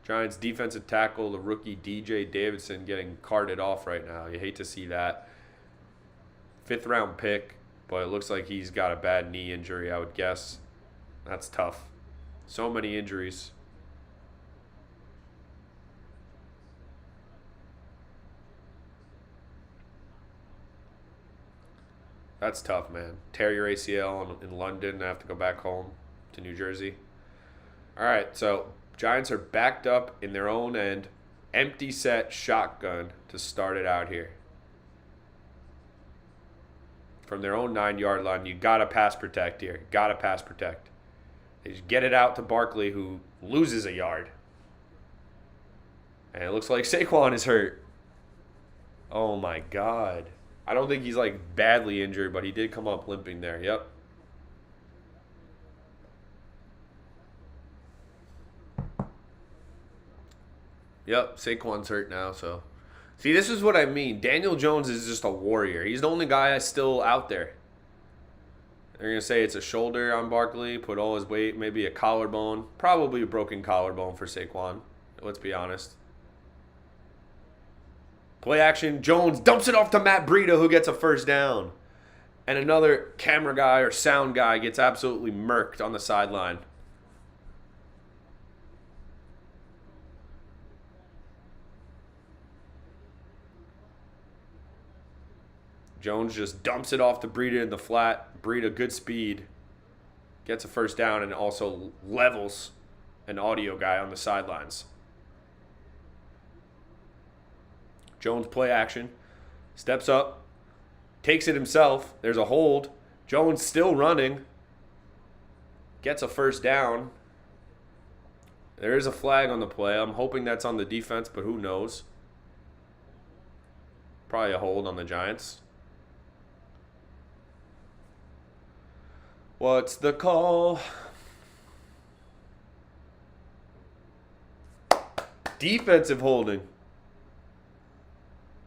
Giants defensive tackle, the rookie DJ Davidson getting carted off right now. You hate to see that. 5th round pick, but it looks like he's got a bad knee injury, I would guess. That's tough. So many injuries. That's tough, man. Tear your ACL in London and have to go back home to New Jersey. All right, so Giants are backed up in their own end. Empty set shotgun to start it out here. From their own 9-yard line, you got to pass protect here. Got to pass protect. They just get it out to Barkley, who loses a yard. And it looks like Saquon is hurt. Oh, my God. I don't think he's, like, badly injured, but he did come up limping there. Yep. Yep, Saquon's hurt now, so. See, this is what I mean. Daniel Jones is just a warrior. He's the only guy still out there. They're going to say it's a shoulder on Barkley, put all his weight, maybe a collarbone. Probably a broken collarbone for Saquon. Let's be honest. Play action. Jones dumps it off to Matt Breida, who gets a first down. And another camera guy or sound guy gets absolutely murked on the sideline. Jones just dumps it off to Breida in the flat. Breida, good speed. Gets a first down and also levels an audio guy on the sidelines. Jones play action. Steps up. Takes it himself. There's a hold. Jones still running. Gets a first down. There is a flag on the play. I'm hoping that's on the defense, but who knows? Probably a hold on the Giants. What's the call? Defensive holding.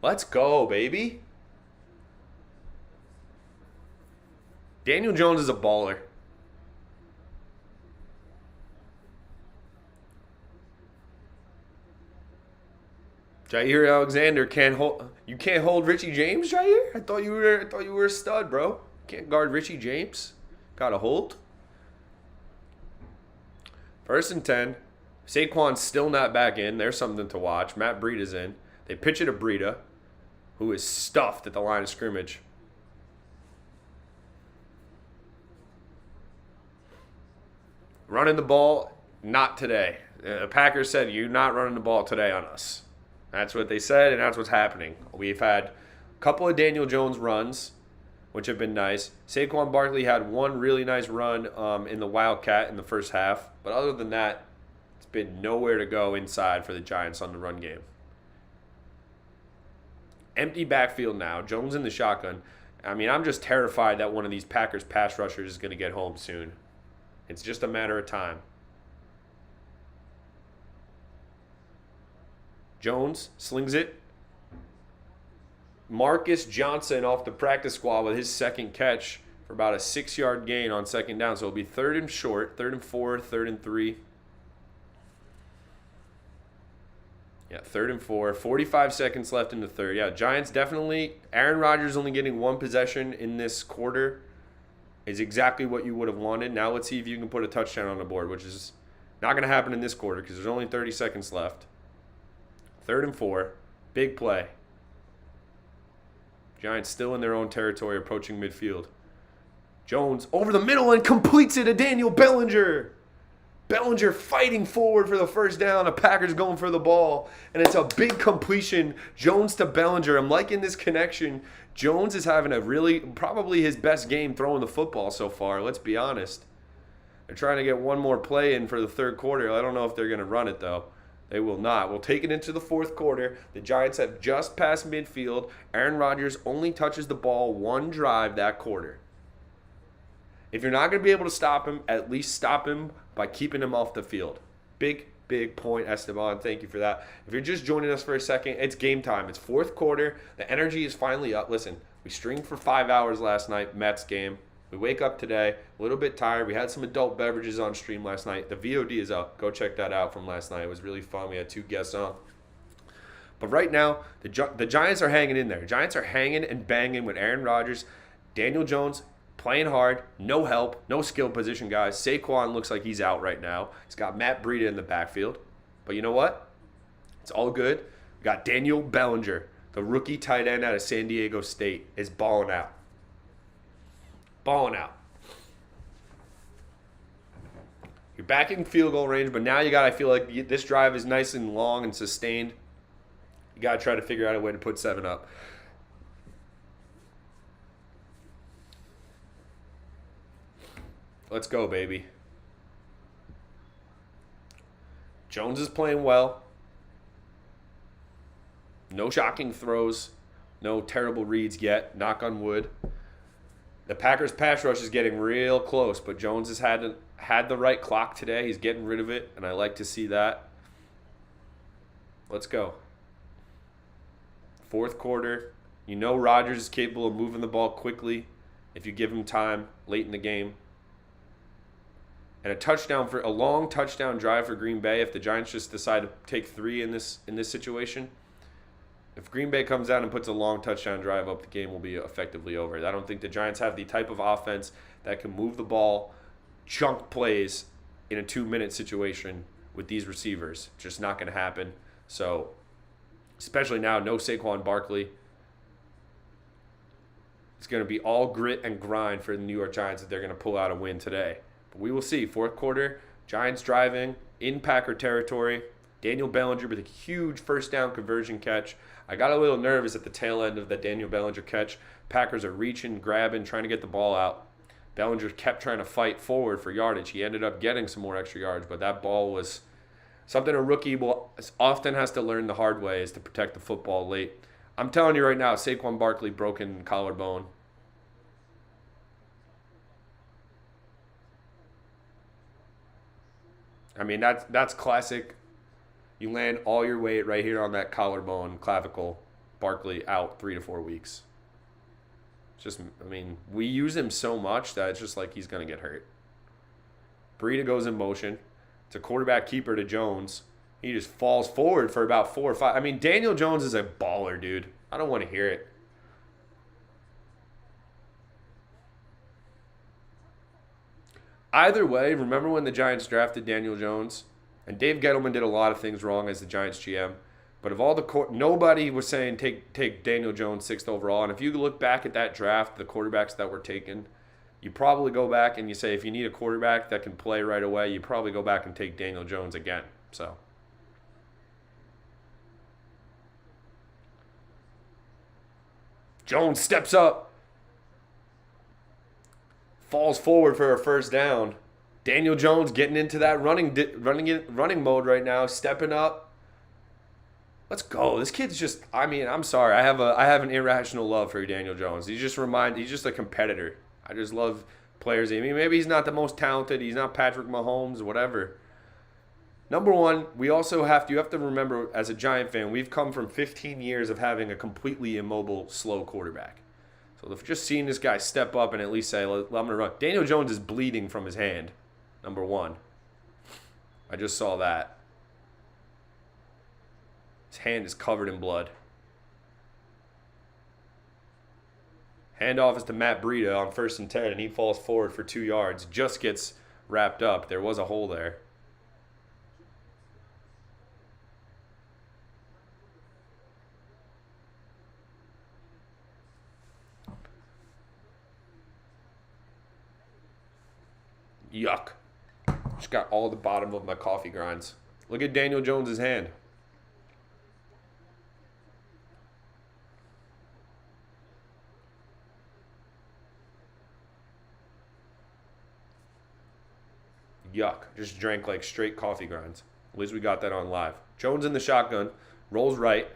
Let's go, baby. Daniel Jones is a baller. Jair Alexander can't hold. You can't hold Richie James, Jair? I thought you were a stud, bro. Can't guard Richie James. Got a hold. 1st and 10. Saquon's still not back in. There's something to watch. Matt Breida's in. They pitch it to Breida, who is stuffed at the line of scrimmage. Running the ball, not today. The Packers said, you're not running the ball today on us. That's what they said, and that's what's happening. We've had a couple of Daniel Jones runs, which have been nice. Saquon Barkley had one really nice run in the Wildcat in the first half. But other than that, it's been nowhere to go inside for the Giants on the run game. Empty backfield now. Jones in the shotgun. I mean, I'm just terrified that one of these Packers pass rushers is going to get home soon. It's just a matter of time. Jones slings it. Marcus Johnson off the practice squad with his second catch for about a 6-yard gain on second down. So it'll be 3rd and short, 3rd and 4, 3rd and 3. Yeah, 3rd and 4. 45 seconds left in the third. Yeah, Giants definitely. Aaron Rodgers only getting one possession in this quarter is exactly what you would have wanted. Now let's see if you can put a touchdown on the board, which is not going to happen in this quarter because there's only 30 seconds left. 3rd and 4. Big play. Giants still in their own territory, approaching midfield. Jones over the middle and completes it to Daniel Bellinger. Bellinger fighting forward for the first down. The Packers going for the ball. And it's a big completion. Jones to Bellinger. I'm liking this connection. Jones is having probably his best game throwing the football so far. Let's be honest. They're trying to get one more play in for the third quarter. I don't know if they're going to run it, though. They will not. We'll take it into the fourth quarter. The Giants have just passed midfield. Aaron Rodgers only touches the ball one drive that quarter. If you're not going to be able to stop him, at least stop him by keeping him off the field. Big point, Esteban. Thank you for that. If you're just joining us for a second, it's game time. It's fourth quarter. The energy is finally up. Listen, we streamed for 5 hours last night, Mets game. We wake up today a little bit tired. We had some adult beverages on stream last night. The VOD is up. Go check that out from last night. It was really fun. We had 2 guests on. But right now, the Giants are hanging in there. The Giants are hanging and banging with Aaron Rodgers. Daniel Jones playing hard. No help. No skill position guys. Saquon looks like he's out right now. He's got Matt Breida in the backfield. But you know what? It's all good. We got Daniel Bellinger, the rookie tight end out of San Diego State, is balling out. Balling out. You're back in field goal range, but now I feel like this drive is nice and long and sustained. You got to try to figure out a way to put 7 up. Let's go, baby. Jones is playing well. No shocking throws. No terrible reads yet. Knock on wood. The Packers' pass rush is getting real close, but Jones has had the right clock today. He's getting rid of it, and I like to see that. Let's go. Fourth quarter. You know Rodgers is capable of moving the ball quickly if you give him time late in the game. And a long touchdown drive for Green Bay if the Giants just decide to take 3 in this situation. If Green Bay comes out and puts a long touchdown drive up, the game will be effectively over. I don't think the Giants have the type of offense that can move the ball, chunk plays in a 2-minute situation with these receivers. Just not going to happen. So, especially now, no Saquon Barkley. It's going to be all grit and grind for the New York Giants that they're going to pull out a win today. But we will see. Fourth quarter, Giants driving in Packer territory. Daniel Bellinger with a huge first down conversion catch. I got a little nervous at the tail end of that Daniel Bellinger catch. Packers are reaching, grabbing, trying to get the ball out. Bellinger kept trying to fight forward for yardage. He ended up getting some more extra yards, but that ball was something a rookie often has to learn the hard way, is to protect the football late. I'm telling you right now, Saquon Barkley broken collarbone. I mean, that's classic. You land all your weight right here on that collarbone, clavicle. Barkley out 3 to 4 weeks. It's just, I mean, we use him so much that it's just like he's going to get hurt. Breida goes in motion. It's a quarterback keeper to Jones. He just falls forward for about 4 or 5. I mean, Daniel Jones is a baller, dude. I don't want to hear it. Either way, remember when the Giants drafted Daniel Jones? And Dave Gettleman did a lot of things wrong as the Giants GM. But of all nobody was saying take Daniel Jones 6th overall. And if you look back at that draft, the quarterbacks that were taken, you probably go back and you say, if you need a quarterback that can play right away, you probably go back and take Daniel Jones again. So Jones steps up. Falls forward for a first down. Daniel Jones getting into that running mode right now, stepping up. Let's go. This kid's just, I mean, I'm sorry. I have an irrational love for Daniel Jones. He's just a competitor. I just love players. I mean, maybe he's not the most talented. He's not Patrick Mahomes, whatever. Number one, you have to remember, as a Giant fan, we've come from 15 years of having a completely immobile, slow quarterback. So if just seeing this guy step up and at least say, I'm going to run. Daniel Jones is bleeding from his hand, number one. I just saw that. His hand is covered in blood. Handoff is to Matt Breida on 1st and 10, and he falls forward for 2 yards. Just gets wrapped up. There was a hole there. Yuck. Just got all the bottom of my coffee grinds. Look at Daniel Jones' hand. Yuck. Just drank like straight coffee grinds. At least we got that on live. Jones in the shotgun. Rolls right.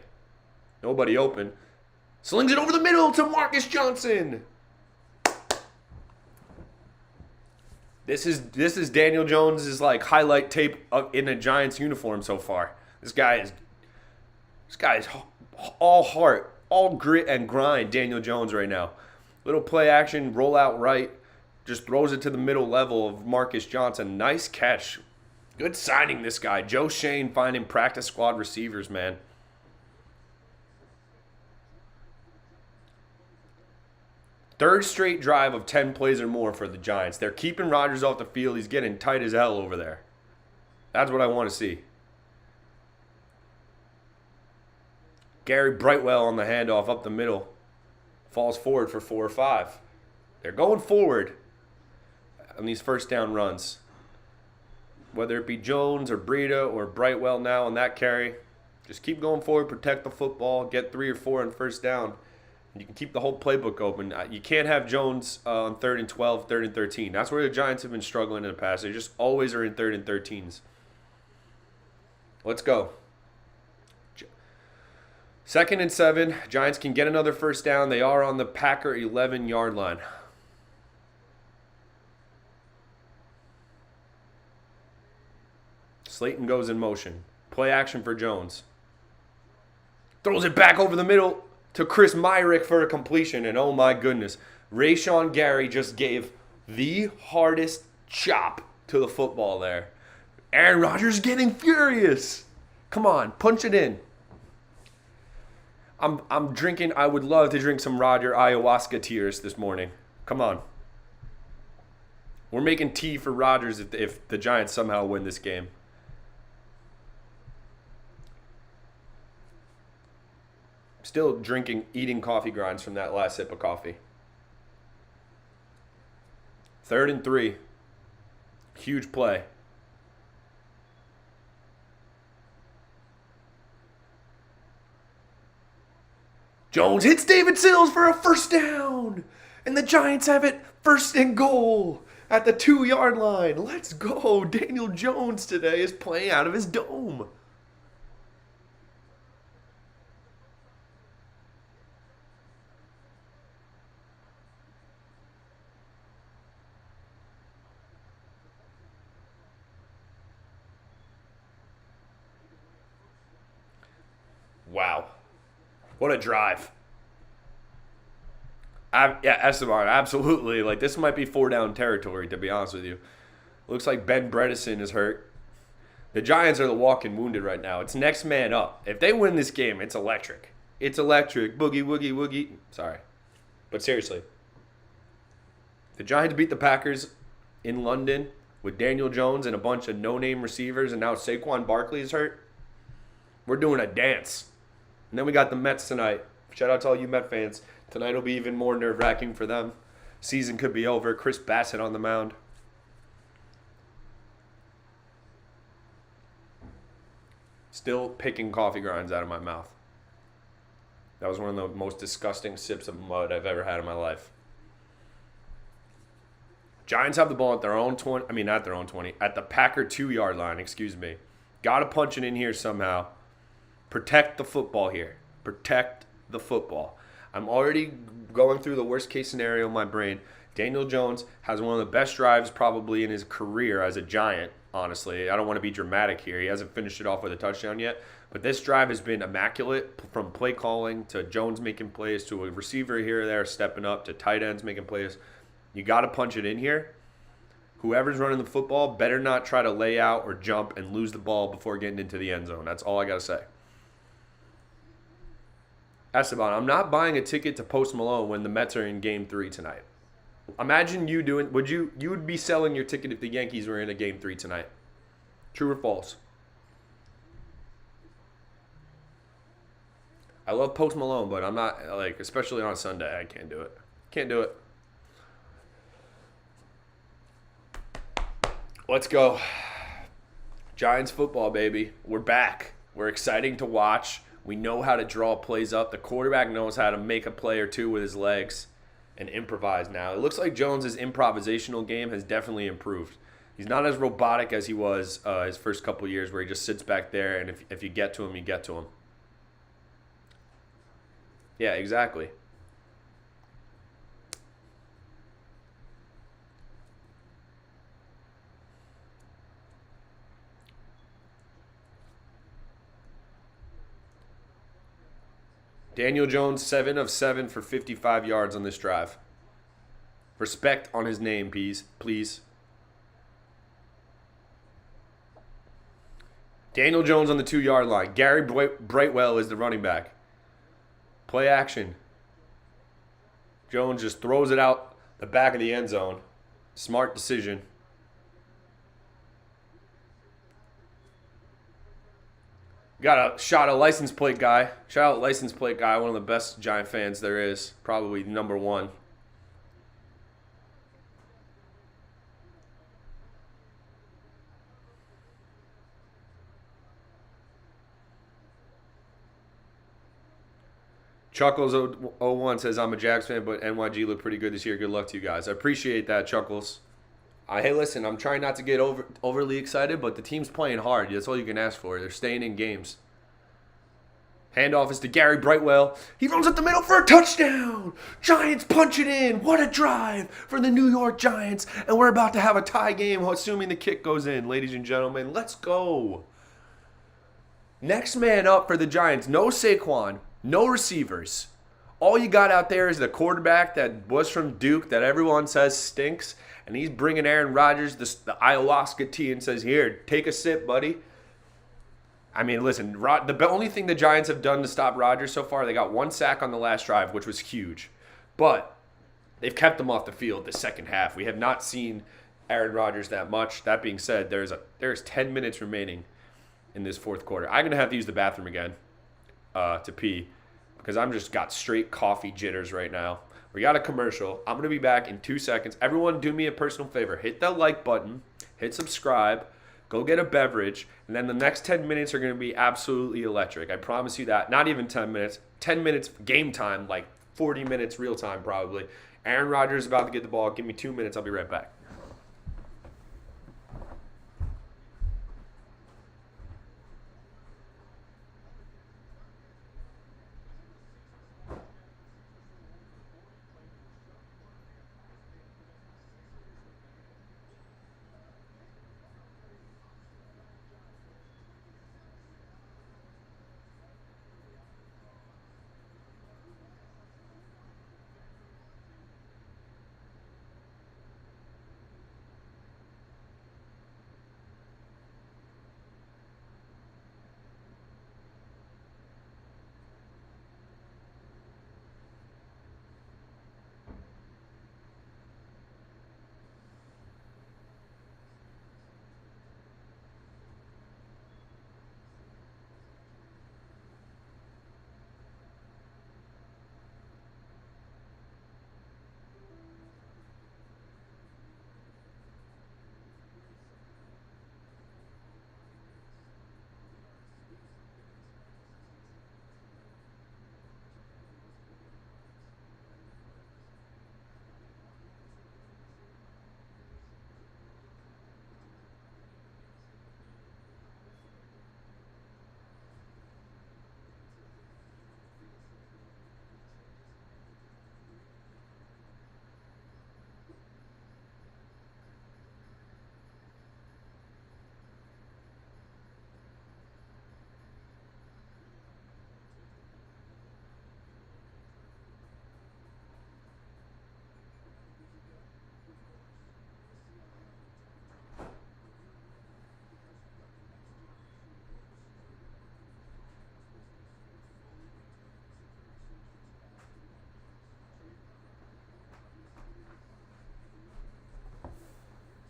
Nobody open. Slings it over the middle to Marcus Johnson. This is Daniel Jones' like highlight tape in a Giants uniform so far. This guy is all heart, all grit and grind. Daniel Jones right now. Little play action, roll out right, just throws it to the middle level of Marcus Johnson. Nice catch. Good signing, this guy. Joe Shane finding practice squad receivers, man. Third straight drive of 10 plays or more for the Giants. They're keeping Rodgers off the field. He's getting tight as hell over there. That's what I want to see. Gary Brightwell on the handoff up the middle. Falls forward for 4 or 5. They're going forward on these first down runs. Whether it be Jones or Breida or Brightwell now on that carry. Just keep going forward, protect the football, get 3 or 4 on first down. And you can keep the whole playbook open. You can't have Jones on 3rd and 12, 3rd and 13. That's where the Giants have been struggling in the past. They just always are in 3rd and 13s. Let's go. 2nd and 7. Giants can get another first down. They are on the Packer 11-yard line. Slayton goes in motion. Play action for Jones. Throws it back over the middle to Chris Myrick for a completion. And oh my goodness, Rashawn Gary just gave the hardest chop to the football there. Aaron Rodgers getting furious. Come on, punch it in. I'm drinking. I would love to drink some Roger ayahuasca tears this morning. Come on. We're making tea for Rodgers if the Giants somehow win this game. Still eating coffee grinds from that last sip of coffee. 3rd and 3. Huge play. Jones hits David Sills for a first down. And the Giants have it 1st and goal at the 2-yard line. Let's go. Daniel Jones today is playing out of his dome. Wow. What a drive. Esteban, absolutely. Like, this might be 4-down territory, to be honest with you. Looks like Ben Bredesen is hurt. The Giants are the walking wounded right now. It's next man up. If they win this game, it's electric. It's electric. Boogie, woogie, woogie. Sorry. But seriously. The Giants beat the Packers in London with Daniel Jones and a bunch of no-name receivers, and now Saquon Barkley is hurt. We're doing a dance. And then we got the Mets tonight. Shout out to all you Met fans. Tonight will be even more nerve-wracking for them. Season could be over. Chris Bassett on the mound. Still picking coffee grinds out of my mouth. That was one of the most disgusting sips of mud I've ever had in my life. Giants have the ball at their own 20. I mean, not their own 20. At the Packer 2-yard line, excuse me. Got to punch it in here somehow. Protect the football here. Protect the football. I'm already going through the worst case scenario in my brain. Daniel Jones has one of the best drives probably in his career as a Giant, honestly. I don't want to be dramatic here. He hasn't finished it off with a touchdown yet. But this drive has been immaculate, from play calling to Jones making plays to a receiver here or there stepping up to tight ends making plays. You got to punch it in here. Whoever's running the football better not try to lay out or jump and lose the ball before getting into the end zone. That's all I got to say. Esteban, I'm not buying a ticket to Post Malone when the Mets are in Game 3 tonight. Imagine you doing, you would be selling your ticket if the Yankees were in a Game 3 tonight. True or false? I love Post Malone, but I'm not, like, especially on Sunday, I can't do it. Can't do it. Let's go. Giants football, baby. We're back. We're exciting to watch. We know how to draw plays up. The quarterback knows how to make a play or two with his legs and improvise now. It looks like Jones' improvisational game has definitely improved. He's not as robotic as he was his first couple years, where he just sits back there, and if you get to him, you get to him. Yeah, exactly. Daniel Jones, 7 of 7 for 55 yards on this drive. Respect on his name, please. Daniel Jones on the 2-yard line. Gary Brightwell is the running back. Play action. Jones just throws it out the back of the end zone. Smart decision. Got a shot of license plate guy. Shout out license plate guy, one of the best Giant fans there is. Probably number one. Chuckles01 says, I'm a Jags fan, but NYG looked pretty good this year. Good luck to you guys. I appreciate that, Chuckles. Hey, listen, I'm trying not to get overly excited, but the team's playing hard. That's all you can ask for. They're staying in games. Handoff is to Gary Brightwell. He runs up the middle for a touchdown. Giants punch it in. What a drive for the New York Giants. And we're about to have a tie game, assuming the kick goes in. Ladies and gentlemen, let's go. Next man up for the Giants. No Saquon. No receivers. All you got out there is the quarterback that was from Duke that everyone says stinks. And he's bringing Aaron Rodgers the ayahuasca tea and says, here, take a sip, buddy. I mean, listen, the only thing the Giants have done to stop Rodgers so far, they got 1 sack on the last drive, which was huge. But they've kept him off the field the second half. We have not seen Aaron Rodgers that much. That being said, there's 10 minutes remaining in this fourth quarter. I'm going to have to use the bathroom again to pee because I'm just got straight coffee jitters right now. We got a commercial. I'm going to be back in 2 seconds. Everyone do me a personal favor. Hit that like button. Hit subscribe. Go get a beverage. And then the next 10 minutes are going to be absolutely electric. I promise you that. Not even 10 minutes. 10 minutes game time, like 40 minutes real time probably. Aaron Rodgers is about to get the ball. Give me 2 minutes. I'll be right back.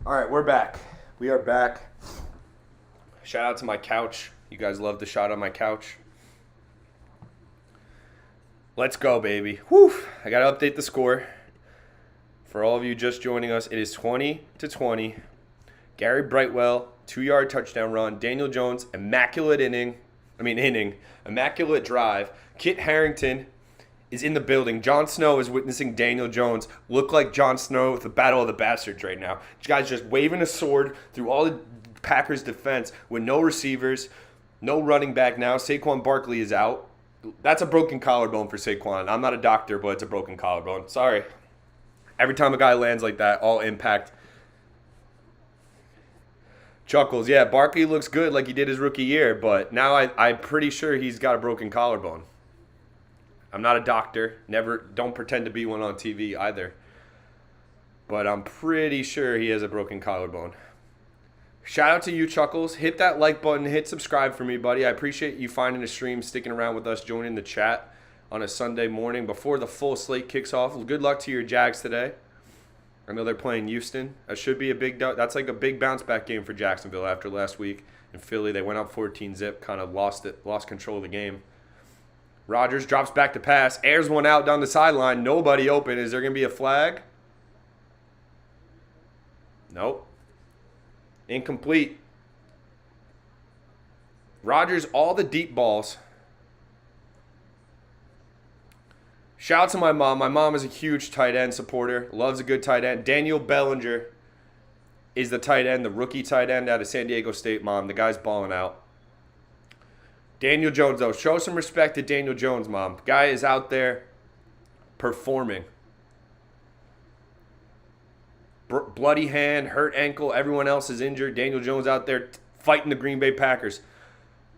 All right, we're back. We are back. Shout out to my couch. You guys love the shot on my couch. Let's go, baby. Whew. I got to update the score. For all of you just joining us, it is 20-20. Gary Brightwell, 2-yard touchdown run. Daniel Jones, immaculate drive. Kit Harington is in the building. Jon Snow is witnessing Daniel Jones look like Jon Snow with the Battle of the Bastards right now. This guy's just waving a sword through all the Packers defense with no receivers, no running back now. Saquon Barkley is out. That's a broken collarbone for Saquon. I'm not a doctor, but it's a broken collarbone. Sorry. Every time a guy lands like that, all impact. Chuckles. Yeah, Barkley looks good like he did his rookie year, but now I'm pretty sure he's got a broken collarbone. I'm not a doctor. Don't pretend to be one on TV either. But I'm pretty sure he has a broken collarbone. Shout out to you, Chuckles. Hit that like button. Hit subscribe for me, buddy. I appreciate you finding a stream, sticking around with us, joining the chat on a Sunday morning before the full slate kicks off. Good luck to your Jags today. I know they're playing Houston. That's like a big bounce back game for Jacksonville after last week in Philly. They went up 14-zip, kind of lost control of the game. Rodgers drops back to pass, airs one out down the sideline. Nobody open. Is there going to be a flag? Nope. Incomplete. Rodgers, all the deep balls. Shout out to my mom. My mom is a huge tight end supporter. Loves a good tight end. Daniel Bellinger is the tight end, the rookie tight end out of San Diego State, Mom. The guy's balling out. Daniel Jones, though. Show some respect to Daniel Jones, Mom. Guy is out there performing. Bloody hand, hurt ankle. Everyone else is injured. Daniel Jones out there fighting the Green Bay Packers.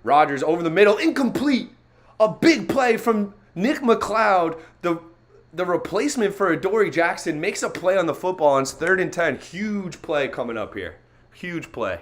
Rodgers over the middle. Incomplete. A big play from Nick McLeod, the replacement for Adoree Jackson, makes a play on the football, and it's 3rd and 10. Huge play coming up here. Huge play.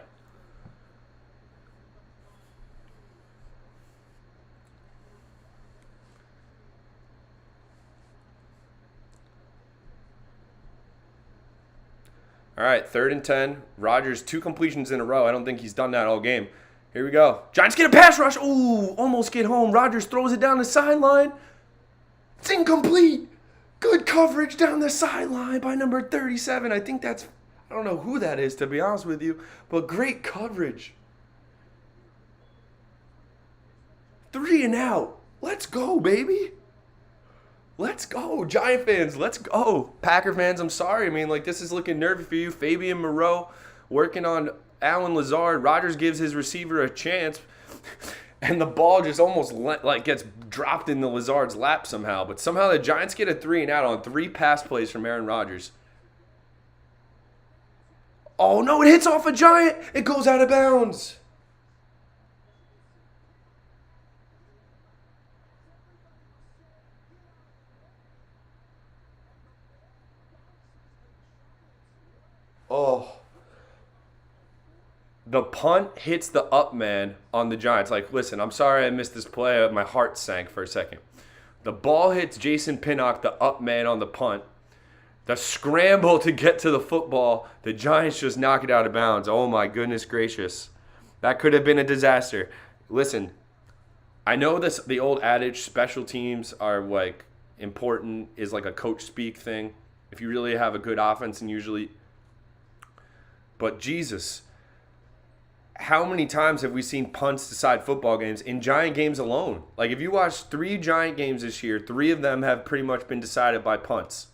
All right, 3rd and 10. Rodgers, 2 completions in a row. I don't think he's done that all game. Here we go. Giants get a pass rush. Ooh, almost get home. Rodgers throws it down the sideline. It's incomplete. Good coverage down the sideline by number 37. I think that's, I don't know who that is, to be honest with you, but great coverage. 3 and out. Let's go, baby. Let's go. Giant fans, let's go. Packer fans, I'm sorry. I mean, like, this is looking nervy for you. Fabian Moreau working on Allen Lazard. Rodgers gives his receiver a chance, and the ball just almost gets dropped in the Lazard's lap somehow. But somehow the Giants get a 3 and out on 3 pass plays from Aaron Rodgers. Oh, no, it hits off a Giant. It goes out of bounds. Oh. The punt hits the up man on the Giants. Like, listen, I'm sorry I missed this play. My heart sank for a second. The ball hits Jason Pinnock, the up man on the punt. The scramble to get to the football, the Giants just knock it out of bounds. Oh, my goodness gracious. That could have been a disaster. Listen, I know the old adage, special teams are, like, important, is like a coach speak thing. If you really have a good offense and usually... But Jesus... How many times have we seen punts decide football games in Giant games alone? Like, if you watch 3 Giant games this year, 3 of them have pretty much been decided by punts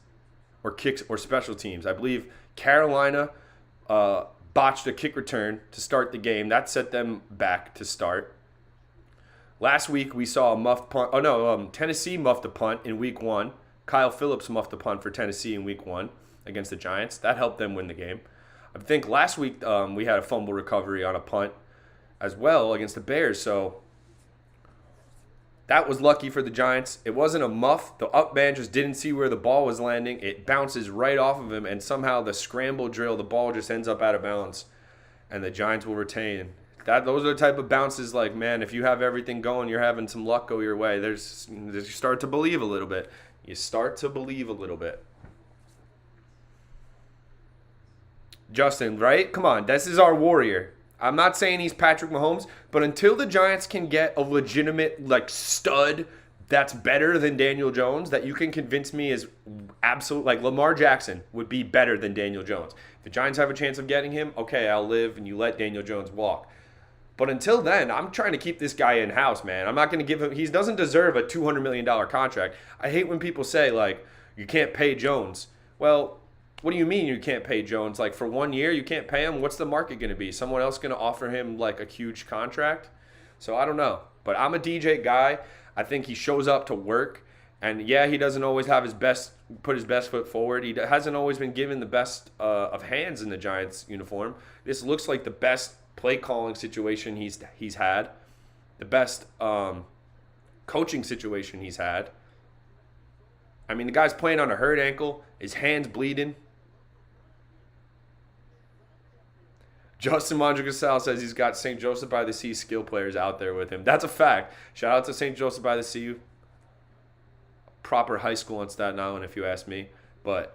or kicks or special teams. I believe Carolina botched a kick return to start the game. That set them back to start. Last week, we saw a muffed punt. Oh, no, Tennessee muffed a punt in week 1. Kyle Phillips muffed a punt for Tennessee in week 1 against the Giants. That helped them win the game. I think last week we had a fumble recovery on a punt as well against the Bears. So that was lucky for the Giants. It wasn't a muff. The up man just didn't see where the ball was landing. It bounces right off of him, and somehow the scramble drill, the ball just ends up out of bounds, and the Giants will retain. Those are the type of bounces, like, man, if you have everything going, you're having some luck go your way. You start to believe a little bit. You start to believe a little bit. Justin, right? Come on. This is our warrior. I'm not saying he's Patrick Mahomes, but until the Giants can get a legitimate, like, stud that's better than Daniel Jones, that you can convince me is absolute, like, Lamar Jackson would be better than Daniel Jones. If the Giants have a chance of getting him, okay, I'll live and you let Daniel Jones walk. But until then, I'm trying to keep this guy in-house, man. I'm not going to give him – he doesn't deserve a $200 million contract. I hate when people say, like, you can't pay Jones. Well – what do you mean you can't pay Jones? Like, for 1 year, you can't pay him? What's the market going to be? Someone else going to offer him, like, a huge contract? So, I don't know. But I'm a DJ guy. I think he shows up to work. And, yeah, he doesn't always have put his best foot forward. He hasn't always been given the best of hands in the Giants uniform. This looks like the best play-calling situation he's had. The best coaching situation he's had. I mean, the guy's playing on a hurt ankle. His hand's bleeding. Justin Mondragasal says he's got St. Joseph by the Sea skill players out there with him. That's a fact. Shout out to St. Joseph by the Sea. Proper high school in Staten Island, if you ask me. But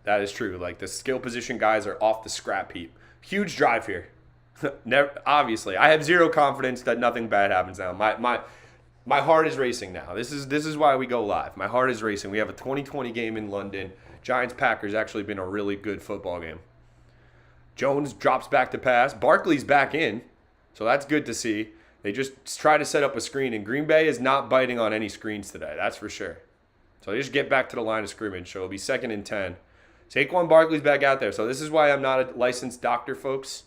that is true. Like, the skill position guys are off the scrap heap. Huge drive here. Obviously. I have zero confidence that nothing bad happens now. My heart is racing now. This is why we go live. My heart is racing. We have a 2020 game in London. Giants-Packers actually been a really good football game. Jones drops back to pass. Barkley's back in, so that's good to see. They just try to set up a screen, and Green Bay is not biting on any screens today. That's for sure. So they just get back to the line of scrimmage. So it'll be 2nd and 10. Saquon Barkley's back out there. So this is why I'm not a licensed doctor, folks.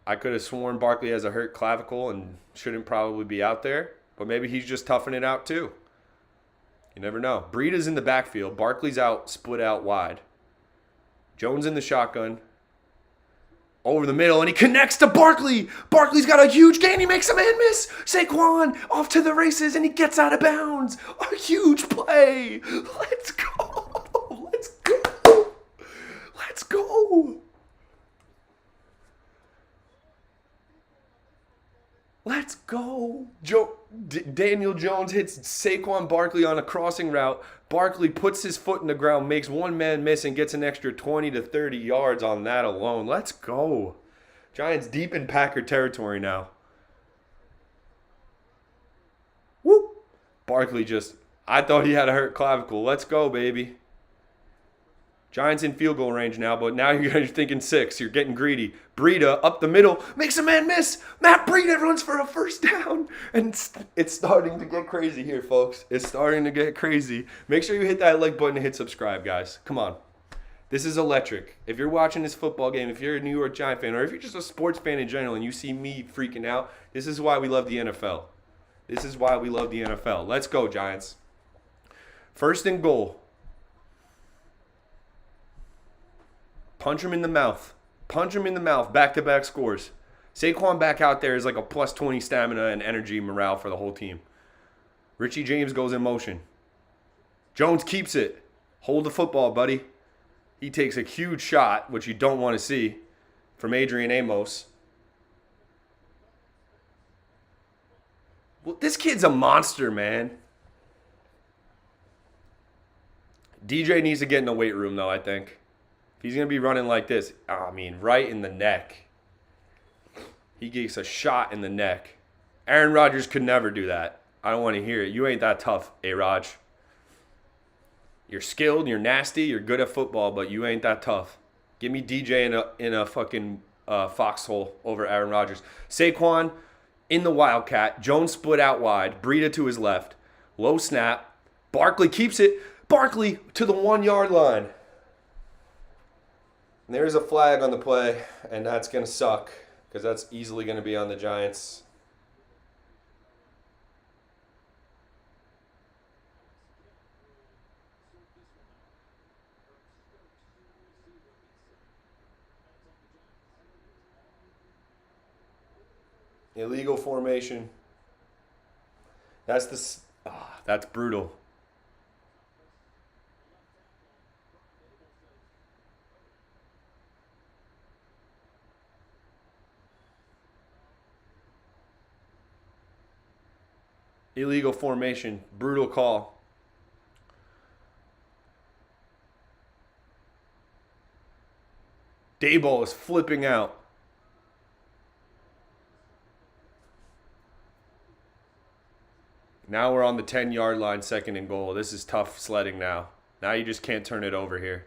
I could have sworn Barkley has a hurt clavicle and shouldn't probably be out there. But maybe he's just toughing it out too. You never know. Breida's in the backfield. Barkley's out, split out wide. Jones in the shotgun. Over the middle, and he connects to Barkley. Barkley's got a huge gain. He makes a man miss. Saquon off to the races, and he gets out of bounds. A huge play. Let's go. Let's go. Let's go. Let's go. Daniel Jones hits Saquon Barkley on a crossing route. Barkley puts his foot in the ground, makes one man miss, and gets an extra 20 to 30 yards on that alone. Let's go. Giants deep in Packer territory now. Woo. Barkley I thought he had a hurt clavicle. Let's go, baby. Giants in field goal range now, but now you're thinking 6. You're getting greedy. Breida up the middle, makes a man miss. Matt Breida runs for a first down. And it's starting to get crazy here, folks. It's starting to get crazy. Make sure you hit that like button and hit subscribe, guys. Come on. This is electric. If you're watching this football game, if you're a New York Giant fan, or if you're just a sports fan in general and you see me freaking out, this is why we love the NFL. This is why we love the NFL. Let's go, Giants. 1st and goal. Punch him in the mouth. Punch him in the mouth. Back-to-back scores. Saquon back out there is like a plus 20 stamina and energy morale for the whole team. Richie James goes in motion. Jones keeps it. Hold the football, buddy. He takes a huge shot, which you don't want to see, from Adrian Amos. Well, this kid's a monster, man. DJ needs to get in the weight room, though, I think. If he's going to be running like this, right in the neck. He gets a shot in the neck. Aaron Rodgers could never do that. I don't want to hear it. You ain't that tough, A-Raj. You're skilled, you're nasty, you're good at football, but you ain't that tough. Give me DJ in a fucking foxhole over Aaron Rodgers. Saquon in the Wildcat. Jones split out wide. Breida to his left. Low snap. Barkley keeps it. Barkley to the 1-yard line. And there's a flag on the play, and that's going to suck because that's easily going to be on the Giants. Illegal formation. That's brutal. Illegal formation. Brutal call. Daboll is flipping out. Now we're on the 10-yard line, 2nd and goal. This is tough sledding now. Now you just can't turn it over here.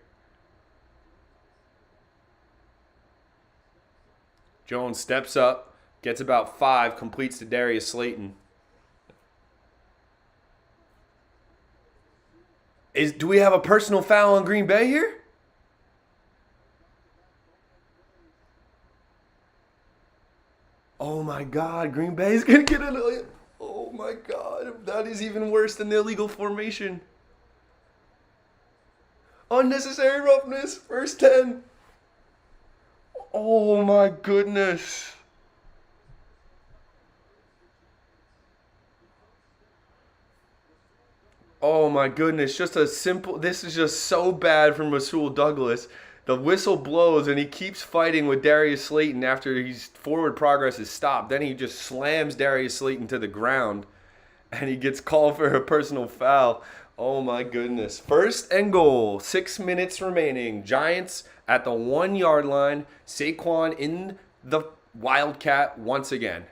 Jones steps up, gets about 5, completes to Darius Slayton. Do we have a personal foul on Green Bay here? Oh my God, Green Bay's gonna get an. Oh my God, that is even worse than the illegal formation. Unnecessary roughness, first 10. Oh my goodness. Oh my goodness, this is just so bad from Rasul Douglas. The whistle blows and he keeps fighting with Darius Slayton after his forward progress is stopped. Then he just slams Darius Slayton to the ground and he gets called for a personal foul. Oh my goodness. 1st and goal, 6 minutes remaining. Giants at the 1-yard line. Saquon in the Wildcat once again.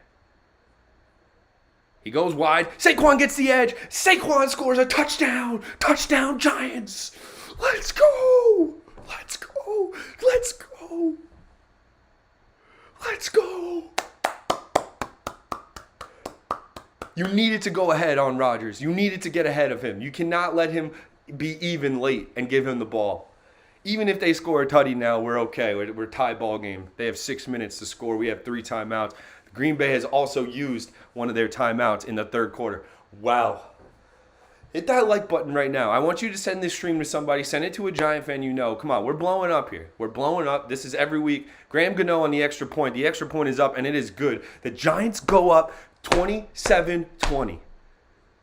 He goes wide. Saquon gets the edge. Saquon scores a touchdown. Touchdown, Giants. Let's go. Let's go. Let's go. Let's go. You needed to go ahead on Rodgers. You needed to get ahead of him. You cannot let him be even late and give him the ball. Even if they score a tutty now, we're okay. We're tie ball game. They have 6 minutes to score. We have 3 timeouts. Green Bay has also used one of their timeouts in the third quarter. Wow. Hit that like button right now. I want you to send this stream to somebody. Send it to a Giant fan you know. Come on, we're blowing up here. We're blowing up. This is every week. Graham Gano on the extra point. The extra point is up, and it is good. The Giants go up 27-20.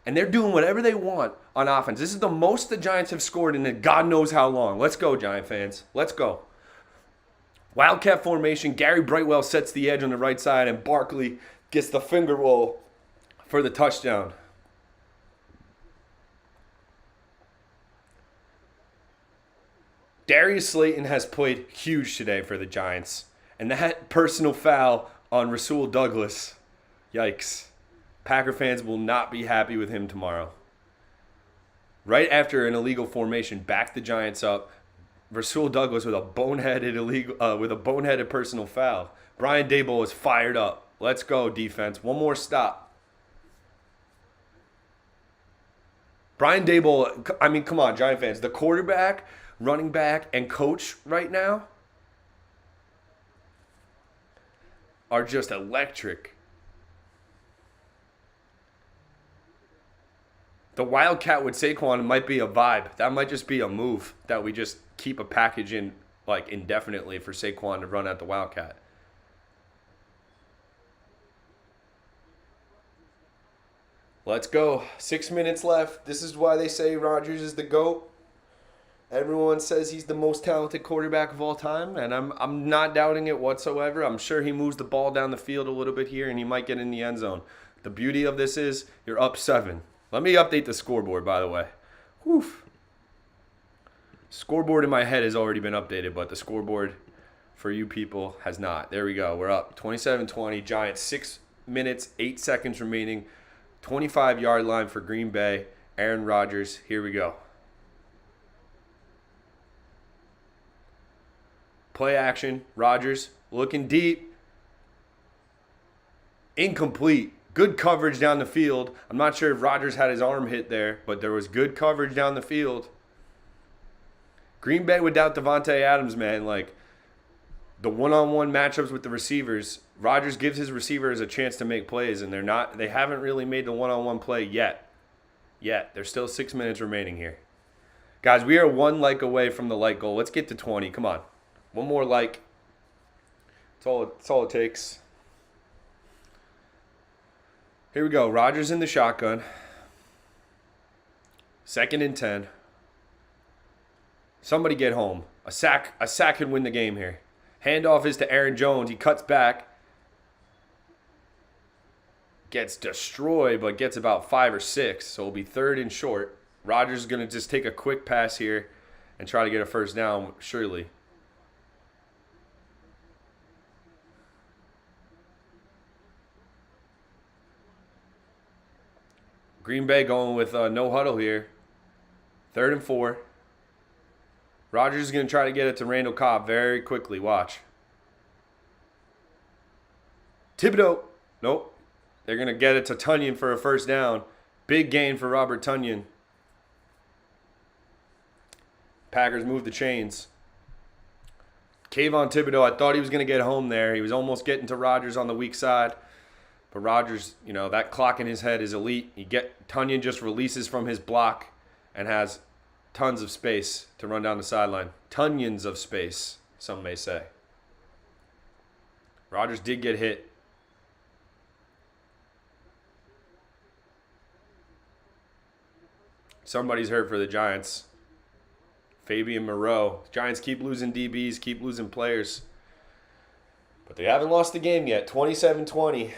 And they're doing whatever they want on offense. This is the most the Giants have scored in God knows how long. Let's go, Giant fans. Let's go. Wildcat formation. Gary Brightwell sets the edge on the right side, and Barkley gets the finger roll for the touchdown. Darius Slayton has played huge today for the Giants. And that personal foul on Rasul Douglas, yikes. Packer fans will not be happy with him tomorrow. Right after an illegal formation, back the Giants up. Rasul Douglas with a boneheaded personal foul. Brian Daboll is fired up. Let's go, defense. One more stop. Brian Daboll, I mean, come on, Giant fans. The quarterback, running back, and coach right now are just electric. The Wildcat with Saquon might be a vibe. That might just be a move that we just keep a package in like indefinitely for Saquon to run at the Wildcat. Let's go. 6 minutes left. This is why they say Rodgers is the GOAT. Everyone says he's the most talented quarterback of all time, and I'm not doubting it whatsoever. I'm sure he moves the ball down the field a little bit here, and he might get in the end zone. The beauty of this is you're up 7. Let me update the scoreboard, by the way. Whew. Scoreboard in my head has already been updated, but the scoreboard for you people has not. There we go. We're up 27-20. Giants, 6 minutes, 8 seconds remaining. 25-yard line for Green Bay. Aaron Rodgers. Here we go. Play action. Rodgers looking deep. Incomplete. Good coverage down the field. I'm not sure if Rodgers had his arm hit there, but there was good coverage down the field. Green Bay without Devontae Adams, man, like the one-on-one matchups with the receivers, Rodgers gives his receivers a chance to make plays, and they haven't really made the one-on-one play yet. There's still 6 minutes remaining here. Guys, we are 1 like away from the like goal. Let's get to 20. Come on. One more like. That's all it takes. Here we go. Rodgers in the shotgun. 2nd and 10. Somebody get home. A sack could win the game here. Handoff is to Aaron Jones. He cuts back. Gets destroyed, but gets about 5 or 6. So it'll be 3rd and short. Rodgers is going to just take a quick pass here and try to get a first down, surely. Green Bay going with no huddle here. 3rd and 4. Rodgers is going to try to get it to Randall Cobb very quickly. Watch. Thibodeau. Nope. They're going to get it to Tonyan for a first down. Big gain for Robert Tonyan. Packers move the chains. Kayvon Thibodeau, I thought he was going to get home there. He was almost getting to Rodgers on the weak side. But Rodgers, that clock in his head is elite. Tonyan just releases from his block and has tons of space to run down the sideline. Tonyans of space, some may say. Rodgers did get hit. Somebody's hurt for the Giants. Fabian Moreau. Giants keep losing DBs, keep losing players. But they haven't lost the game yet. 27-20.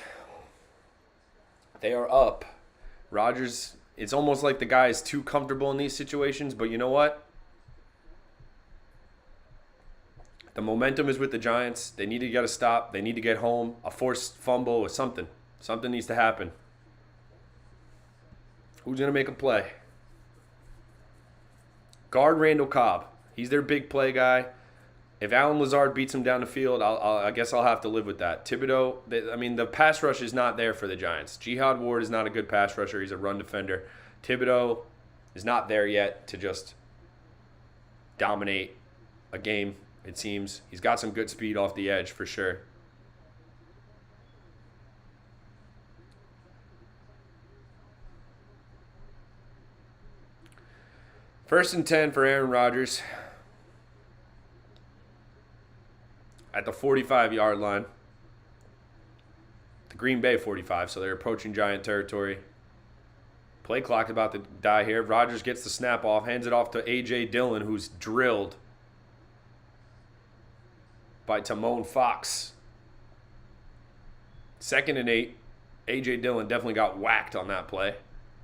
They are up. Rodgers, it's almost like the guy is too comfortable in these situations, but you know what? The momentum is with the Giants. They need to get a stop. They need to get home. A forced fumble or something. Something needs to happen. Who's going to make a play? Guard Randall Cobb. He's their big play guy. If Alan Lazard beats him down the field, I guess I'll have to live with that. Thibodeau, the pass rush is not there for the Giants. Jihad Ward is not a good pass rusher. He's a run defender. Thibodeau is not there yet to just dominate a game, it seems. He's got some good speed off the edge for sure. First and 10 for Aaron Rodgers at the 45-yard line. The Green Bay 45, so they're approaching Giant territory. Play clock about to die here. Rodgers gets the snap off, hands it off to A.J. Dillon, who's drilled by Timon Fox. 2nd and 8. A.J. Dillon definitely got whacked on that play.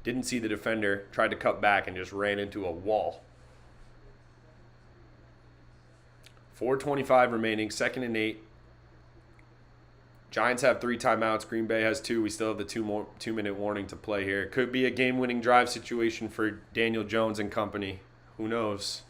Didn't see the defender, tried to cut back, and just ran into a wall. 4:25 remaining, 2nd and 8. Giants have 3 timeouts. Green Bay has 2. We still have the 2-minute warning to play here. It could be a game-winning drive situation for Daniel Jones and company. Who knows?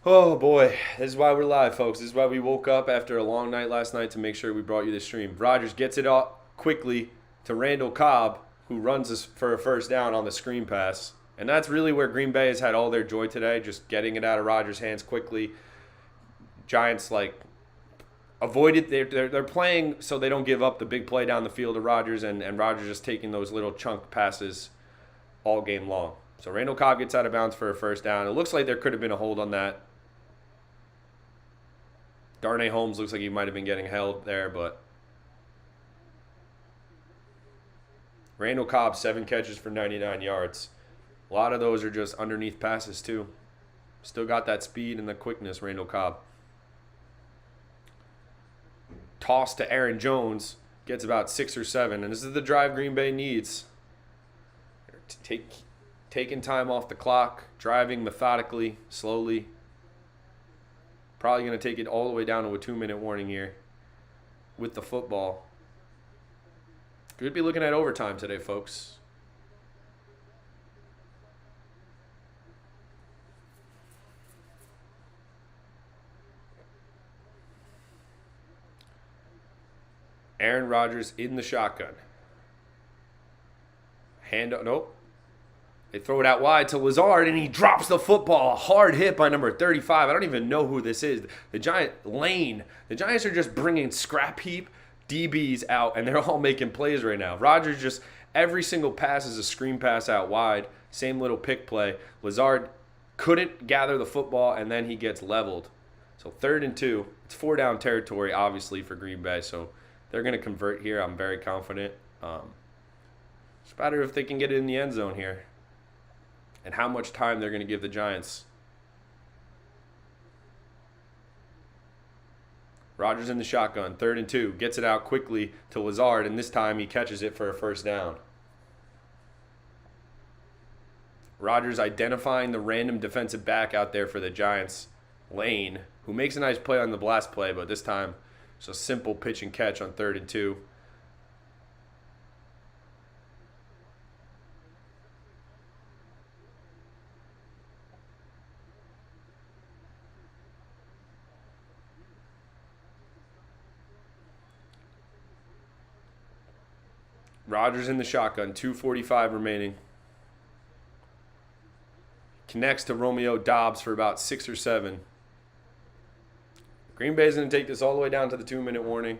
Oh, boy. This is why we're live, folks. This is why we woke up after a long night last night to make sure we brought you the stream. Rodgers gets it out quickly to Randall Cobb, who runs this for a first down on the screen pass. And that's really where Green Bay has had all their joy today, just getting it out of Rodgers' hands quickly. Giants, avoid it. They're playing so they don't give up the big play down the field to Rodgers, and Rodgers just taking those little chunk passes all game long. So Randall Cobb gets out of bounds for a first down. It looks like there could have been a hold on that. Darnay Holmes looks like he might have been getting held there, but Randall Cobb, 7 catches for 99 yards. A lot of those are just underneath passes, too. Still got that speed and the quickness, Randall Cobb. Toss to Aaron Jones. Gets about 6 or 7. And this is the drive Green Bay needs. Taking time off the clock. Driving methodically, slowly. Probably going to take it all the way down to a 2-minute warning here with the football. Could be looking at overtime today, folks. Aaron Rodgers in the shotgun. Nope. They throw it out wide to Lazard, and he drops the football. A hard hit by number 35. I don't even know who this is. The Giants are just bringing scrap heap DBs out, and they're all making plays right now. Rodgers just, every single pass is a screen pass out wide. Same little pick play. Lazard couldn't gather the football, and then he gets leveled. So 3rd and 2. It's 4-down territory, obviously, for Green Bay. So they're going to convert here. I'm very confident. It's a matter if they can get it in the end zone here and how much time they're going to give the Giants. Rodgers in the shotgun, 3rd and 2. Gets it out quickly to Lazard, and this time he catches it for a first down. Rodgers identifying the random defensive back out there for the Giants, Lane, who makes a nice play on the blast play, but this time it's a simple pitch and catch on 3rd and 2. Rodgers in the shotgun, 2:45 remaining. Connects to Romeo Doubs for about 6 or 7. Green Bay's going to take this all the way down to the 2-minute warning.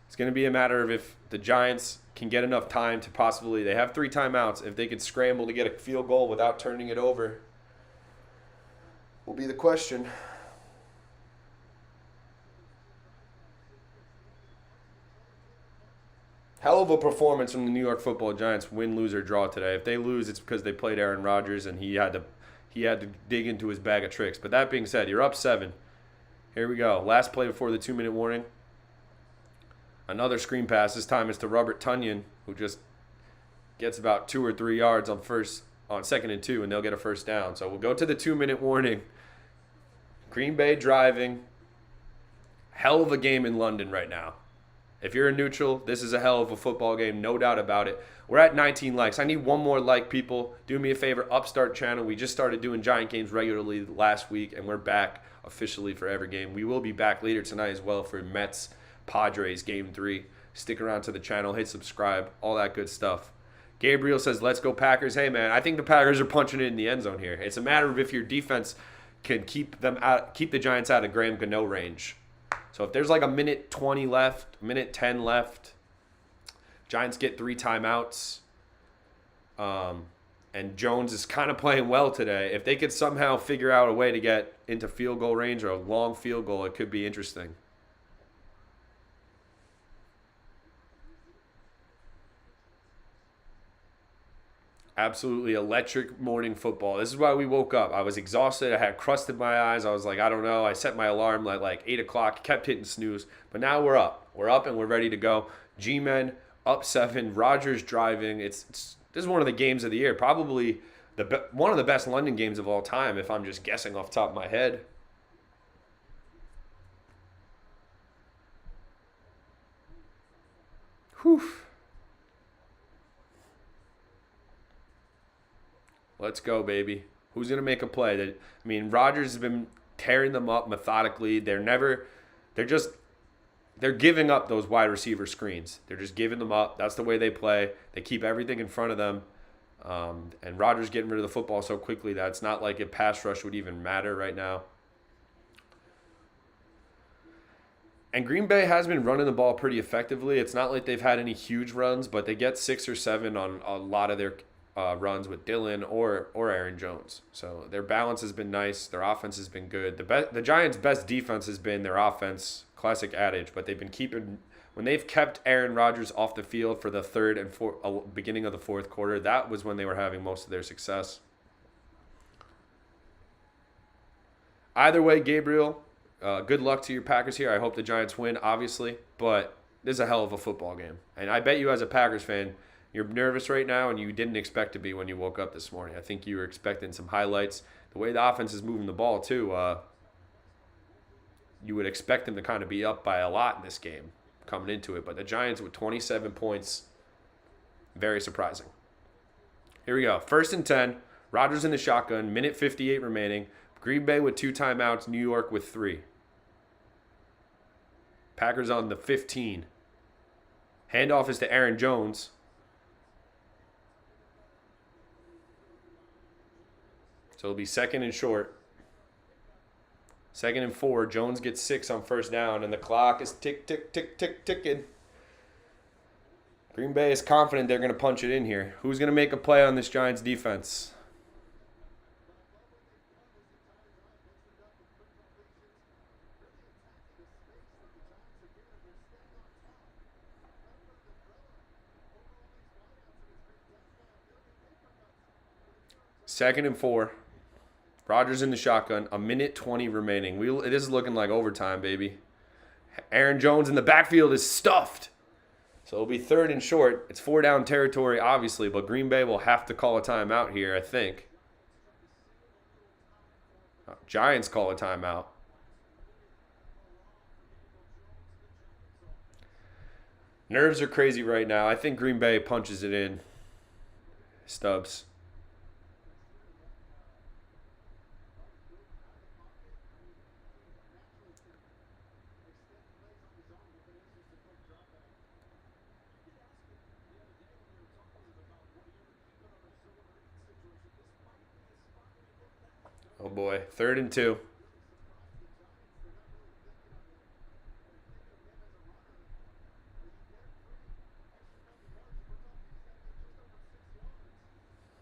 It's going to be a matter of if the Giants can get enough time to possibly, they have 3 timeouts, if they could scramble to get a field goal without turning it over, will be the question. Hell of a performance from the New York Football Giants, win, lose, or draw today. If they lose, it's because they played Aaron Rodgers and he had to dig into his bag of tricks. But that being said, you're up 7. Here we go. Last play before the 2-minute warning. Another screen pass. This time it's to Robert Tonyan, who just gets about 2 or 3 yards on 2nd and 2, and they'll get a first down. So we'll go to the 2-minute warning. Green Bay driving. Hell of a game in London right now. If you're a neutral, this is a hell of a football game, no doubt about it. We're at 19 likes. I need one more like, people. Do me a favor, upstart channel. We just started doing Giant games regularly last week, and we're back officially for every game. We will be back later tonight as well for Mets Padres Game 3. Stick around to the channel, hit subscribe, all that good stuff. Gabriel says, let's go Packers. Hey, man, I think the Packers are punching it in the end zone here. It's a matter of if your defense can keep the Giants out of Graham Gano range. So if there's like a minute 20 left, minute 10 left, Giants get 3 timeouts, and Jones is kind of playing well today. If they could somehow figure out a way to get into field goal range or a long field goal, it could be interesting. Absolutely electric morning football. This is why we woke up. I was exhausted. I had crust in my eyes. I was like, I don't know. I set my alarm at like 8 o'clock, kept hitting snooze. But now we're up. We're up and we're ready to go. G-Men up 7. Rodgers driving. This is one of the games of the year. Probably one of the best London games of all time, if I'm just guessing off the top of my head. Whew. Let's go, baby. Who's going to make a play? Rodgers has been tearing them up methodically. They're giving up those wide receiver screens. They're just giving them up. That's the way they play. They keep everything in front of them. And Rodgers getting rid of the football so quickly that it's not like a pass rush would even matter right now. And Green Bay has been running the ball pretty effectively. It's not like they've had any huge runs, but they get 6 or 7 on a lot of their runs with Dillon or Aaron Jones. So their balance has been nice. Their offense has been good. The Giants' best defense has been their offense, classic adage, but they've been when they've kept Aaron Rodgers off the field for the third and beginning of the fourth quarter, that was when they were having most of their success. Either way, Gabriel, good luck to your Packers here. I hope the Giants win, obviously, but this is a hell of a football game. And I bet you as a Packers fan, you're nervous right now, and you didn't expect to be when you woke up this morning. I think you were expecting some highlights. The way the offense is moving the ball, too, you would expect them to kind of be up by a lot in this game coming into it. But the Giants with 27 points, very surprising. Here we go. 1st and 10. Rodgers in the shotgun. Minute 58 remaining. Green Bay with 2 timeouts. New York with 3. Packers on the 15. Handoff is to Aaron Jones. So it'll be 2nd and short. 2nd and 4. Jones gets 6 on 1st down, and the clock is ticking. Green Bay is confident they're going to punch it in here. Who's going to make a play on this Giants defense? Second and 4. Rodgers in the shotgun. A minute 20 remaining. This is looking like overtime, baby. Aaron Jones in the backfield is stuffed. So it'll be 3rd and short. It's 4 down territory, obviously, but Green Bay will have to call a timeout here, I think. Giants call a timeout. Nerves are crazy right now. I think Green Bay punches it in. Stubbs. Oh boy, 3rd and 2.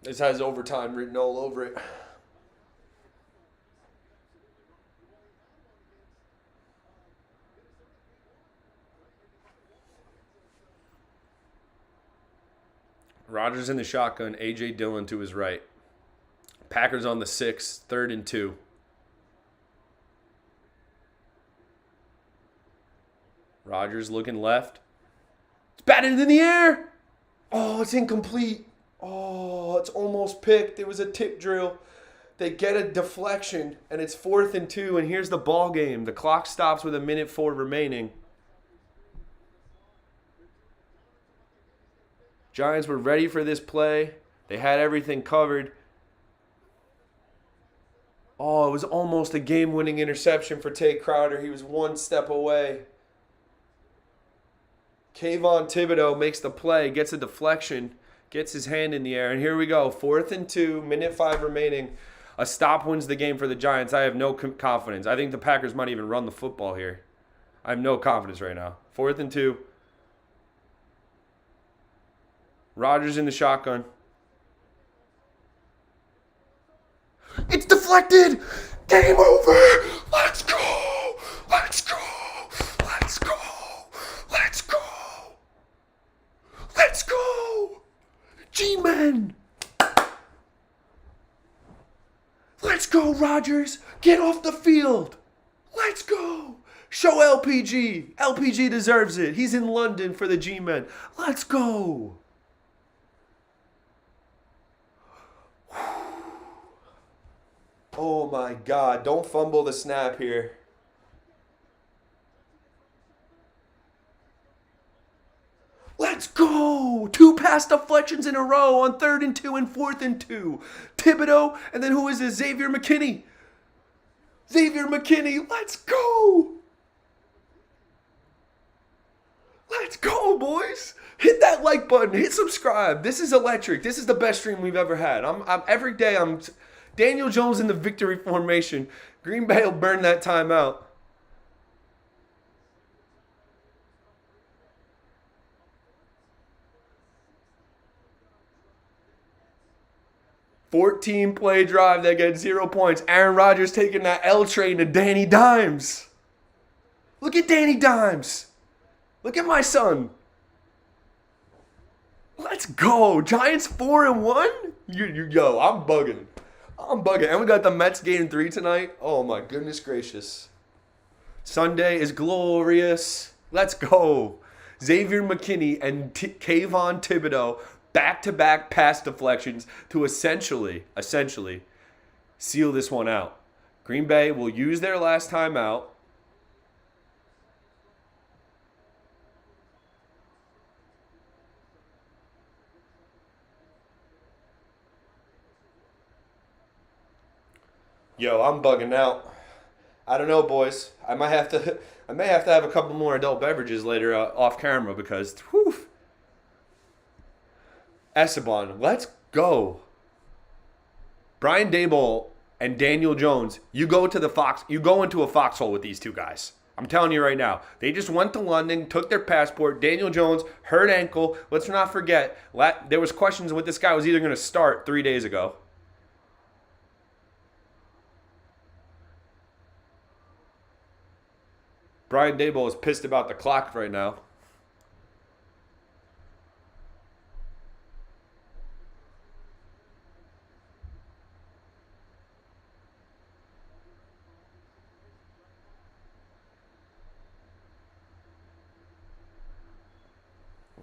This has overtime written all over it. Rodgers in the shotgun, A.J. Dillon to his right. Packers on the 6, 3rd and 2. Rodgers looking left. It's batted in the air. Oh, it's incomplete. Oh, it's almost picked. It was a tip drill. They get a deflection, and it's 4th and 2, and here's the ball game. The clock stops with a minute 4 remaining. Giants were ready for this play. They had everything covered. Oh, it was almost a game-winning interception for Tay Crowder. He was one step away. Kayvon Thibodeau makes the play, gets a deflection, gets his hand in the air, and here we go. 4th and 2, minute 5 remaining. A stop wins the game for the Giants. I have no confidence. I think the Packers might even run the football here. I have no confidence right now. 4th and 2. Rodgers in the shotgun. It's deflected. Game over. Let's go. Let's go. Let's go. Let's go. Let's go. G-Men. Let's go, Rodgers. Get off the field. Let's go. Show LPG. LPG deserves it. He's in London for the G-Men. Let's go. Oh my God, don't fumble the snap here. Let's go! 2 pass deflections in a row on 3rd and 2 and 4th and 2. Thibodeau, and then who is this? Xavier McKinney. Xavier McKinney, let's go! Let's go, boys! Hit that like button, hit subscribe. This is electric. This is the best stream we've ever had. Every day I'm Daniel Jones in the victory formation. Green Bay will burn that time out. Fourteen-play drive that gets 0 points. Aaron Rodgers taking that L train to Danny Dimes. Look at Danny Dimes. Look at my son. Let's go. Giants 4-1? Yo, I'm bugging. I'm bugging. And we got the Mets game 3 tonight. Oh, my goodness gracious. Sunday is glorious. Let's go. Xavier McKinney and Kayvon Thibodeau, back-to-back pass deflections to essentially seal this one out. Green Bay will use their last timeout. Yo, I'm bugging out. I don't know, boys. I may have to have a couple more adult beverages later off camera because, whew. Esteban, let's go. Brian Daboll and Daniel Jones, you go into a foxhole with these two guys. I'm telling you right now. They just went to London, took their passport. Daniel Jones, hurt ankle. Let's not forget, there was questions what this guy was either going to start 3 days ago. Brian Daboll is pissed about the clock right now.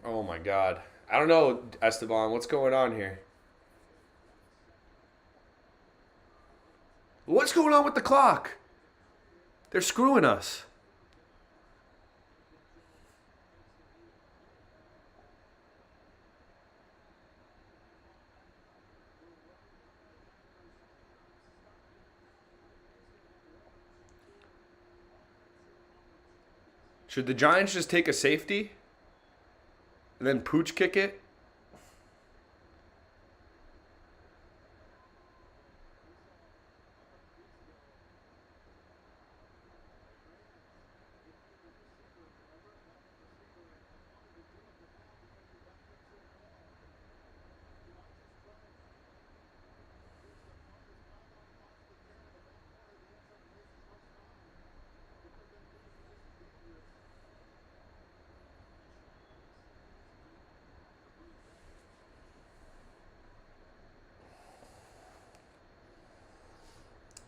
Oh my God. I don't know, Esteban. What's going on here? What's going on with the clock? They're screwing us. Should the Giants just take a safety and then pooch kick it?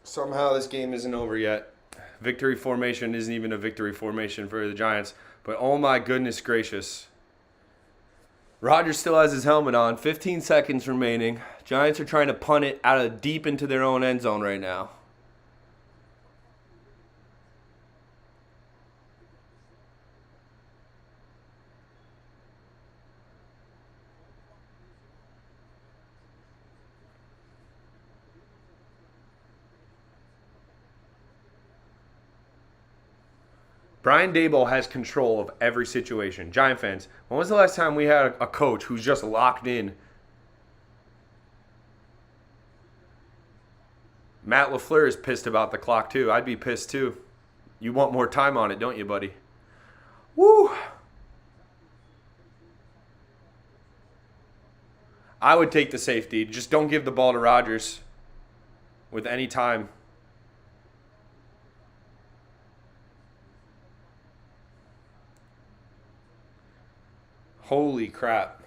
Somehow this game isn't over yet. Victory formation isn't even a victory formation for the Giants. But oh my goodness gracious. Rodgers still has his helmet on. 15 seconds remaining. Giants are trying to punt it out of deep into their own end zone right now. Brian Daboll has control of every situation. Giant fans, when was the last time we had a coach who's just locked in? Matt LaFleur is pissed about the clock, too. I'd be pissed, too. You want more time on it, don't you, buddy? Woo! I would take the safety. Just don't give the ball to Rodgers with any time. Holy crap.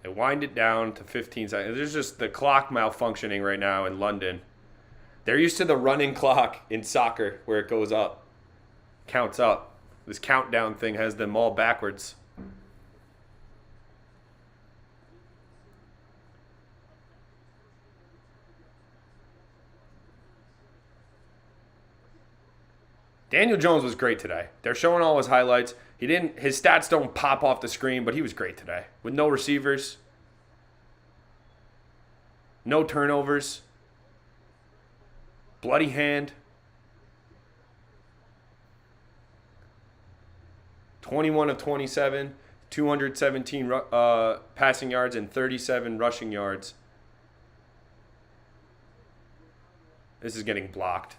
They wind it down to 15 seconds. There's just the clock malfunctioning right now in London. They're used to the running clock in soccer where it goes up, counts up. This countdown thing has them all backwards. Daniel Jones was great today. They're showing all his highlights. His stats don't pop off the screen, but he was great today. With no receivers, no turnovers, bloody hand, 21 of 27, 217 passing yards and 37 rushing yards. This is getting blocked.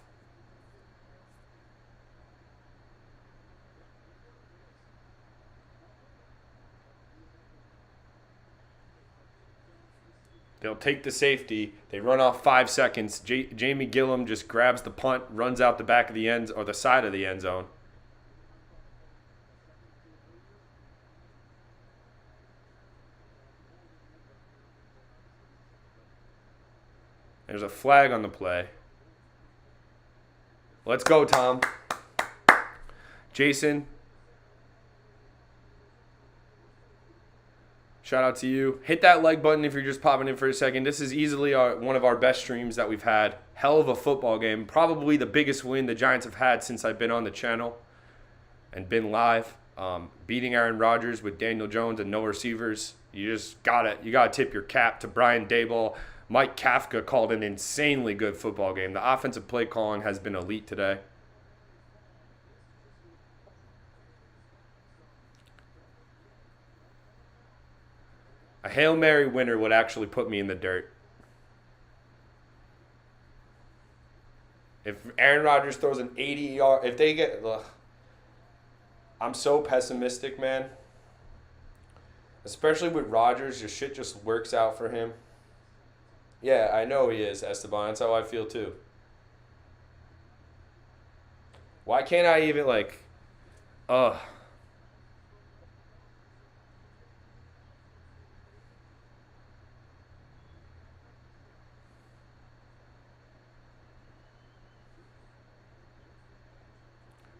They'll take the safety. They run off 5 seconds. Jamie Gillum just grabs the punt, runs out the back of the end or the side of the end zone. There's a flag on the play. Let's go, Tom. Jason. Shout out to you. Hit that like button if you're just popping in for a second. This is easily one of our best streams that we've had. Hell of a football game. Probably the biggest win the Giants have had since I've been on the channel and been live. Beating Aaron Rodgers with Daniel Jones and no receivers. You just gotta tip your cap to Brian Daboll. Mike Kafka called an insanely good football game. The offensive play calling has been elite today. A Hail Mary winner would actually put me in the dirt. If Aaron Rodgers throws an 80-yard... If they get... Ugh, I'm so pessimistic, man. Especially with Rodgers, your shit just works out for him. Yeah, I know he is, Esteban. That's how I feel, too. Why can't I even, Ugh.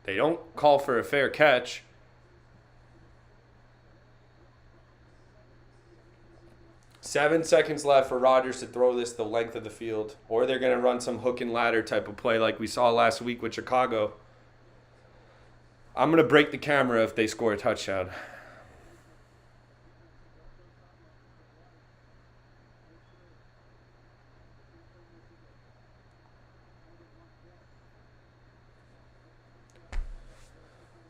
They don't call for a fair catch. Seven seconds left for Rodgers to throw this the length of the field. Or they're going to run some hook and ladder type of play like we saw last week with Chicago. I'm going to break the camera if they score a touchdown.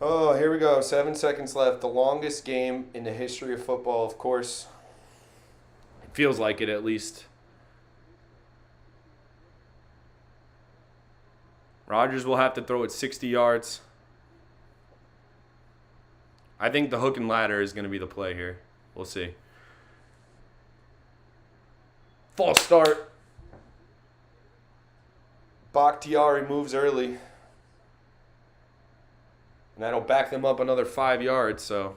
Oh, here we go. 7 seconds left. The longest game in the history of football, of course. It feels like it, at least. Rodgers will have to throw it 60 yards. I think the hook and ladder is going to be the play here. We'll see. False start. Bakhtiari moves early. And that'll back them up another 5 yards, so.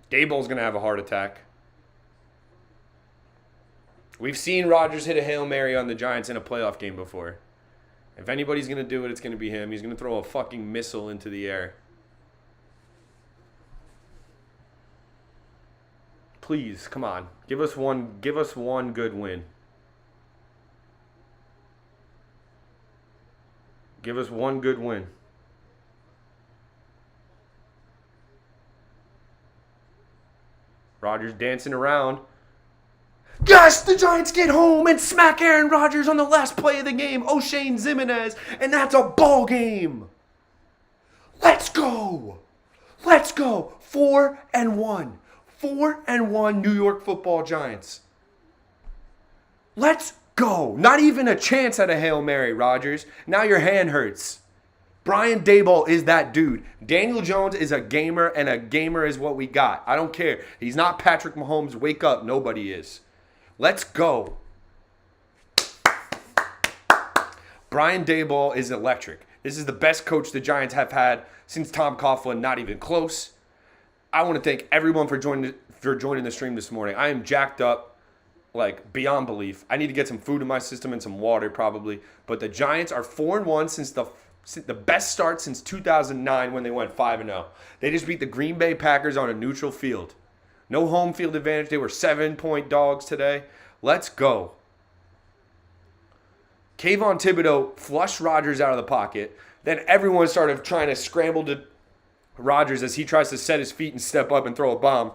Daboll's going to have a heart attack. We've seen Rodgers hit a Hail Mary on the Giants in a playoff game before. If anybody's going to do it, it's going to be him. He's going to throw a fucking missile into the air. Please, come on. Give us one good win. Give us one good win. Rodgers dancing around. Yes, the Giants get home and smack Aaron Rodgers on the last play of the game. O'Shane Ximines, and that's a ball game. Let's go. Let's go. 4-1. 4-1 New York Football Giants. Let's go. Not even a chance at a Hail Mary, Rodgers. Now your hand hurts. Brian Daboll is that dude. Daniel Jones is a gamer, and a gamer is what we got. I don't care. He's not Patrick Mahomes. Wake up. Nobody is. Let's go. Brian Daboll is electric. This is the best coach the Giants have had since Tom Coughlin. Not even close. I want to thank everyone for joining the stream this morning. I am jacked up, like beyond belief. I need to get some food in my system and some water probably. But the Giants are 4-1 since the best start since 2009 when they went 5-0. They just beat the Green Bay Packers on a neutral field. No home field advantage. They were 7-point dogs today. Let's go. Kayvon Thibodeau flushed Rodgers out of the pocket. Then everyone started trying to scramble to Rodgers as he tries to set his feet and step up and throw a bomb.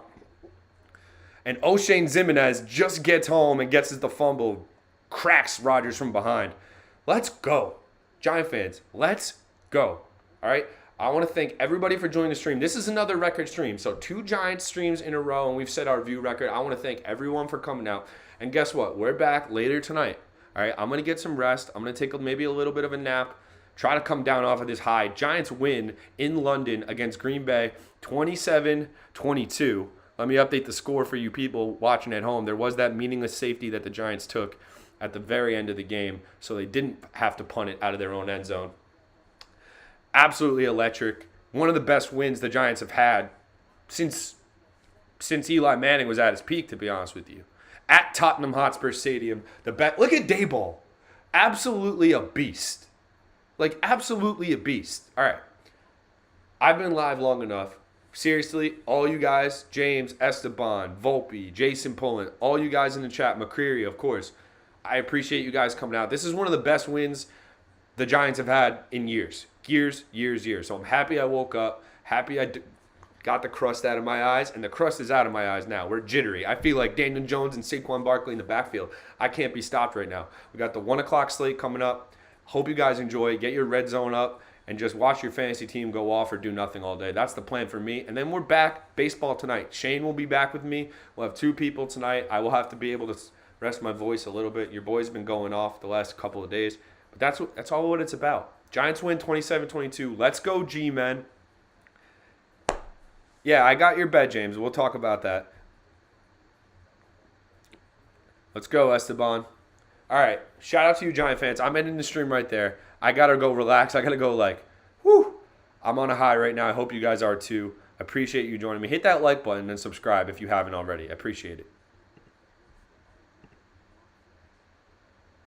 And O'Shane Ximines just gets home and gets the fumble, cracks Rodgers from behind. Let's go. Giant fans, let's go. All right? I want to thank everybody for joining the stream. This is another record stream. So 2 Giants streams in a row, and we've set our view record. I want to thank everyone for coming out. And guess what? We're back later tonight. All right? I'm going to get some rest. I'm going to take maybe a little bit of a nap. Try to come down off of this high. Giants win in London against Green Bay, 27-22. Let me update the score for you people watching at home. There was that meaningless safety that the Giants took at the very end of the game, so they didn't have to punt it out of their own end zone. Absolutely electric. One of the best wins the Giants have had since Eli Manning was at his peak, to be honest with you. At Tottenham Hotspur Stadium, look at Daboll. Absolutely a beast. Like, absolutely a beast. All right. I've been live long enough. Seriously, all you guys, James, Esteban, Volpe, Jason Pullen, all you guys in the chat, McCreary, of course, I appreciate you guys coming out. This is one of the best wins the Giants have had in years. Years. So I'm happy I woke up, happy I got the crust out of my eyes, and the crust is out of my eyes now. We're jittery. I feel like Daniel Jones and Saquon Barkley in the backfield. I can't be stopped right now. We got the 1 o'clock slate coming up. Hope you guys enjoy. Get your red zone up and just watch your fantasy team go off or do nothing all day. That's the plan for me. And then we're back. Baseball tonight. Shane will be back with me. We'll have 2 people tonight. I will have to be able to rest my voice a little bit. Your boy's been going off the last couple of days. But that's all what it's about. Giants win 27-22. Let's go, G-men. Yeah, I got your bet, James. We'll talk about that. Let's go, Esteban. All right, shout out to you, Giant fans. I'm ending the stream right there. I got to go relax. I got to go whew. I'm on a high right now. I hope you guys are too. I appreciate you joining me. Hit that like button and subscribe if you haven't already. I appreciate it.